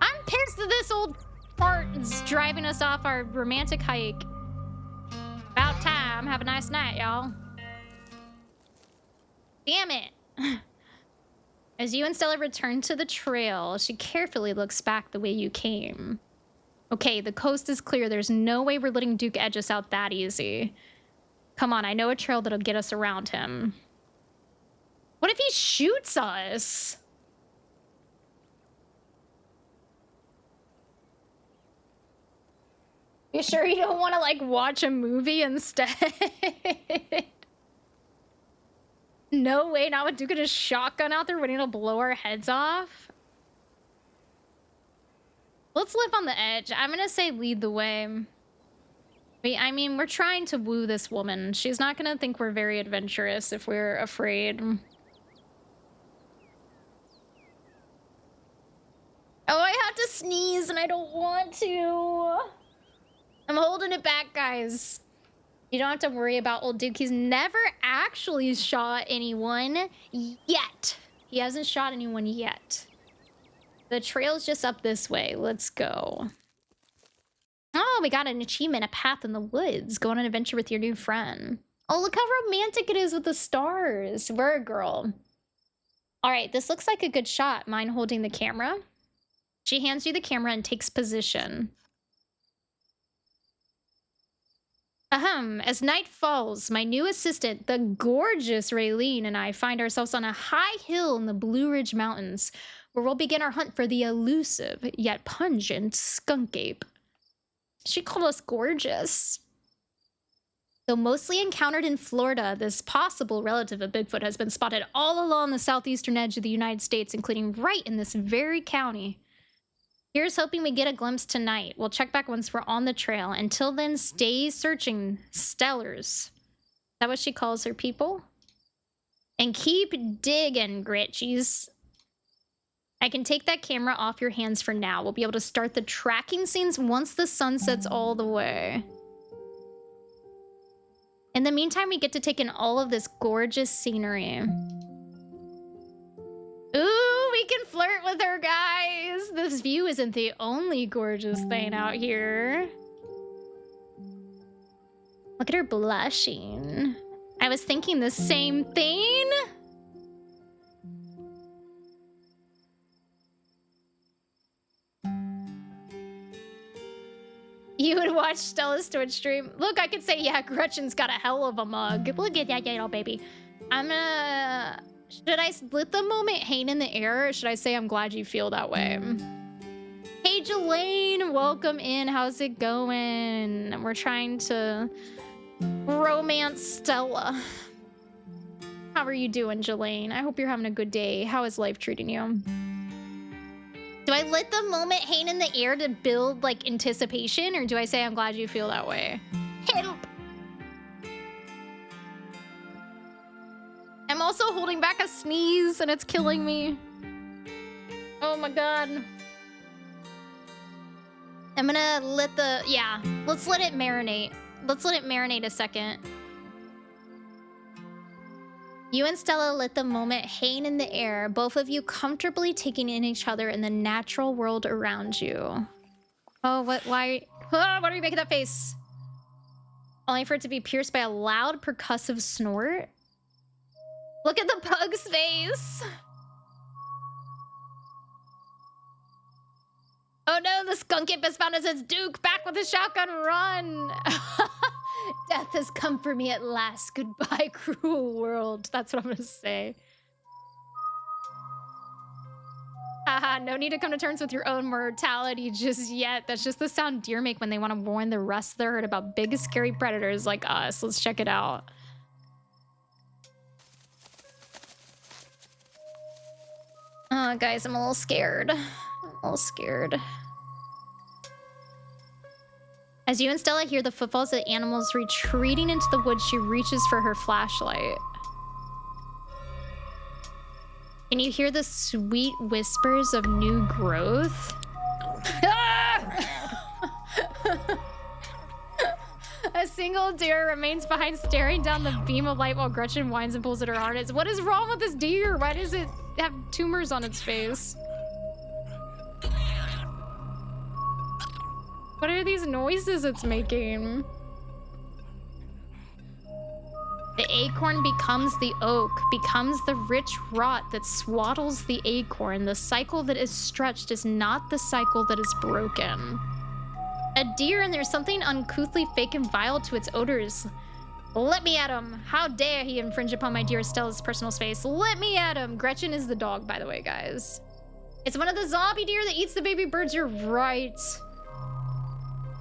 I'm pissed that this old fart is driving us off our romantic hike. About time. Have a nice night, y'all. Damn it. As you and Stella return to the trail, she carefully looks back the way you came. Okay, the coast is clear. There's no way we're letting Duke edge us out that easy. Come on, I know a trail that'll get us around him. What if he shoots us? You sure you don't want to, like, watch a movie instead? No way, not with Duke and his shotgun out there waiting to blow our heads off. Let's live on the edge. I'm gonna say lead the way. I mean, we're trying to woo this woman. She's not gonna think we're very adventurous if we're afraid. Oh, I have to sneeze and I don't want to. I'm holding it back, guys. You don't have to worry about old Duke. He's never actually shot anyone yet. He hasn't shot anyone yet. The trail's just up this way. Let's go. Oh, we got an achievement, a path in the woods. Go on an adventure with your new friend. Oh, look how romantic it is with the stars. We're a girl. All right, this looks like a good shot. Mine holding the camera. She hands you the camera and takes position. As night falls, my new assistant, the gorgeous Raylene, and I find ourselves on a high hill in the Blue Ridge Mountains, where we'll begin our hunt for the elusive yet pungent skunk ape. She called us gorgeous. Though mostly encountered in Florida, this possible relative of Bigfoot has been spotted all along the southeastern edge of the United States, including right in this very county. Here's hoping we get a glimpse tonight. We'll check back once we're on the trail. Until then, stay searching, Stellars. Is that what she calls her people? And keep digging, Gritchies. I can take that camera off your hands for now. We'll be able to start the tracking scenes once the sun sets all the way. In the meantime, we get to take in all of this gorgeous scenery. Ooh, we can flirt with her, guys. This view isn't the only gorgeous thing out here. Look at her blushing. I was thinking the same thing. You would watch Stella's Twitch stream. Look, I could say, yeah, Gretchen's got a hell of a mug. Look at that, little baby. I'm gonna... Should I let the moment hang in the air, or should I say I'm glad you feel that way? Hey, Jelaine, welcome in. How's it going? We're trying to romance Stella. How are you doing, Jelaine? I hope you're having a good day. How is life treating you? Do I let the moment hang in the air to build, like, anticipation, or do I say I'm glad you feel that way? Help! I'm also holding back a sneeze, and it's killing me. Oh my god. I'm gonna let the... Yeah, let's let it marinate. Let's let it marinate a second. You and Stella let the moment hang in the air, both of you comfortably taking in each other in the natural world around you. Oh, what? Why? Oh, why are you making that face? Only for it to be pierced by a loud percussive snort? Look at the pug's face! Oh no, the skunk ape has found us. It's Duke, back with a shotgun, run! Death has come for me at last. Goodbye, cruel world. That's what I'm gonna say. Haha, no need to come to terms with your own mortality just yet. That's just the sound deer make when they want to warn the rest of the herd about big, scary predators like us. Let's check it out. Guys, I'm a little scared. I'm a little scared. As you and Stella hear the footfalls of the animals retreating into the woods, she reaches for her flashlight. Can you hear the sweet whispers of new growth? A single deer remains behind, staring down the beam of light while Gretchen whines and pulls at her harness. What is wrong with this deer? Why does it have tumors on its face? What are these noises it's making? The acorn becomes the oak, becomes the rich rot that swaddles the acorn. The cycle that is stretched is not the cycle that is broken. A deer, and there's something uncouthly fake and vile to its odors. Let me at him. How dare he infringe upon my dear Stella's personal space. Let me at him. Gretchen is the dog, by the way, guys. It's one of the zombie deer that eats the baby birds. You're right.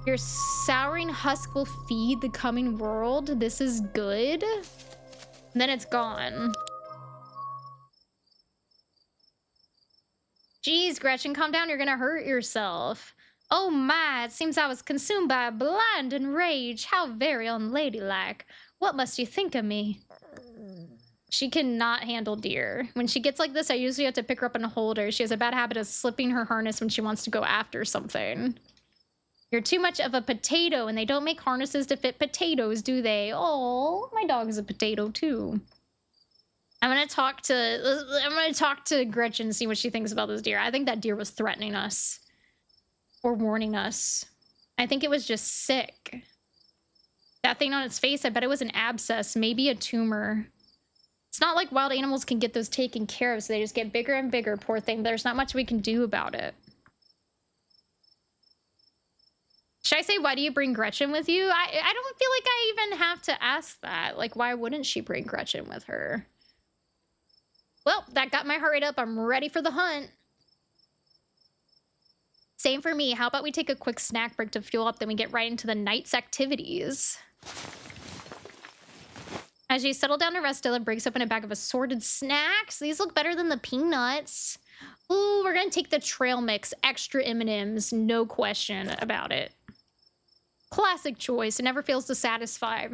Your souring husk will feed the coming world. This is good. And then it's gone. Jeez, Gretchen, calm down. You're gonna hurt yourself. Oh my, it seems I was consumed by a blind rage. How very unladylike. What must you think of me? She cannot handle deer. When she gets like this, I usually have to pick her up and hold her. She has a bad habit of slipping her harness when she wants to go after something. You're too much of a potato, and they don't make harnesses to fit potatoes, do they? Oh, my dog is a potato too. I'm gonna talk to Gretchen and see what she thinks about this deer. I think that deer was threatening us. Or warning us. I think it was just sick. That thing on its face, I bet it was an abscess, maybe a tumor. It's not like wild animals can get those taken care of, so they just get bigger and bigger, poor thing. There's not much we can do about it. Should I say, why do you bring Gretchen with you? I don't feel like I even have to ask that. Like, why wouldn't she bring Gretchen with her? Well, that got my heart rate up. I'm ready for the hunt. Same for me. How about we take a quick snack break to fuel up, then we get right into the night's activities. As you settle down to rest, Stella breaks open a bag of assorted snacks. These look better than the peanuts. Ooh, we're gonna take the trail mix. Extra M&Ms, no question about it. Classic choice. It never fails to satisfy.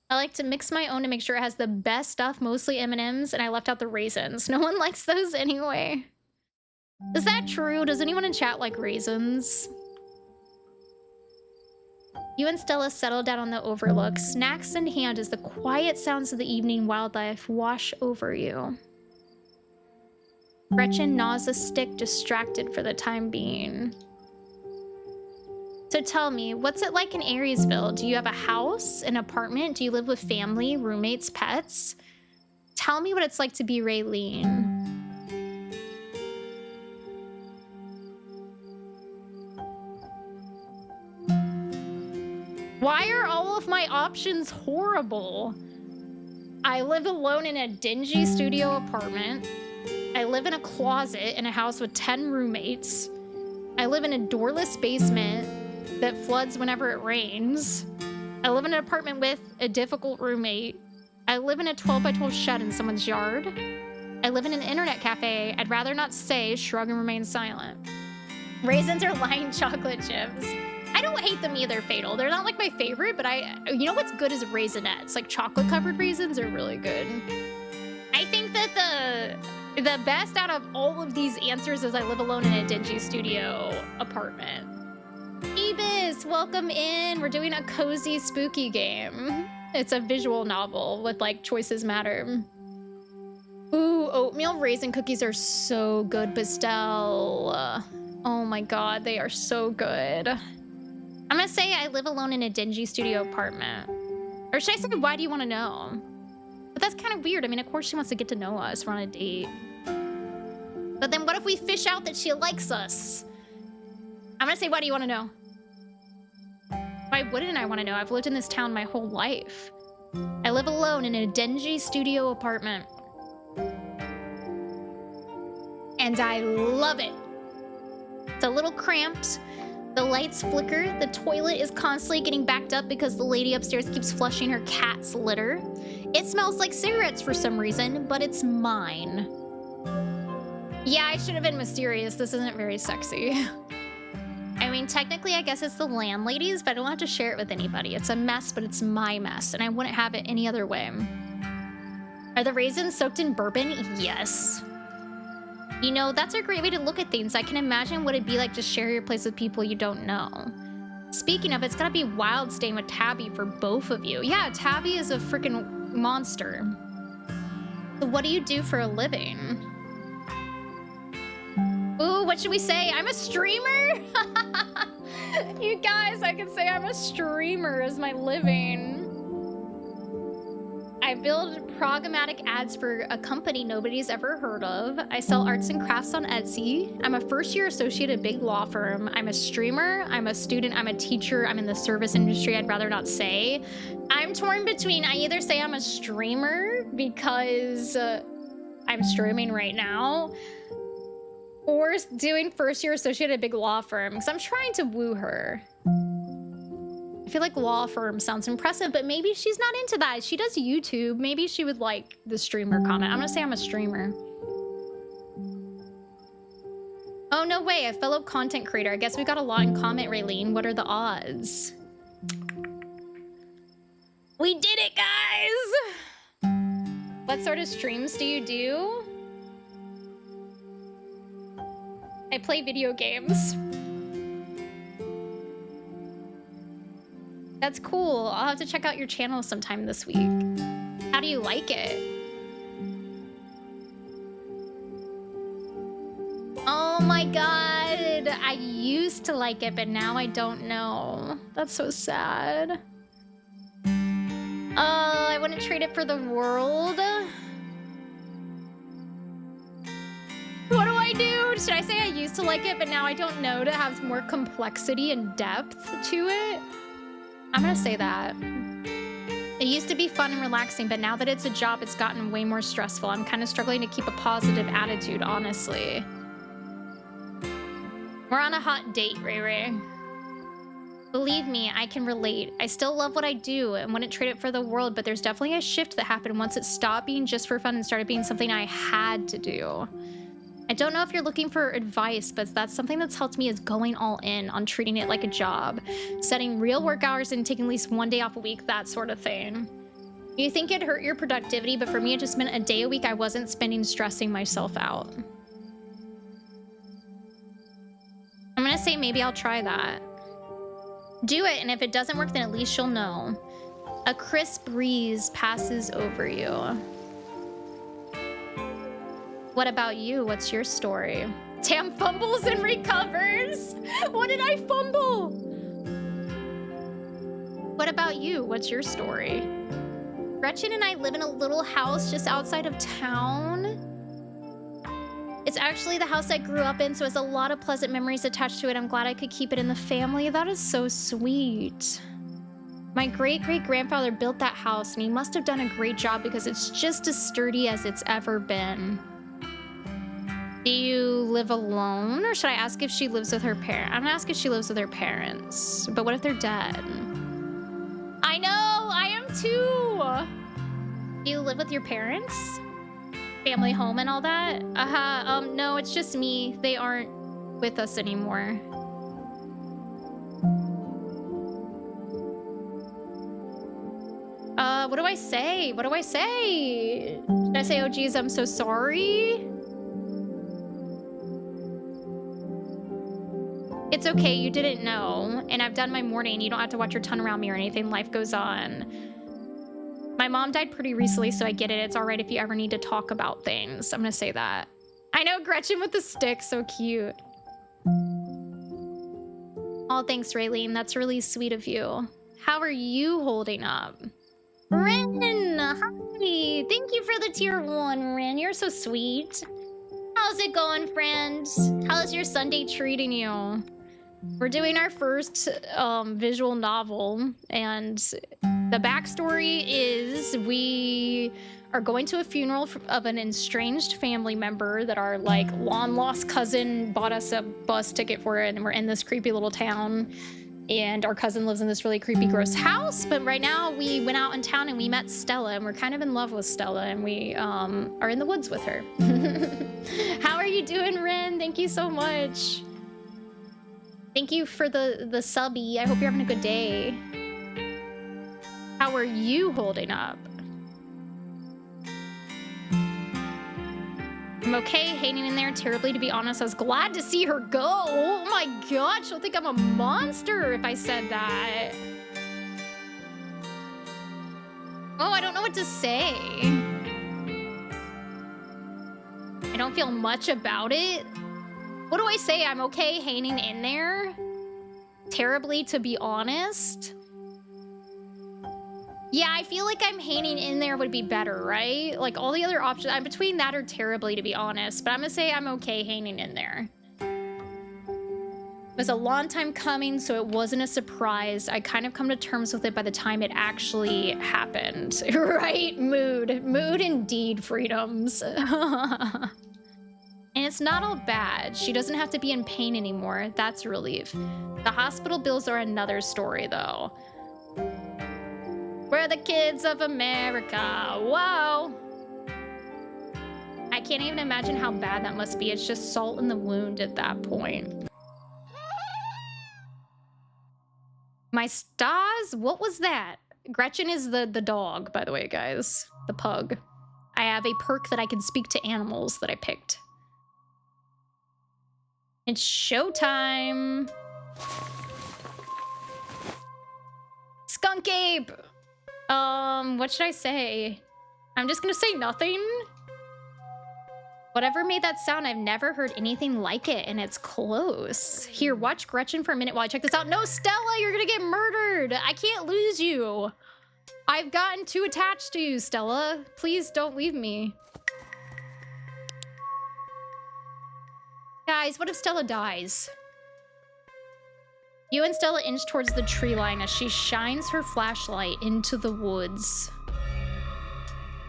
I like to mix my own to make sure it has the best stuff, mostly M&Ms, and I left out the raisins. No one likes those anyway. Is that true? Does anyone in chat like raisins? You and Stella settle down on the overlook, snacks in hand as the quiet sounds of the evening wildlife wash over you. Gretchen gnaws a stick, distracted for the time being. So tell me, what's it like in Ariesville? Do you have a house, an apartment? Do you live with family, roommates, pets? Tell me what it's like to be Raylene. Why are all of my options horrible? I live alone in a dingy studio apartment. I live in a closet in a house with 10 roommates. I live in a doorless basement that floods whenever it rains. I live in an apartment with a difficult roommate. I live in a 12 by 12 shed in someone's yard. I live in an internet cafe. I'd rather not say, shrug and remain silent. Raisins are lying chocolate chips. I don't hate them either, Fatal. They're not like my favorite, but you know what's good is Raisinets. Like chocolate covered raisins are really good. I think that the best out of all of these answers is I live alone in a dingy studio apartment. Ebis, welcome in. We're doing a cozy spooky game. It's a visual novel with like choices matter. Ooh, oatmeal raisin cookies are so good, Pastel. Oh my god, they are so good. I'm gonna say I live alone in a dingy studio apartment. Or should I say, why do you want to know? But that's kind of weird. I mean, of course she wants to get to know us. We're on a date. But then what if we fish out that she likes us? I'm gonna say, why do you want to know? Why wouldn't I want to know? I've lived in this town my whole life. I live alone in a dingy studio apartment. And I love it. It's a little cramped. The lights flicker. The toilet is constantly getting backed up because the lady upstairs keeps flushing her cat's litter. It smells like cigarettes for some reason, but it's mine. Yeah, I should have been mysterious. This isn't very sexy. I mean, technically, I guess it's the landlady's, but I don't have to share it with anybody. It's a mess, but it's my mess, and I wouldn't have it any other way. Are the raisins soaked in bourbon? Yes. You know, that's a great way to look at things. I can imagine what it'd be like to share your place with people you don't know. Speaking of, it's gotta be wild staying with Tabby for both of you. Yeah, Tabby is a freaking monster. So what do you do for a living? Ooh, what should we say? I'm a streamer? You guys, I can say I'm a streamer as my living. I've build programmatic ads for a company nobody's ever heard of. I sell arts and crafts on Etsy. I'm a first-year associate at a big law firm. I'm a streamer. I'm a student. I'm a teacher. I'm in the service industry. I'd rather not say. I'm torn between, I either say I'm a streamer because I'm streaming right now, or doing first-year associate at a big law firm because I'm trying to woo her. I feel like law firm sounds impressive, but maybe she's not into that. She does YouTube. Maybe she would like the streamer comment. I'm gonna say I'm a streamer. Oh, no way. A fellow content creator. I guess we got a lot in common, Raylene. What are the odds? We did it, guys! What sort of streams do you do? I play video games. That's cool. I'll have to check out your channel sometime this week. How do you like it? Oh my god. I used to like it, but now I don't know. That's so sad. Oh, I wouldn't trade it for the world. What do I do? Should I say I used to like it, but now I don't know, to have more complexity and depth to it? I'm gonna say that. It used to be fun and relaxing, but now that it's a job, it's gotten way more stressful. I'm kind of struggling to keep a positive attitude, honestly. We're on a hot date, Ray Ray. Believe me, I can relate. I still love what I do and wouldn't trade it for the world, but there's definitely a shift that happened once it stopped being just for fun and started being something I had to do. I don't know if you're looking for advice, but that's something that's helped me, is going all in on treating it like a job, setting real work hours and taking at least one day off a week, that sort of thing. You think it'd hurt your productivity, but for me, it just meant a day a week I wasn't spending stressing myself out. I'm gonna say maybe I'll try that. Do it, and if it doesn't work, then at least you'll know. A crisp breeze passes over you. What about you? What's your story? Tam fumbles and recovers. What did I fumble? What about you? What's your story? Gretchen and I live in a little house just outside of town. It's actually the house I grew up in, so it has a lot of pleasant memories attached to it. I'm glad I could keep it in the family. That is so sweet. My great-great-grandfather built that house, and he must have done a great job because it's just as sturdy as it's ever been. Do you live alone, or should I ask if she lives with her parents? I'm gonna ask if she lives with her parents, but what if they're dead? I know, I am too. Do you live with your parents? Family home and all that? No, it's just me. They aren't with us anymore. What do I say? What do I say? Should I say, oh geez, I'm so sorry? It's okay, you didn't know, and I've done my morning. You don't have to watch your tongue around me or anything. Life goes on. My mom died pretty recently, so I get it. It's all right if you ever need to talk about things. I'm gonna say that. I know, Gretchen with the stick, so cute. Oh, thanks, Raylene. That's really sweet of you. How are you holding up? Ren, hi. Thank you for the tier 1, Ren. You're so sweet. How's it going, friend? How's your Sunday treating you? We're doing our first visual novel, and the backstory is we are going to a funeral of an estranged family member that our like long-lost cousin bought us a bus ticket for it, and we're in this creepy little town, and our cousin lives in this really creepy, gross house. But right now we went out in town and we met Stella, and we're kind of in love with Stella, and we are in the woods with her. How are you doing, Ren? Thank you so much. Thank you for the subby. I hope you're having a good day. How are you holding up? I'm okay, hanging in there terribly, to be honest. I was glad to see her go. Oh my god, she'll think I'm a monster if I said that. Oh, I don't know what to say. I don't feel much about it. What do I say? I'm okay hanging in there? Terribly, to be honest. Yeah, I feel like I'm hanging in there would be better, right? Like all the other options, I'm between that or terribly, to be honest. But I'm gonna say I'm okay hanging in there. It was a long time coming, so it wasn't a surprise. I kind of come to terms with it by the time it actually happened. Right? Mood. Mood indeed, freedoms. And it's not all bad. She doesn't have to be in pain anymore. That's a relief. The hospital bills are another story, though. We're the kids of America. Whoa. I can't even imagine how bad that must be. It's just salt in the wound at that point. My stars? What was that? Gretchen is the dog, by the way, guys. The pug. I have a perk that I can speak to animals that I picked. It's showtime. Skunk Ape! What should I say? I'm just gonna say nothing. Whatever made that sound, I've never heard anything like it, and it's close. Here, watch Gretchen for a minute while I check this out. No, Stella, you're gonna get murdered. I can't lose you. I've gotten too attached to you, Stella. Please don't leave me. Guys, what if Stella dies? You and Stella inch towards the tree line as she shines her flashlight into the woods.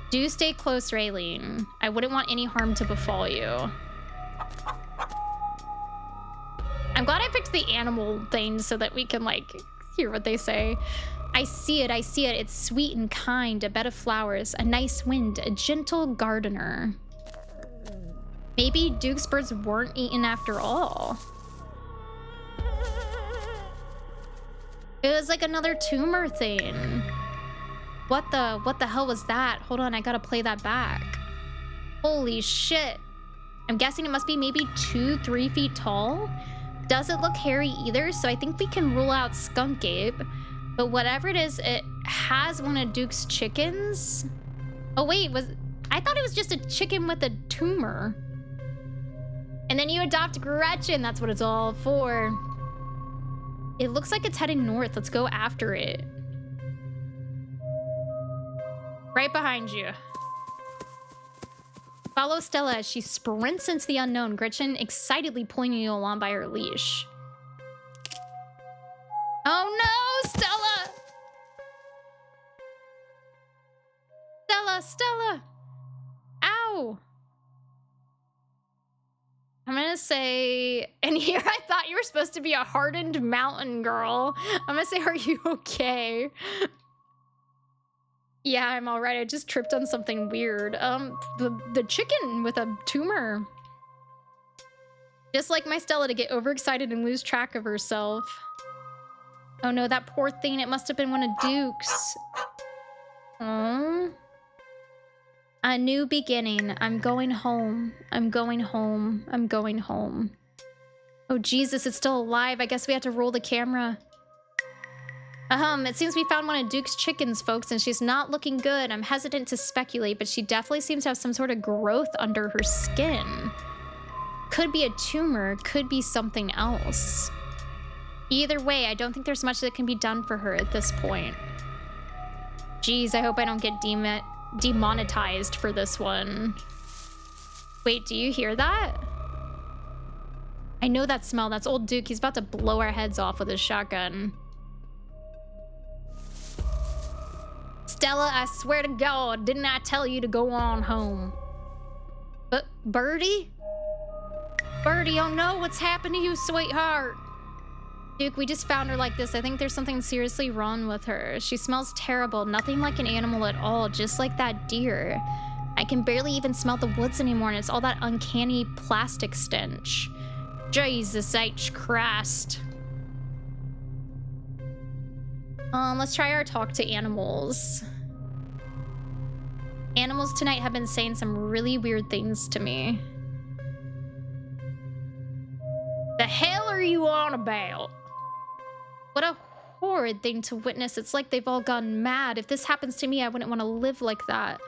Do stay close, Raylene. I wouldn't want any harm to befall you. I'm glad I picked the animal thing so that we can, like, hear what they say. I see it, I see it. It's sweet and kind, a bed of flowers, a nice wind, a gentle gardener. Maybe Duke's birds weren't eaten after all. It was like another tumor thing. What the hell was that? Hold on, I gotta play that back. Holy shit. I'm guessing it must be maybe 2-3 feet tall. Doesn't look hairy either, so I think we can rule out Skunk Ape. But whatever it is, it has one of Duke's chickens. Oh wait, I thought it was just a chicken with a tumor. And then you adopt Gretchen, that's what it's all for. It looks like it's heading north. Let's go after it. Right behind you. Follow Stella as she sprints into the unknown, Gretchen excitedly pulling you along by her leash. Oh no, Stella! Stella! Ow! I'm gonna say, and here I thought you were supposed to be a hardened mountain girl. I'm gonna say, are you okay? Yeah, I'm all right. I just tripped on something weird. The chicken with a tumor. Just like my Stella to get overexcited and lose track of herself. Oh no, that poor thing. It must have been one of Duke's. Aww. A new beginning. I'm going home. I'm going home. I'm going home. Oh Jesus, it's still alive. I guess we have to roll the camera. It seems we found one of Duke's chickens, folks, and she's not looking good. I'm hesitant to speculate, but she definitely seems to have some sort of growth under her skin. Could be a tumor, could be something else. Either way, I don't think there's much that can be done for her at this point. Jeez, I hope I don't get demonetized for this one. Wait, do you hear that? I know that smell. That's old Duke. He's about to blow our heads off with his shotgun. Stella, I swear to God, didn't I tell you to go on home? But Birdie? Birdie, oh no, what's happened to you, sweetheart? Duke, we just found her like this. I think there's something seriously wrong with her. She smells terrible, nothing like an animal at all, just like that deer. I can barely even smell the woods anymore, and it's all that uncanny plastic stench. Jesus H. Christ. Let's try our talk to animals. Animals tonight have been saying some really weird things to me. The hell are you on about? What a horrid thing to witness. It's like they've all gone mad. If this happens to me, I wouldn't want to live like that.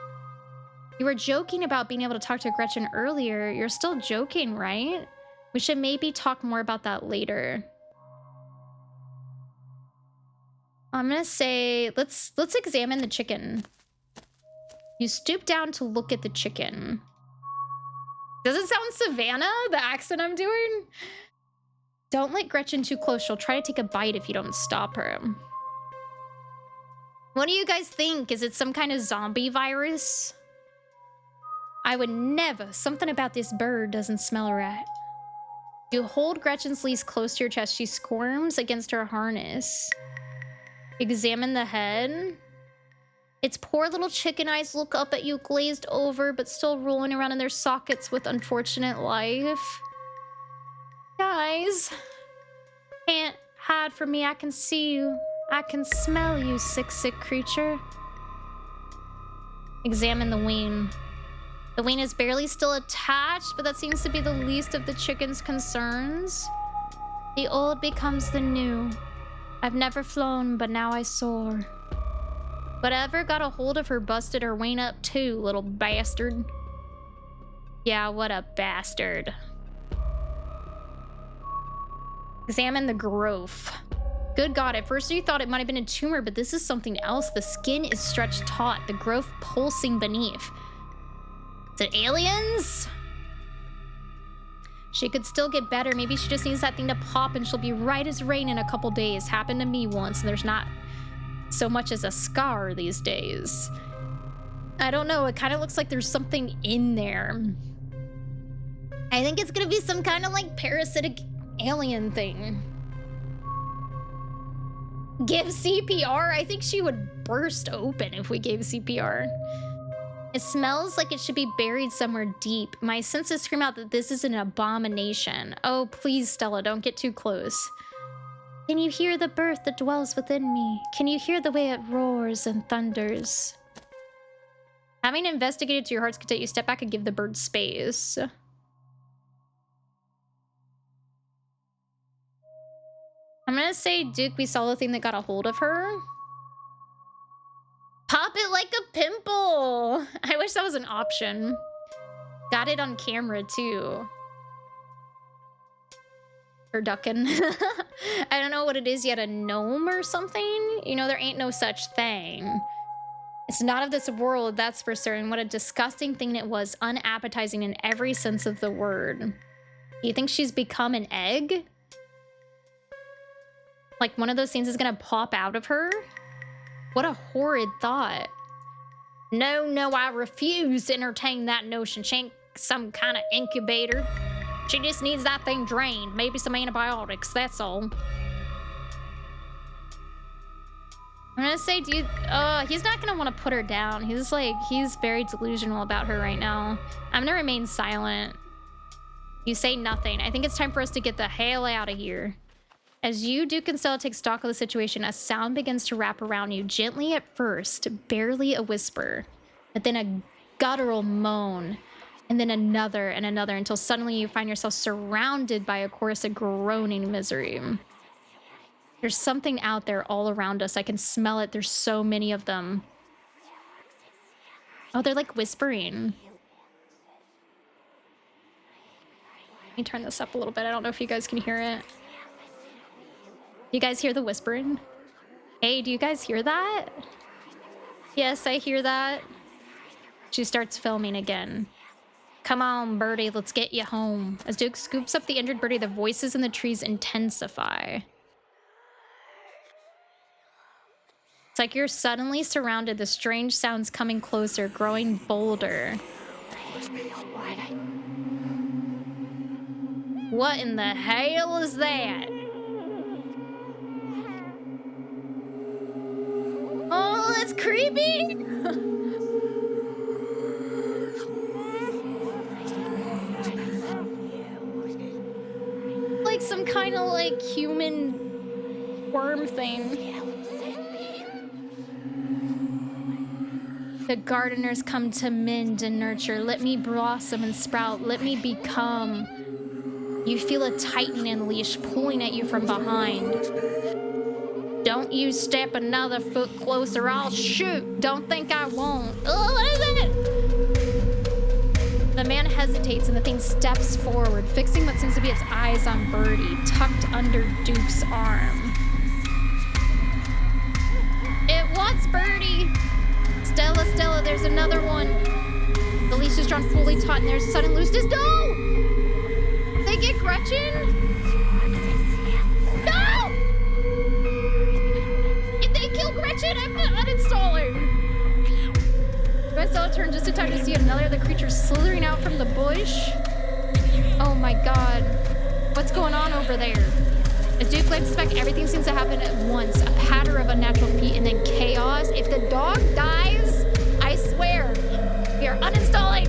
You were joking about being able to talk to Gretchen earlier. You're still joking, right? We should maybe talk more about that later. I'm gonna say let's examine the chicken. You stoop down to look at the chicken. Does it sound Savannah, the accent I'm doing? Don't let Gretchen too close. She'll try to take a bite if you don't stop her. What do you guys think? Is it some kind of zombie virus? I would never. Something about this bird doesn't smell right. You hold Gretchen's leash close to your chest. She squirms against her harness. Examine the head. Its poor little chicken eyes look up at you, glazed over, but still rolling around in their sockets with unfortunate life. Guys, can't hide from me. I can see you. I can smell you, sick creature. Examine the wing. The wing is barely still attached, but that seems to be the least of the chicken's concerns. The old becomes the new. I've never flown, but now I soar. Whatever got a hold of her busted her wing up too, little bastard. Yeah, what a bastard. Examine the growth. Good God, at first you thought it might have been a tumor, but this is something else. The skin is stretched taut, the growth pulsing beneath. Is it aliens? She could still get better. Maybe she just needs that thing to pop and she'll be right as rain in a couple days. Happened to me once, and there's not so much as a scar these days. I don't know, it kind of looks like there's something in there. I think it's gonna be some kind of like parasitic alien thing. Give CPR? I think she would burst open if we gave CPR. It smells like it should be buried somewhere deep. My senses scream out that this is an abomination. Oh, please, Stella, don't get too close. Can you hear the birth that dwells within me? Can you hear the way it roars and thunders? Having investigated to your heart's content, you step back and give the bird space. I'm gonna say, Duke, we saw the thing that got a hold of her. Pop it like a pimple! I wish that was an option. Got it on camera, too. Turducken. I don't know what it is yet, a gnome or something? You know, there ain't no such thing. It's not of this world, that's for certain. What a disgusting thing it was, unappetizing in every sense of the word. Do you think she's become an egg? Like one of those things is gonna pop out of her? What a horrid thought. No, I refuse to entertain that notion. She ain't some kind of incubator. She just needs that thing drained. Maybe some antibiotics, that's all. I'm gonna say, dude, he's not gonna want to put her down. He's very delusional about her right now. I'm gonna remain silent. You say nothing. I think it's time for us to get the hell out of here. As you, Duke, and Stella take stock of the situation, a sound begins to wrap around you, gently at first, barely a whisper, but then a guttural moan, and then another and another, until suddenly you find yourself surrounded by a chorus of groaning misery. There's something out there all around us. I can smell it. There's so many of them. Oh, they're like whispering. Let me turn this up a little bit. I don't know if you guys can hear it. You guys hear the whispering? Hey, do you guys hear that? Yes, I hear that. She starts filming again. Come on, birdie, let's get you home. As Duke scoops up the injured birdie, the voices in the trees intensify. It's like you're suddenly surrounded. The strange sounds coming closer, growing bolder. What in the hell is that? Oh, that's creepy! Like some kind of like human worm thing. The gardeners come to mend and nurture. Let me blossom and sprout. Let me become. You feel a tightening leash pulling at you from behind. Don't you step another foot closer, I'll shoot. Don't think I won't. Oh, what is it? The man hesitates and the thing steps forward, fixing what seems to be its eyes on Birdie, tucked under Duke's arm. Lots birdie. Stella, Stella, there's another one. The leash is drawn fully taut and there's sudden looseness. No! They get Gretchen? No! If they kill Gretchen, I'm uninstalling. Stella turned just in time to see another of the creatures slithering out from the bush. Oh my god. What's going on over there? As Duke glances back, everything seems to happen at once. A patter of unnatural feet and then chaos. If the dog dies, I swear, we are uninstalling.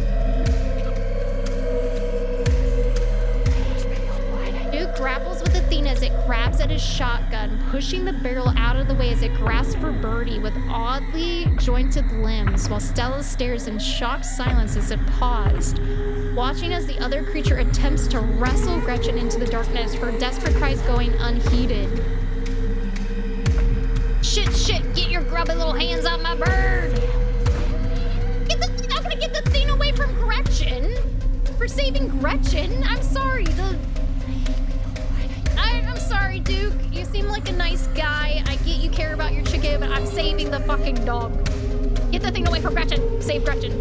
Duke grapples with Athena as it grabs at his shotgun, pushing the barrel out of the way as it grasps for Birdie with oddly jointed limbs, while Stella stares in shocked silence as it paused, watching as the other creature attempts to wrestle Gretchen into the darkness, her desperate cries going unheeded. Shit, shit, get your grubby little hands off my bird! I'm gonna get the thing away from Gretchen! For saving Gretchen? I'm sorry, I'm sorry, Duke. You seem like a nice guy. I get you care about your chicken, but I'm saving the fucking dog. Get the thing away from Gretchen. Save Gretchen.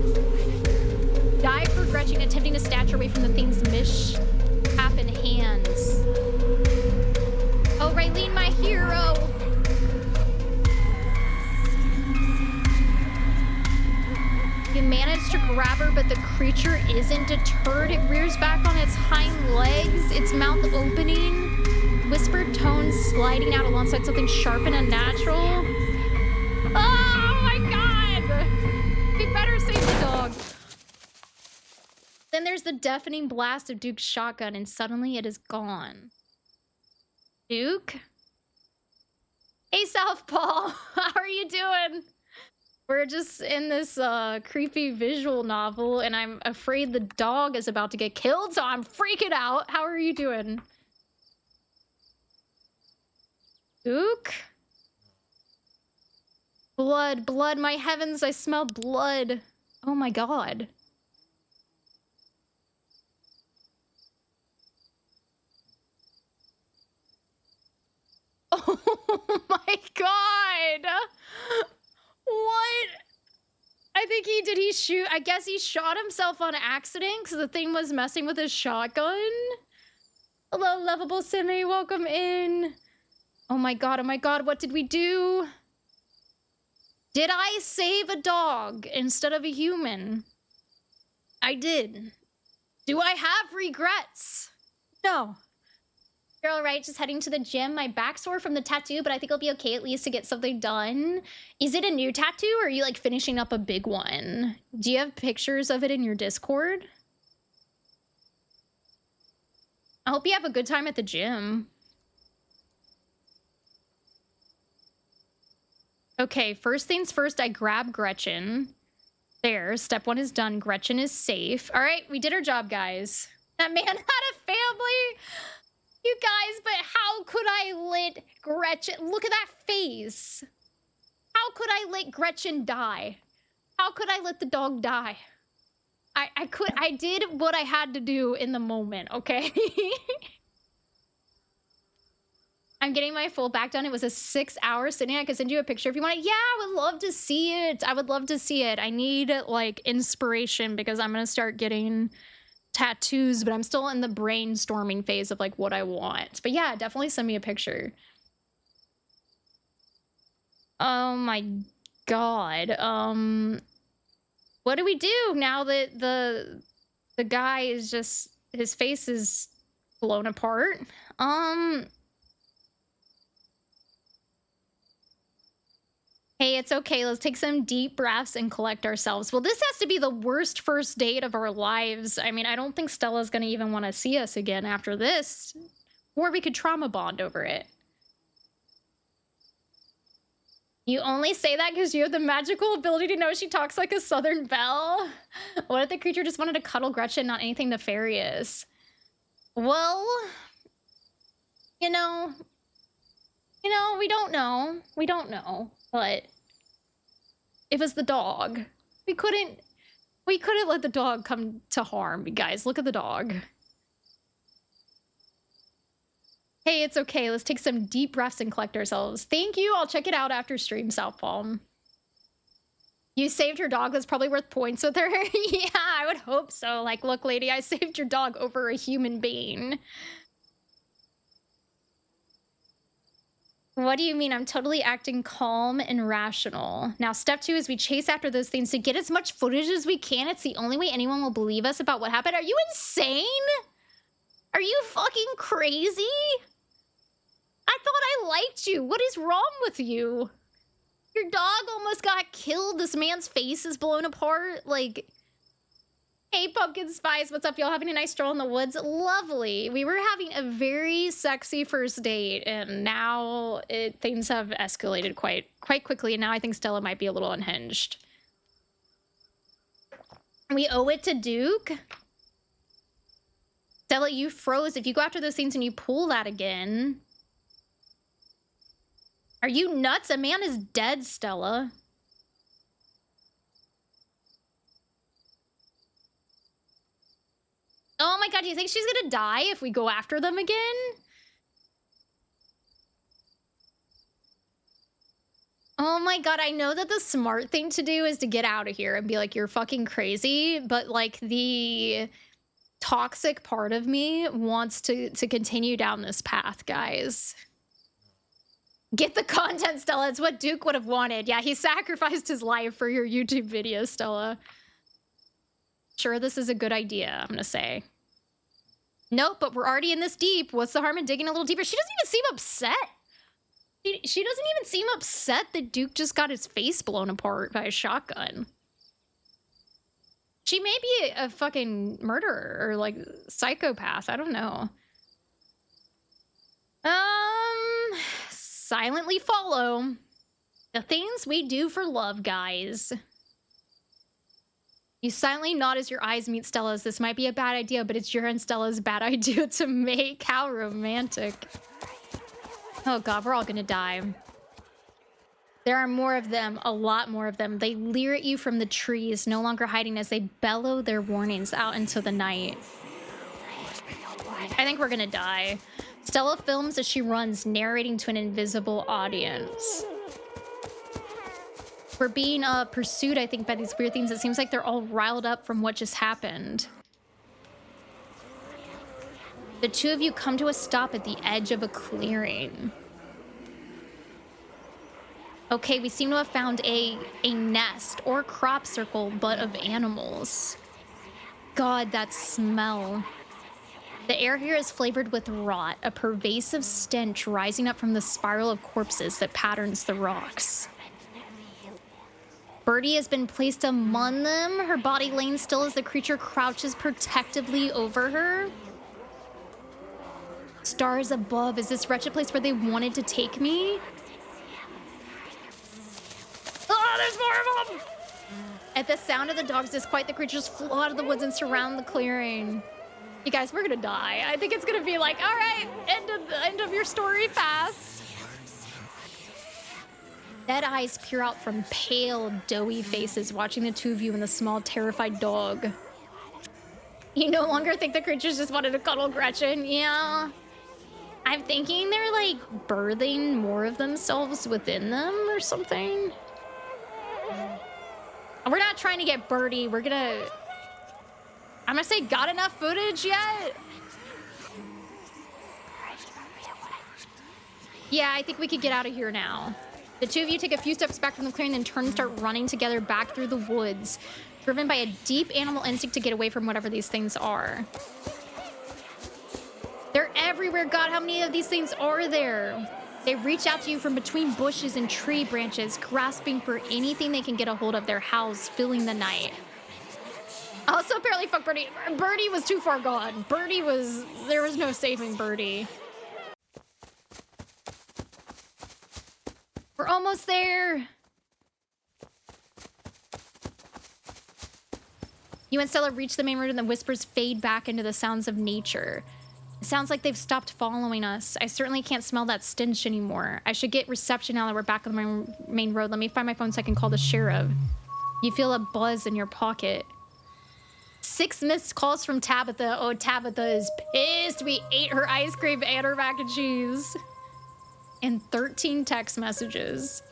Dive for Gretchen, attempting to snatch her away from the thing's misshapen hands. Oh, Raylene, my hero. You manage to grab her, but the creature isn't deterred. It rears back on its hind legs, its mouth opening, whispered tones sliding out alongside something sharp and unnatural. Oh my god! We better save the dog. Then there's the deafening blast of Duke's shotgun, and suddenly it is gone. Duke? Hey, Southpaw! How are you doing? We're just in this creepy visual novel, and I'm afraid the dog is about to get killed, so I'm freaking out. How are you doing? Duke? Blood, blood, my heavens, I smell blood. Oh my god. Oh my god! What? I think he shoot? I guess he shot himself on accident because the thing was messing with his shotgun. Hello, lovable Simi, welcome in. Oh my god, what did we do? Did I save a dog instead of a human? I did. Do I have regrets? No. You're all right, just heading to the gym. My back's sore from the tattoo, but I think I'll be okay at least to get something done. Is it a new tattoo or are you like finishing up a big one? Do you have pictures of it in your Discord? I hope you have a good time at the gym. Okay, first things first, I grab Gretchen. There, step one is done. Gretchen is safe. All right, we did our job, guys. That man had a family. You guys, but how could I let Gretchen... Look at that face. How could I let Gretchen die? How could I let the dog die? I did what I had to do in the moment, okay? I'm getting my full back done. It was a 6-hour sitting. I could send you a picture if you want it. Yeah, I would love to see it. I would love to see it. I need, like, inspiration because I'm going to start getting tattoos, but I'm still in the brainstorming phase of, like, what I want. But yeah, definitely send me a picture. Oh my god. What do we do now that the guy is just... His face is blown apart? Hey, it's okay. Let's take some deep breaths and collect ourselves. Well, this has to be the worst first date of our lives. I mean, I don't think Stella's gonna even want to see us again after this. Or we could trauma bond over it. You only say that because you have the magical ability to know she talks like a Southern belle? What if the creature just wanted to cuddle Gretchen, not anything nefarious? Well, you know, we don't know. We don't know. But it was the dog. We couldn't let the dog come to harm, guys. Look at the dog. Hey, it's okay. Let's take some deep breaths and collect ourselves. Thank you. I'll check it out after stream, South Palm. You saved your dog. That's probably worth points with her. Yeah, I would hope so. Like, look, lady, I saved your dog over a human being. What do you mean? I'm totally acting calm and rational. Now, step 2 is we chase after those things to get as much footage as we can. It's the only way anyone will believe us about what happened. Are you insane? Are you fucking crazy? I thought I liked you. What is wrong with you? Your dog almost got killed. This man's face is blown apart. Like, hey, Pumpkin Spice, what's up? Y'all having a nice stroll in the woods? Lovely. We were having a very sexy first date, and now things have escalated quite quickly, and now I think Stella might be a little unhinged. We owe it to Duke. Stella, you froze. If you go after those things and you pull that again... Are you nuts? A man is dead, Stella. Oh my god, do you think she's gonna die if we go after them again? Oh my god, I know that the smart thing to do is to get out of here and be like, you're fucking crazy, but like the toxic part of me wants to continue down this path, guys. Get the content, Stella. It's what Duke would have wanted. Yeah, he sacrificed his life for your YouTube video, Stella. Sure, this is a good idea, I'm gonna say. Nope, but we're already in this deep. What's the harm in digging a little deeper? She doesn't even seem upset. She doesn't even seem upset that Duke just got his face blown apart by a shotgun. She may be a fucking murderer or, like, psychopath. I don't know. Silently follow. The things we do for love, guys. You silently nod as your eyes meet Stella's. This might be a bad idea, but it's your and Stella's bad idea to make. How romantic. Oh god, we're all gonna die. There are more of them, a lot more of them. They leer at you from the trees, no longer hiding as they bellow their warnings out into the night. I think we're gonna die. Stella films as she runs, narrating to an invisible audience. We're being pursued, I think, by these weird things. It seems like they're all riled up from what just happened. The two of you come to a stop at the edge of a clearing. Okay, we seem to have found a nest or crop circle, but of animals. God, that smell. The air here is flavored with rot, a pervasive stench rising up from the spiral of corpses that patterns the rocks. Birdie has been placed among them, her body laying still as the creature crouches protectively over her. Stars above, is this wretched place where they wanted to take me? Oh, there's more of them! At the sound of the dogs, despite the creatures flow out of the woods and surround the clearing. You guys, we're gonna die. I think it's gonna be like, all right, end of your story fast. Dead eyes peer out from pale, doughy faces, watching the two of you and the small, terrified dog. You no longer think the creatures just wanted to cuddle Gretchen? Yeah. I'm thinking they're, like, birthing more of themselves within them or something. We're not trying to get Birdie. We're gonna... I'm gonna say, got enough footage yet? Yeah, I think we could get out of here now. The two of you take a few steps back from the clearing, then turn and start running together back through the woods, driven by a deep animal instinct to get away from whatever these things are. They're everywhere. God, how many of these things are there? They reach out to you from between bushes and tree branches, grasping for anything they can get a hold of. Their howls filling the night. Also, apparently, fuck Birdie. Birdie was too far gone. There was no saving Birdie. We're almost there. You and Stella reach the main road and the whispers fade back into the sounds of nature. It sounds like they've stopped following us. I certainly can't smell that stench anymore. I should get reception now that we're back on the main road. Let me find my phone so I can call the sheriff. You feel a buzz in your pocket. 6 missed calls from Tabitha. Oh, Tabitha is pissed. We ate her ice cream and her mac and cheese. And 13 text messages.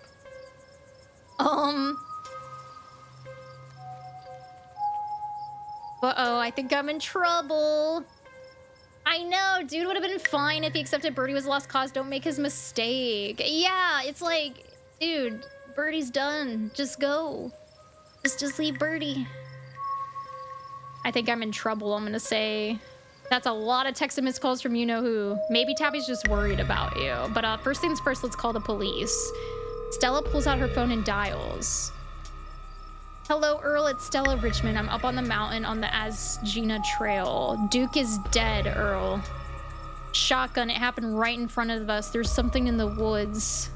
Uh-oh, I think I'm in trouble. I know, dude would have been fine if he accepted Birdie was a lost cause. Don't make his mistake. Yeah, it's like, dude, Birdie's done. Just go. Just leave Birdie. I think I'm in trouble, I'm gonna say. That's a lot of text and missed calls from you-know-who. Maybe Tabby's just worried about you. But first things first, let's call the police. Stella pulls out her phone and dials. Hello, Earl, it's Stella Richmond. I'm up on the mountain on the Asgina Trail. Duke is dead, Earl. Shotgun, it happened right in front of us. There's something in the woods.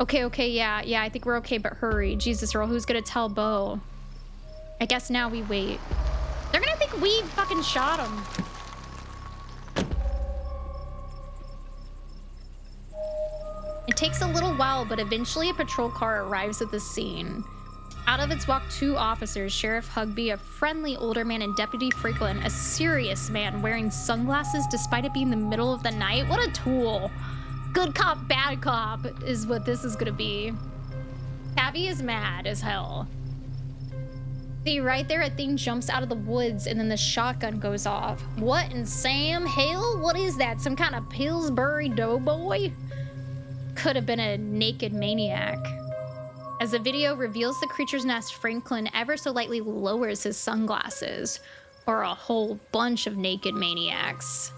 Okay, yeah, I think we're okay, but hurry. Jesus, Earl, who's gonna tell Bo? I guess now we wait. They're gonna think we fucking shot him. It takes a little while, but eventually a patrol car arrives at the scene. Out of its walk 2 officers, Sheriff Hugby, a friendly older man, and Deputy Franklin, a serious man wearing sunglasses despite it being the middle of the night. What a tool. Good cop, bad cop is what this is gonna be. Tabby is mad as hell. See, right there, a thing jumps out of the woods and then the shotgun goes off. What in Sam Hill? What is that? Some kind of Pillsbury Doughboy? Could have been a naked maniac. As the video reveals the creature's nest, Franklin ever so lightly lowers his sunglasses, or a whole bunch of naked maniacs.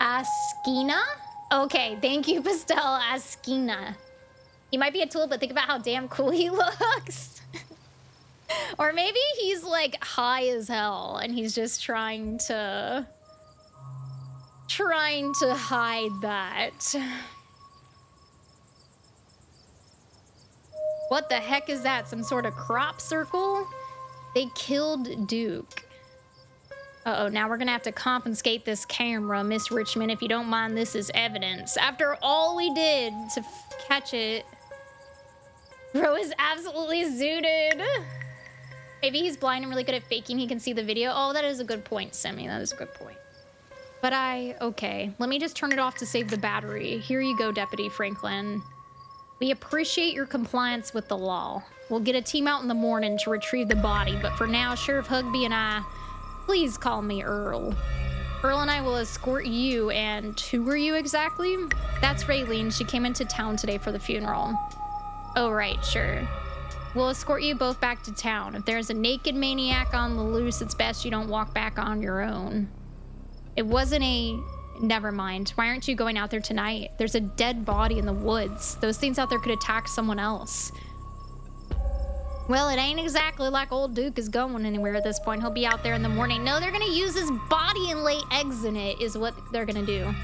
Askina? Okay, thank you, Pastel. Askina. He might be a tool, but think about how damn cool he looks. Or maybe he's like high as hell and he's just trying to hide that. What the heck is that? Some sort of crop circle? They killed Duke. Uh-oh, now we're gonna have to confiscate this camera, Miss Richmond. If you don't mind, this is evidence. After all we did to catch it, bro is absolutely zooted. Maybe he's blind and really good at faking. He can see the video. Oh, that is a good point, Semi. That is a good point. But okay. Let me just turn it off to save the battery. Here you go, Deputy Franklin. We appreciate your compliance with the law. We'll get a team out in the morning to retrieve the body, but for now, Sheriff Hugby and I, please call me Earl. Earl and I will escort you, and who are you exactly? That's Raylene. She came into town today for the funeral. Oh, right, sure. We'll escort you both back to town. If there's a naked maniac on the loose, it's best you don't walk back on your own. It wasn't a... Never mind. Why aren't you going out there tonight? There's a dead body in the woods. Those things out there could attack someone else. Well, it ain't exactly like old Duke is going anywhere at this point. He'll be out there in the morning. No, they're gonna use his body and lay eggs in it is what they're gonna do.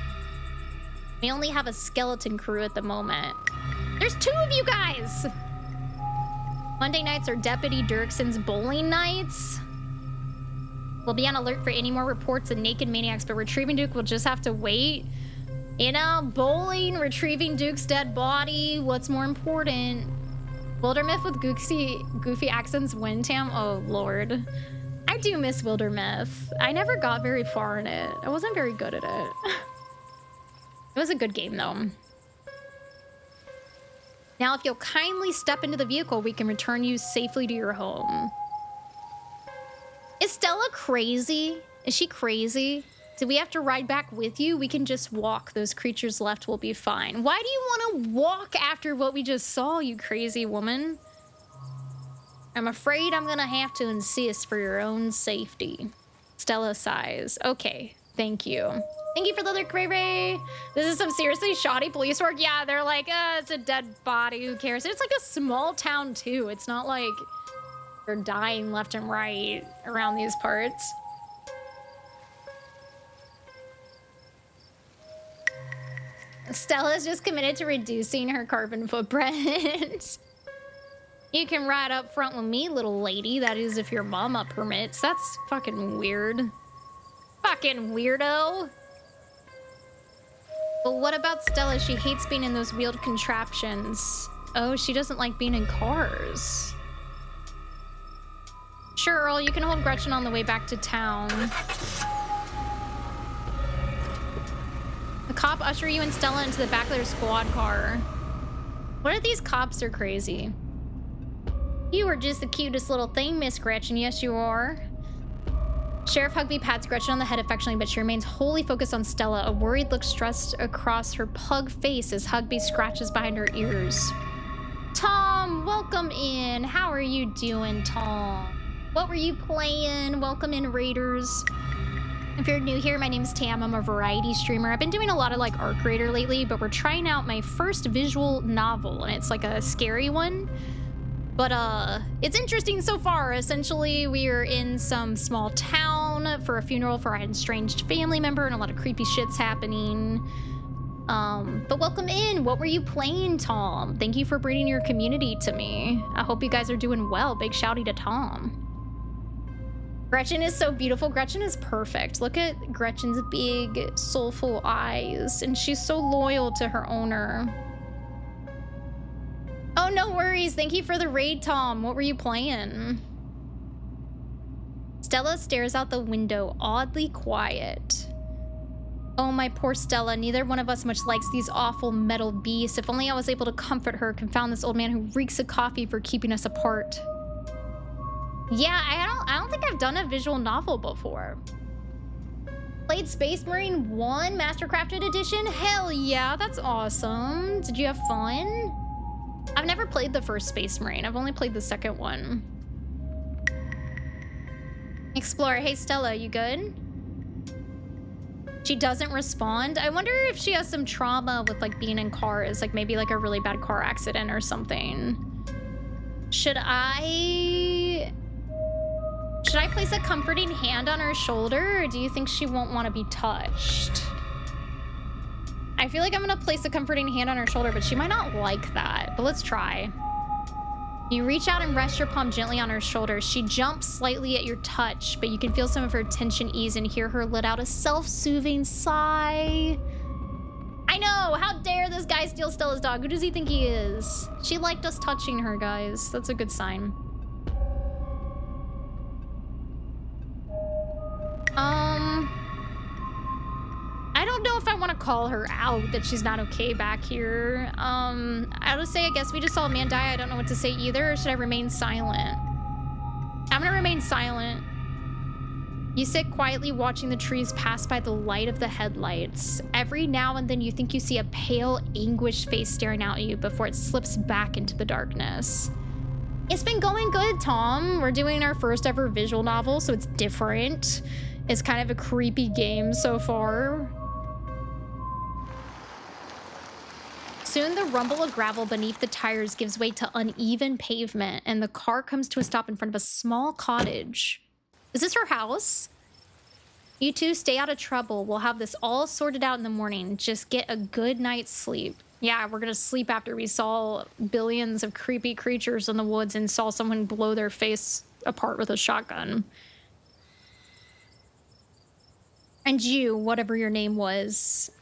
We only have a skeleton crew at the moment. There's 2 of you guys! Monday nights are Deputy Dirkson's bowling nights. We'll be on alert for any more reports of naked maniacs, but retrieving Duke will just have to wait. You know, bowling, retrieving Duke's dead body. What's more important? Wildermyth with goofy accents, Windham. Oh, Lord. I do miss Wildermyth. I never got very far in it. I wasn't very good at it. It was a good game, though. Now, if you'll kindly step into the vehicle, we can return you safely to your home. Is Stella crazy? Is she crazy? Do we have to ride back with you? We can just walk. Those creatures left will be fine. Why do you want to walk after what we just saw, you crazy woman? I'm afraid I'm gonna have to insist for your own safety. Stella sighs. Okay, thank you. Thank you for the other Ray. This is some seriously shoddy police work. Yeah, they're like, it's a dead body. Who cares? It's like a small town, too. It's not like they're dying left and right around these parts. Stella's just committed to reducing her carbon footprint. You can ride up front with me, little lady. That is if your mama permits. That's fucking weird. Fucking weirdo. But what about Stella? She hates being in those wheeled contraptions. Oh, she doesn't like being in cars. Sure, Earl, you can hold Gretchen on the way back to town. The cop usher you and Stella into the back of their squad car. What if these cops are crazy? You are just the cutest little thing, Miss Gretchen. Yes, you are. Sheriff Hugby pats Gretchen on the head affectionately, but she remains wholly focused on Stella. A worried look stressed across her pug face as Hugby scratches behind her ears. Tom, welcome in. How are you doing, Tom? What were you playing? Welcome in, Raiders. If you're new here, my name's Tam. I'm a variety streamer. I've been doing a lot of like Arc Raider lately, but we're trying out my first visual novel, and it's like a scary one. But it's interesting so far. Essentially, we are in some small town for a funeral for an estranged family member, and a lot of creepy shit's happening. But welcome in. What were you playing, Tom? Thank you for bringing your community to me. I hope you guys are doing well. Big shouty to Tom. Gretchen is so beautiful. Gretchen is perfect. Look at Gretchen's big, soulful eyes, and she's so loyal to her owner. Oh, no worries. Thank you for the raid, Tom. What were you playing? Stella stares out the window, oddly quiet. Oh, my poor Stella. Neither one of us much likes these awful metal beasts. If only I was able to comfort her, confound this old man who reeks of coffee for keeping us apart. Yeah, I don't think I've done a visual novel before. Played Space Marine 1 Mastercrafted Edition? Hell yeah, that's awesome. Did you have fun? I've never played the first Space Marine. I've only played the second one. Explorer, hey Stella, you good? She doesn't respond. I wonder if she has some trauma with like being in cars, like maybe like a really bad car accident or something. Should I place a comforting hand on her shoulder, or do you think she won't want to be touched? I feel like I'm gonna place a comforting hand on her shoulder, but she might not like that. But let's try. You reach out and rest your palm gently on her shoulder. She jumps slightly at your touch, but you can feel some of her tension ease and hear her let out a self-soothing sigh. I know! How dare this guy steal Stella's dog? Who does he think he is? She liked us touching her, guys. That's a good sign. I don't know if I want to call her out that she's not okay back here. I would say I guess we just saw a man die. I don't know what to say either. Or should I remain silent? I'm gonna remain silent. You sit quietly watching the trees pass by the light of the headlights. Every now and then you think you see a pale, anguished face staring out at you before it slips back into the darkness. It's been going good, Tom. We're doing our first ever visual novel, so it's different. It's kind of a creepy game so far. Soon the rumble of gravel beneath the tires gives way to uneven pavement, and the car comes to a stop in front of a small cottage. Is this her house? You two stay out of trouble. We'll have this all sorted out in the morning. Just get a good night's sleep. Yeah, we're gonna sleep after we saw billions of creepy creatures in the woods and saw someone blow their face apart with a shotgun. And you, whatever your name was.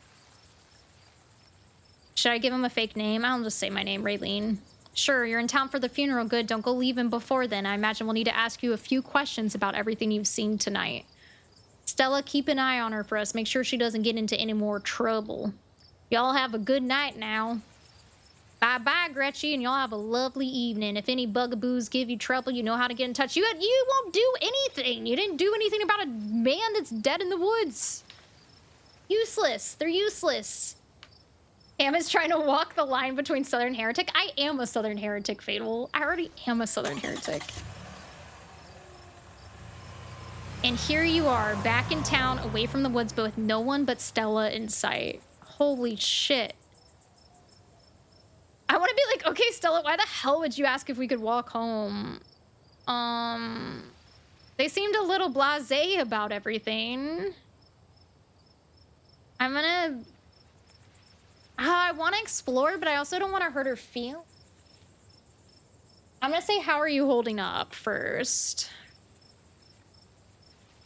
Should I give him a fake name? I'll just say my name, Raylene. Sure, you're in town for the funeral. Good, don't go leaving before then. I imagine we'll need to ask you a few questions about everything you've seen tonight. Stella, keep an eye on her for us. Make sure she doesn't get into any more trouble. Y'all have a good night now. Bye-bye, Gretchen, and y'all have a lovely evening. If any bugaboos give you trouble, you know how to get in touch. You won't do anything. You didn't do anything about a man that's dead in the woods. Useless. They're useless. Am is trying to walk the line between Southern Heretic. I am a Southern Heretic, Fatal. I already am a Southern Heretic. And here you are, back in town, away from the woods, but with no one but Stella in sight. Holy shit. I want to be like, okay, Stella, why the hell would you ask if we could walk home? They seemed a little blasé about everything. I'm gonna... I want to explore, but I also don't want to hurt her feel. I'm gonna say, how are you holding up first?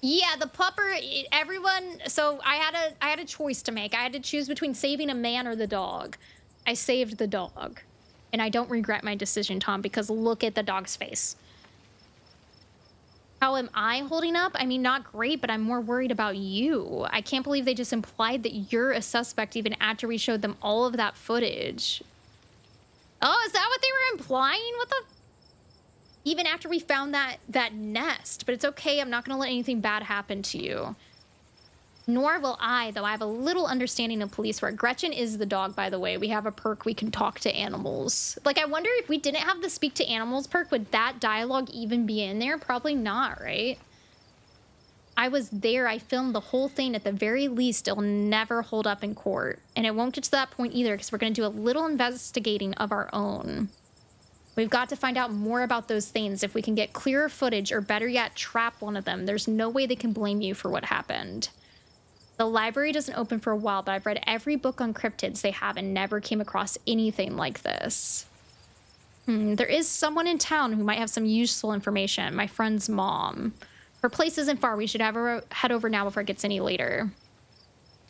Yeah, the pupper, everyone... So I had a choice to make. I had to choose between saving a man or the dog. I saved the dog. And I don't regret my decision, Tom, because look at the dog's face. How am I holding up? I mean, not great, but I'm more worried about you. I can't believe they just implied that you're a suspect even after we showed them all of that footage. Oh, is that what they were implying? What the? Even after we found that nest, but it's okay. I'm not going to let anything bad happen to you. Nor will I, though I have a little understanding of police work. Gretchen is the dog, by the way. We have a perk we can talk to animals. Like, I wonder if we didn't have the speak to animals perk, would that dialogue even be in there? Probably not, right? I was there. I filmed the whole thing. At the very least, it'll never hold up in court. And it won't get to that point either because we're going to do a little investigating of our own. We've got to find out more about those things. If we can get clearer footage, or better yet, trap one of them, there's no way they can blame you for what happened. The library doesn't open for a while, but I've read every book on cryptids they have and never came across anything like this. There is someone in town who might have some useful information. My friend's mom. Her place isn't far. We should have her head over now before it gets any later.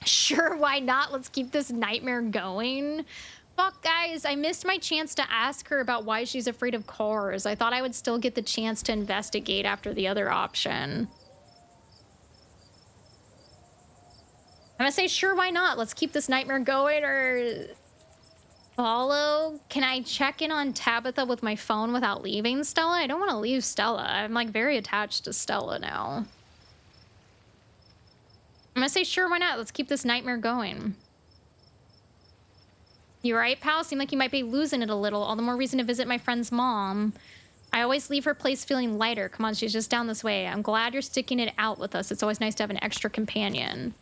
Sure, why not? Let's keep this nightmare going. Fuck, guys, I missed my chance to ask her about why she's afraid of cars. I thought I would still get the chance to investigate after the other option. I'm gonna say, sure, why not? Let's keep this nightmare going, or... Follow? Can I check in on Tabitha with my phone without leaving Stella? I don't want to leave Stella. I'm, like, very attached to Stella now. I'm gonna say, sure, why not? Let's keep this nightmare going. You right, pal? Seem like you might be losing it a little. All the more reason to visit my friend's mom. I always leave her place feeling lighter. Come on, she's just down this way. I'm glad you're sticking it out with us. It's always nice to have an extra companion.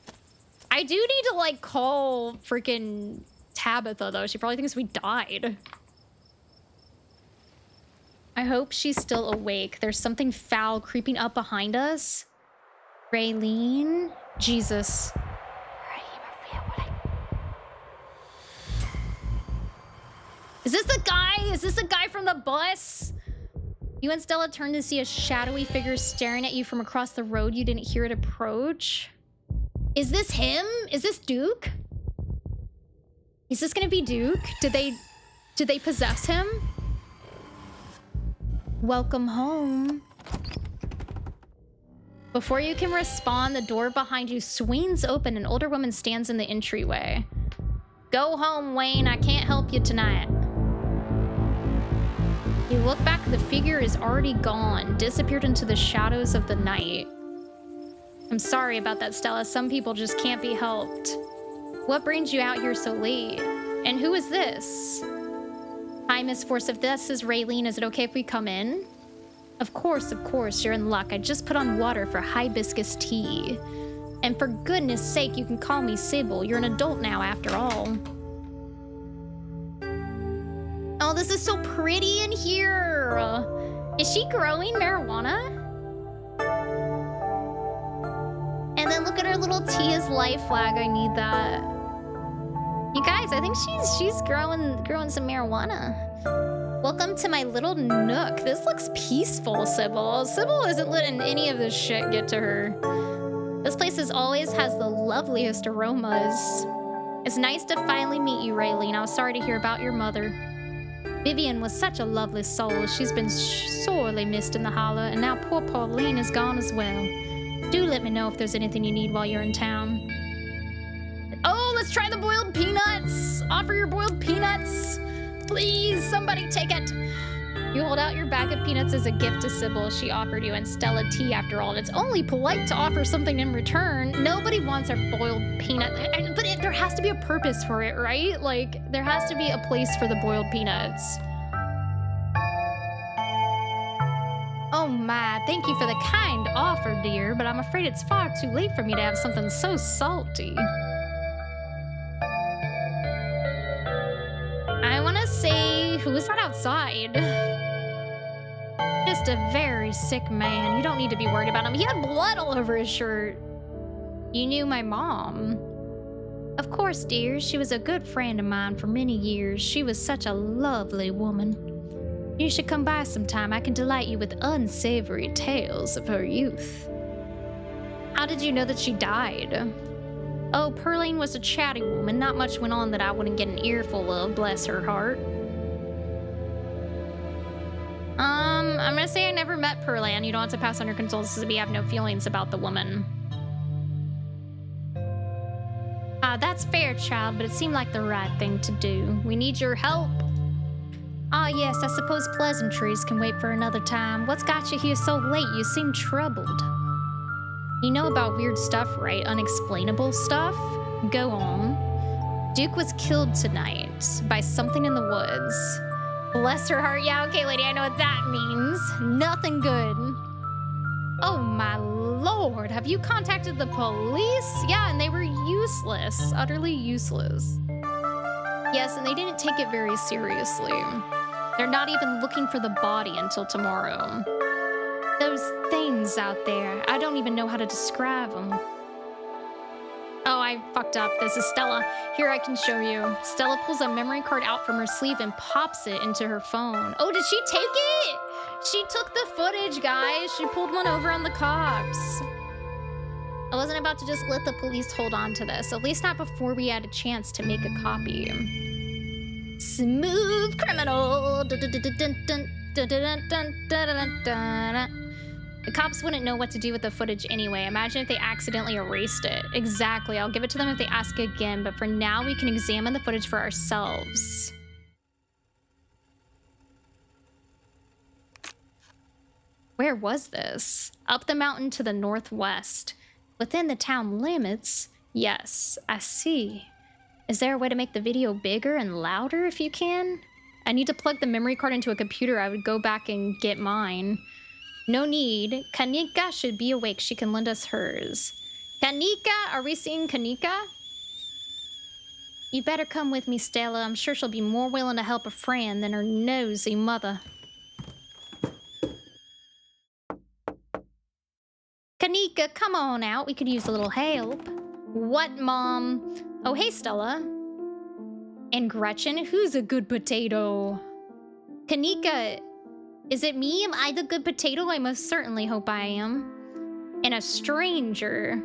I do need to, like, call freaking Tabitha, though. She probably thinks we died. I hope she's still awake. There's something foul creeping up behind us. Raylene? Jesus. Is this the guy? Is this the guy from the bus? You and Stella turned to see a shadowy figure staring at you from across the road. You didn't hear it approach. Is this him? Is this Duke? Is this gonna be Duke? Did they possess him? Welcome home. Before you can respond, the door behind you swings open. An older woman stands in the entryway. Go home, Wayne. I can't help you tonight. You look back, the figure is already gone, disappeared into the shadows of the night. I'm sorry about that, Stella. Some people just can't be helped. What brings you out here so late? And who is this? Hi, Miss Force. If this is Raylene, is it okay if we come in? Of course, you're in luck. I just put on water for hibiscus tea. And for goodness sake, you can call me Sybil. You're an adult now, after all. Oh, this is so pretty in here. Is she growing marijuana? And then look at her little T is life flag. I need that. You guys, I think she's growing some marijuana. Welcome to my little nook. This looks peaceful, Sybil. Sybil isn't letting any of this shit get to her. This place always has the loveliest aromas. It's nice to finally meet you, Raylene. I was sorry to hear about your mother. Vivian was such a lovely soul. She's been sorely missed in the Hollow, and now poor Pauline is gone as well. Do let me know if there's anything you need while you're in town. Oh, let's try the boiled peanuts! Offer your boiled peanuts! Please, somebody take it! You hold out your bag of peanuts as a gift to Sybil. She offered you and Stella tea after all, and it's only polite to offer something in return. Nobody wants our boiled peanut, but there has to be a purpose for it, right? Like, there has to be a place for the boiled peanuts. Oh my, thank you for the kind offer, dear, but I'm afraid it's far too late for me to have something so salty. I want to say, who is that outside? Just a very sick man. You don't need to be worried about him. He had blood all over his shirt. You knew my mom. Of course, dear. She was a good friend of mine for many years. She was such a lovely woman. You should come by sometime. I can delight you with unsavory tales of her youth. How did you know that she died? Oh, Pearline was a chatty woman. Not much went on that I wouldn't get an earful of, bless her heart. I'm gonna say I never met Pearland. You don't have to pass on your condolences. We have no feelings about the woman. That's fair, child, but it seemed like the right thing to do. We need your help. Ah, yes, I suppose pleasantries can wait for another time. What's got you here so late? You seem troubled. You know about weird stuff, right? Unexplainable stuff? Go on. Duke was killed tonight by something in the woods. Bless her heart. Yeah, okay, lady, I know what that means. Nothing good. Oh, my lord. Have you contacted the police? Yeah, and they were useless. Utterly useless. Yes, and they didn't take it very seriously. They're not even looking for the body until tomorrow. Those things out there, I don't even know how to describe them. Oh, I fucked up. This is Stella. Here, I can show you. Stella pulls a memory card out from her sleeve and pops it into her phone. Oh, did she take it? She took the footage, guys. She pulled one over on the cops. I wasn't about to just let the police hold on to this, at least not before we had a chance to make a copy. Smooth criminal. The cops wouldn't know what to do with the footage anyway. Imagine if they accidentally erased it. Exactly. I'll give it to them if they ask again, but for now we can examine the footage for ourselves. Where was this? Up the mountain to the northwest. Within the town limits? Yes, I see. Is there a way to make the video bigger and louder if you can? I need to plug the memory card into a computer. I would go back and get mine. No need. Kanika should be awake. She can lend us hers. Kanika? Are we seeing Kanika? You better come with me, Stella. I'm sure she'll be more willing to help a friend than her nosy mother. Kanika, come on out. We could use a little help. What, Mom? Oh, hey, Stella. And Gretchen, who's a good potato? Kanika, is it me? Am I the good potato? I most certainly hope I am. And a stranger.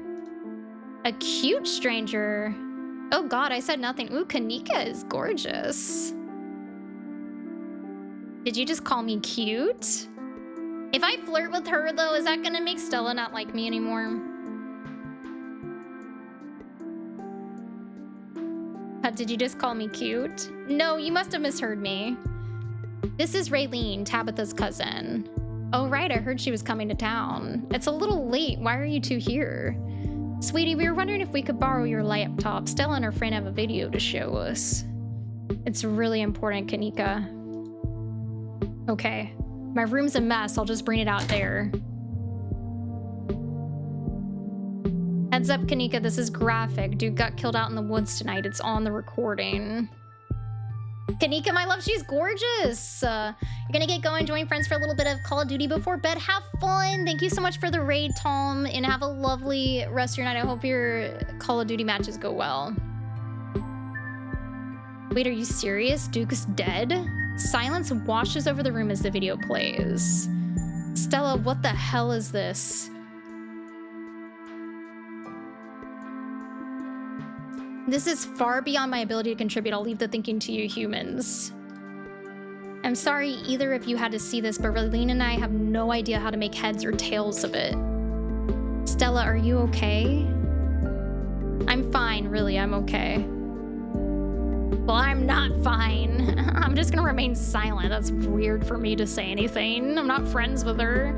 A cute stranger. Oh god, I said nothing. Ooh, Kanika is gorgeous. Did you just call me cute? If I flirt with her, though, is that gonna make Stella not like me anymore? Did you just call me cute? No, you must have misheard me. This is Raylene, Tabitha's cousin. Oh, right, I heard she was coming to town. It's a little late. Why are you two here? Sweetie, we were wondering if we could borrow your laptop. Stella and her friend have a video to show us. It's really important, Kanika. Okay. My room's a mess. I'll just bring it out there. Heads up, Kanika, this is graphic. Dude got killed out in the woods tonight. It's on the recording. Kanika, my love, she's gorgeous. You're gonna get going, join friends for a little bit of Call of Duty before bed. Have fun. Thank you so much for the raid, Tom, and have a lovely rest of your night. I hope your Call of Duty matches go well. Wait, are you serious? Duke is dead? Silence washes over the room as the video plays. Stella, what the hell is this? This is far beyond my ability to contribute. I'll leave the thinking to you humans. I'm sorry either of you had to see this, but Raylene and I have no idea how to make heads or tails of it. Stella, are you okay? I'm fine, really, I'm okay. Well, I'm not fine. I'm just gonna remain silent. That's weird for me to say anything. I'm not friends with her.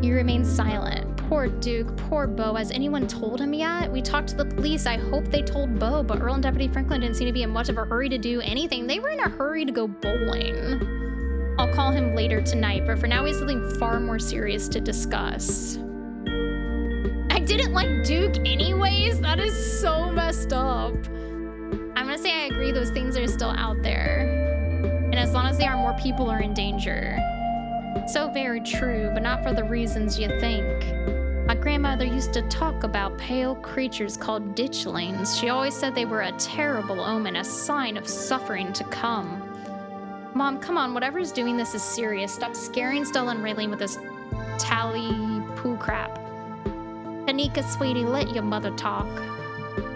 You remain silent. Poor Duke, poor Beau. Has anyone told him yet? We talked to the police. I hope they told Beau, but Earl and Deputy Franklin didn't seem to be in much of a hurry to do anything. They were in a hurry to go bowling. I'll call him later tonight, but for now we have something far more serious to discuss. I didn't like Duke anyways? That is so messed up. I'm gonna say I agree, those things are still out there. And as long as they are, more people are in danger. So very true, but not for the reasons you think. My grandmother used to talk about pale creatures called ditchlings. She always said they were a terrible omen, a sign of suffering to come. Mom, come on, whatever's doing this is serious. Stop scaring Stella and Raylene with this tally-poo crap. Kanika, sweetie, let your mother talk.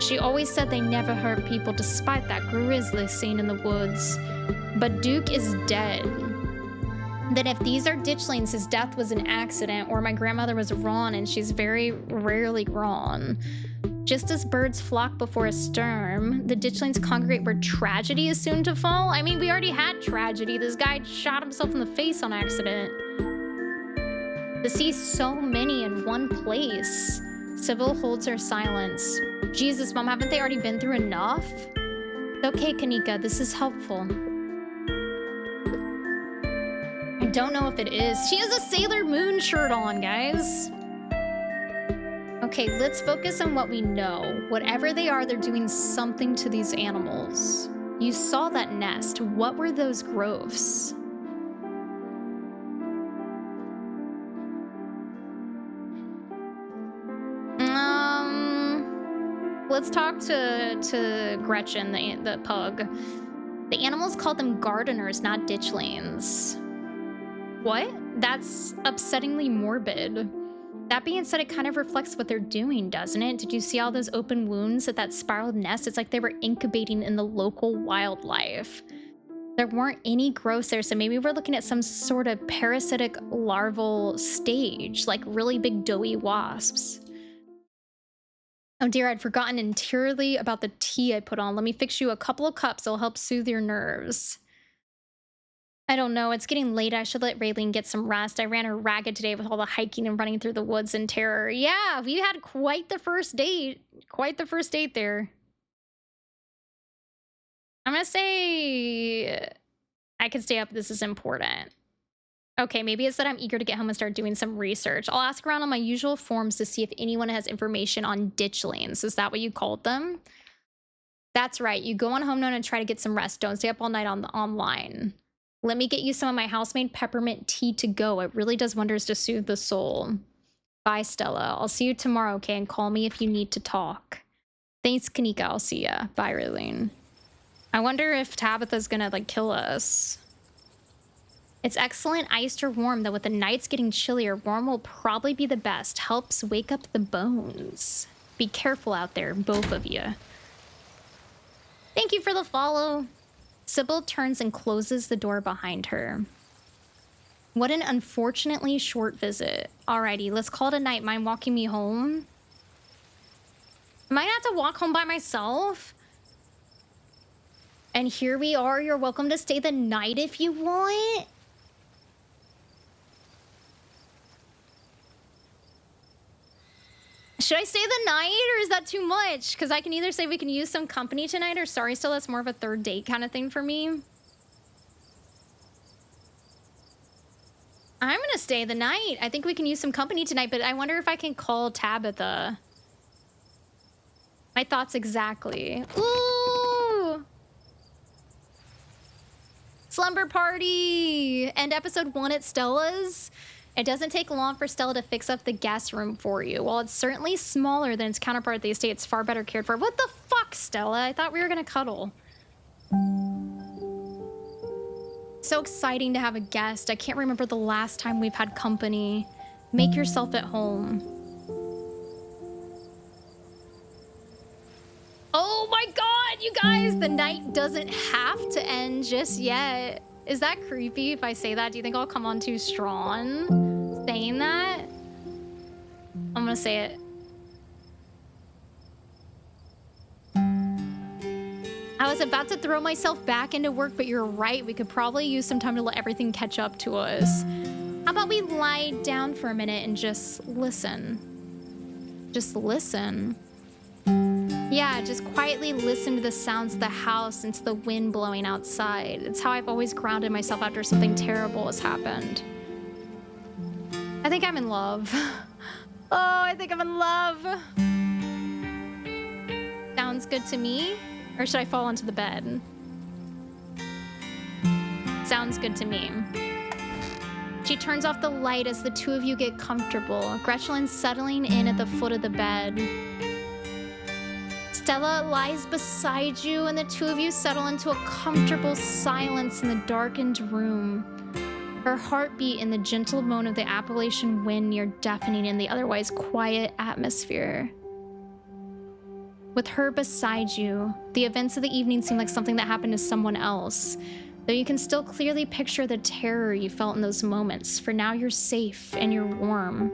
She always said they never hurt people despite that grisly scene in the woods. But Duke is dead. Then if these are ditchlings, his death was an accident, or my grandmother was wrong and she's very rarely wrong. Just as birds flock before a storm, the ditchlings congregate where tragedy is soon to fall. I mean, we already had tragedy. This guy shot himself in the face on accident. To see so many in one place. Sybil holds her silence. Jesus, Mom, haven't they already been through enough? Okay, Kanika, this is helpful. I don't know if it is. She has a Sailor Moon shirt on, guys. Okay, let's focus on what we know. Whatever they are, they're doing something to these animals. You saw that nest. What were those growths? Let's talk to Gretchen, the pug. The animals called them gardeners, not ditchlings. What? That's upsettingly morbid. That being said, it kind of reflects what they're doing, doesn't it? Did you see all those open wounds at that spiraled nest? It's like they were incubating in the local wildlife. There weren't any growths there, so maybe we're looking at some sort of parasitic larval stage, like really big doughy wasps. Oh dear, I'd forgotten entirely about the tea I put on. Let me fix you a couple of cups. It'll help soothe your nerves. I don't know. It's getting late. I should let Raylene get some rest. I ran her ragged today with all the hiking and running through the woods in terror. Yeah, we had quite the first date. Quite the first date there. I'm gonna say I could stay up. This is important. Okay, maybe it's that I'm eager to get home and start doing some research. I'll ask around on my usual forums to see if anyone has information on ditchlings. Is that what you called them? That's right. You go on Home Note and try to get some rest. Don't stay up all night online. Let me get you some of my house-made peppermint tea to go. It really does wonders to soothe the soul. Bye, Stella. I'll see you tomorrow, okay? And call me if you need to talk. Thanks, Kanika. I'll see ya. Bye, Raylene. I wonder if Tabitha's gonna, like, kill us. It's excellent iced or warm, though with the nights getting chillier, warm will probably be the best. Helps wake up the bones. Be careful out there, both of you. Thank you for the follow. Sybil turns and closes the door behind her. What an unfortunately short visit. Alrighty, let's call it a night. Mind walking me home? Am I gonna have to walk home by myself? And here we are. You're welcome to stay the night if you want. Should I stay the night, or is that too much? Because I can either say we can use some company tonight, or sorry, still that's more of a third date kind of thing for me. I'm gonna stay the night. I think we can use some company tonight, but I wonder if I can call Tabitha. My thoughts exactly. Ooh! Slumber party! And episode 1 at Stella's. It doesn't take long for Stella to fix up the guest room for you. While it's certainly smaller than its counterpart at the estate, it's far better cared for. What the fuck, Stella? I thought we were gonna cuddle. So exciting to have a guest. I can't remember the last time we've had company. Make yourself at home. Oh my god, you guys! The night doesn't have to end just yet. Is that creepy if I say that? Do you think I'll come on too strong saying that? I'm gonna say it. I was about to throw myself back into work, but you're right. We could probably use some time to let everything catch up to us. How about we lie down for a minute and just listen? Just listen. Yeah, just quietly listen to the sounds of the house and to the wind blowing outside. It's how I've always grounded myself after something terrible has happened. I think I'm in love. Oh, I think I'm in love. Sounds good to me? Or should I fall onto the bed? Sounds good to me. She turns off the light as the two of you get comfortable. Gretchen's settling in at the foot of the bed. Stella lies beside you, and the two of you settle into a comfortable silence in the darkened room. Her heartbeat and the gentle moan of the Appalachian wind near deafening in the otherwise quiet atmosphere. With her beside you, the events of the evening seem like something that happened to someone else. Though you can still clearly picture the terror you felt in those moments, for now you're safe and you're warm.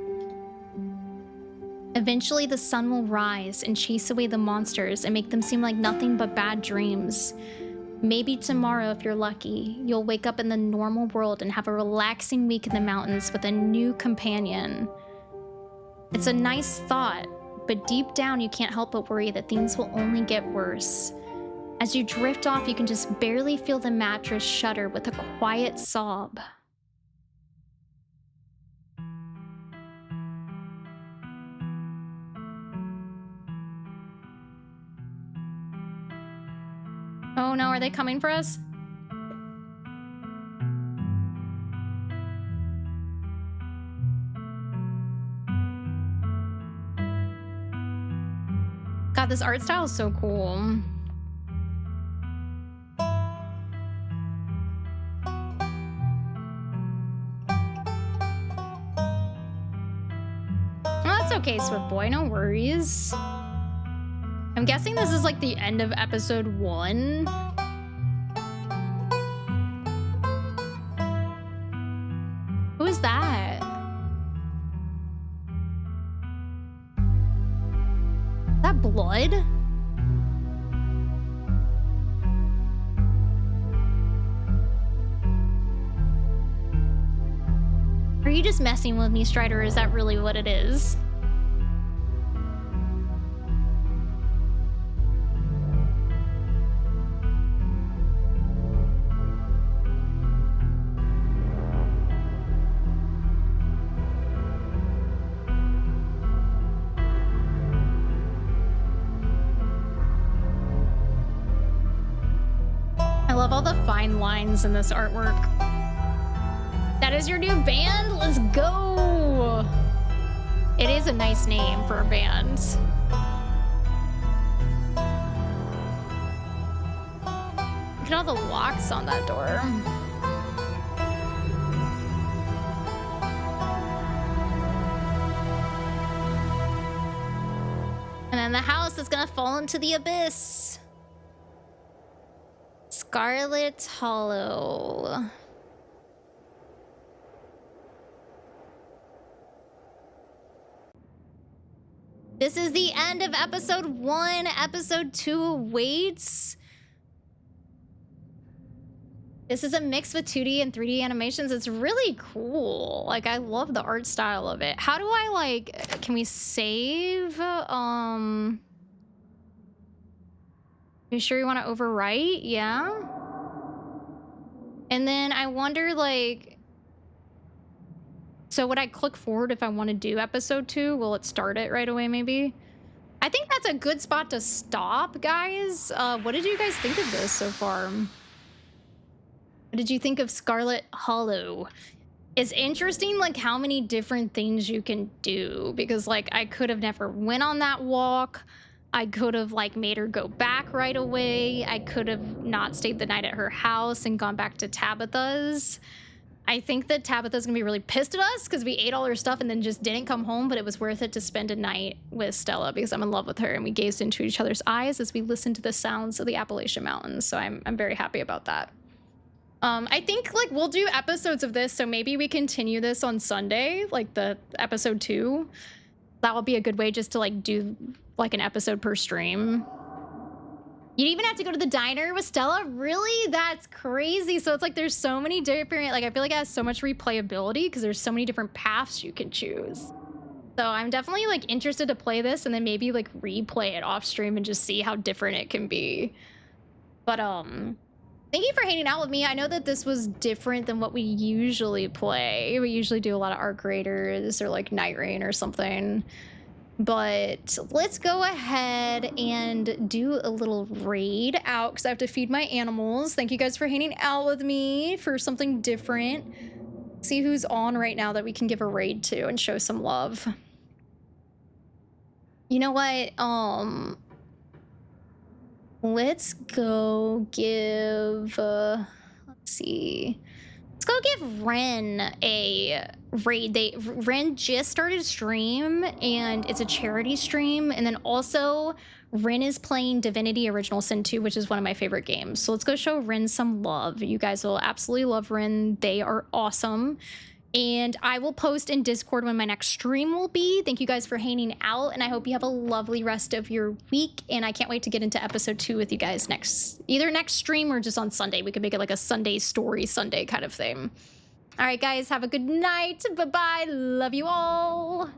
Eventually, the sun will rise and chase away the monsters and make them seem like nothing but bad dreams. Maybe tomorrow, if you're lucky, you'll wake up in the normal world and have a relaxing week in the mountains with a new companion. It's a nice thought, but deep down you can't help but worry that things will only get worse. As you drift off, you can just barely feel the mattress shudder with a quiet sob. Oh no, are they coming for us? God, this art style is so cool. Oh, that's okay, Swift Boy, no worries. I'm guessing this is like the end of episode 1. Who is that? Is that blood? Are you just messing with me, Strider, or is that really what it is? I love all the fine lines in this artwork. That is your new band? Let's go! It is a nice name for a band. Look at all the locks on that door. And then the house is gonna fall into the abyss. Scarlet Hollow. This is the end of episode 1. Episode 2 awaits. This is a mix with 2D and 3D animations. It's really cool. Like, I love the art style of it. How do I, like, can we save? You sure you want to overwrite? Yeah. And then I wonder, like, so would I click forward if I want to do episode 2? Will it start it right away, maybe? I think that's a good spot to stop, guys. What did you guys think of this so far? What did you think of Scarlet Hollow? It's interesting, like, how many different things you can do, because, like, I could have never went on that walk. I could have, like, made her go back right away. I could have not stayed the night at her house and gone back to Tabitha's. I think that Tabitha's gonna be really pissed at us because we ate all her stuff and then just didn't come home, but it was worth it to spend a night with Stella because I'm in love with her, and we gazed into each other's eyes as we listened to the sounds of the Appalachian Mountains. So I'm very happy about that. I think, like, we'll do episodes of this, so maybe we continue this on Sunday, like the episode 2. That will be a good way just to, like, do like an episode per stream. You'd even have to go to the diner with Stella? Really? That's crazy. So it's like there's so many different, like, I feel like it has so much replayability because there's so many different paths you can choose. So I'm definitely, like, interested to play this and then maybe, like, replay it off stream and just see how different it can be. But thank you for hanging out with me. I know that this was different than what we usually play. We usually do a lot of Arc Raiders or, like, Night Rain or something. But let's go ahead and do a little raid out because I have to feed my animals. Thank you guys for hanging out with me for something different. See who's on right now that we can give a raid to and show some love. You know what? Let's go give, let's see. Let's go give Ren a raid. Ren just started a stream and it's a charity stream. And then also Rin is playing Divinity Original Sin 2, which is one of my favorite games. So let's go show Rin some love. You guys will absolutely love Rin. They are awesome. And I will post in Discord when my next stream will be. Thank you guys for hanging out, and I hope you have a lovely rest of your week. And I can't wait to get into episode 2 with you guys either next stream or just on Sunday. We could make it like a Sunday story Sunday kind of thing. All right, guys, have a good night. Bye-bye. Love you all.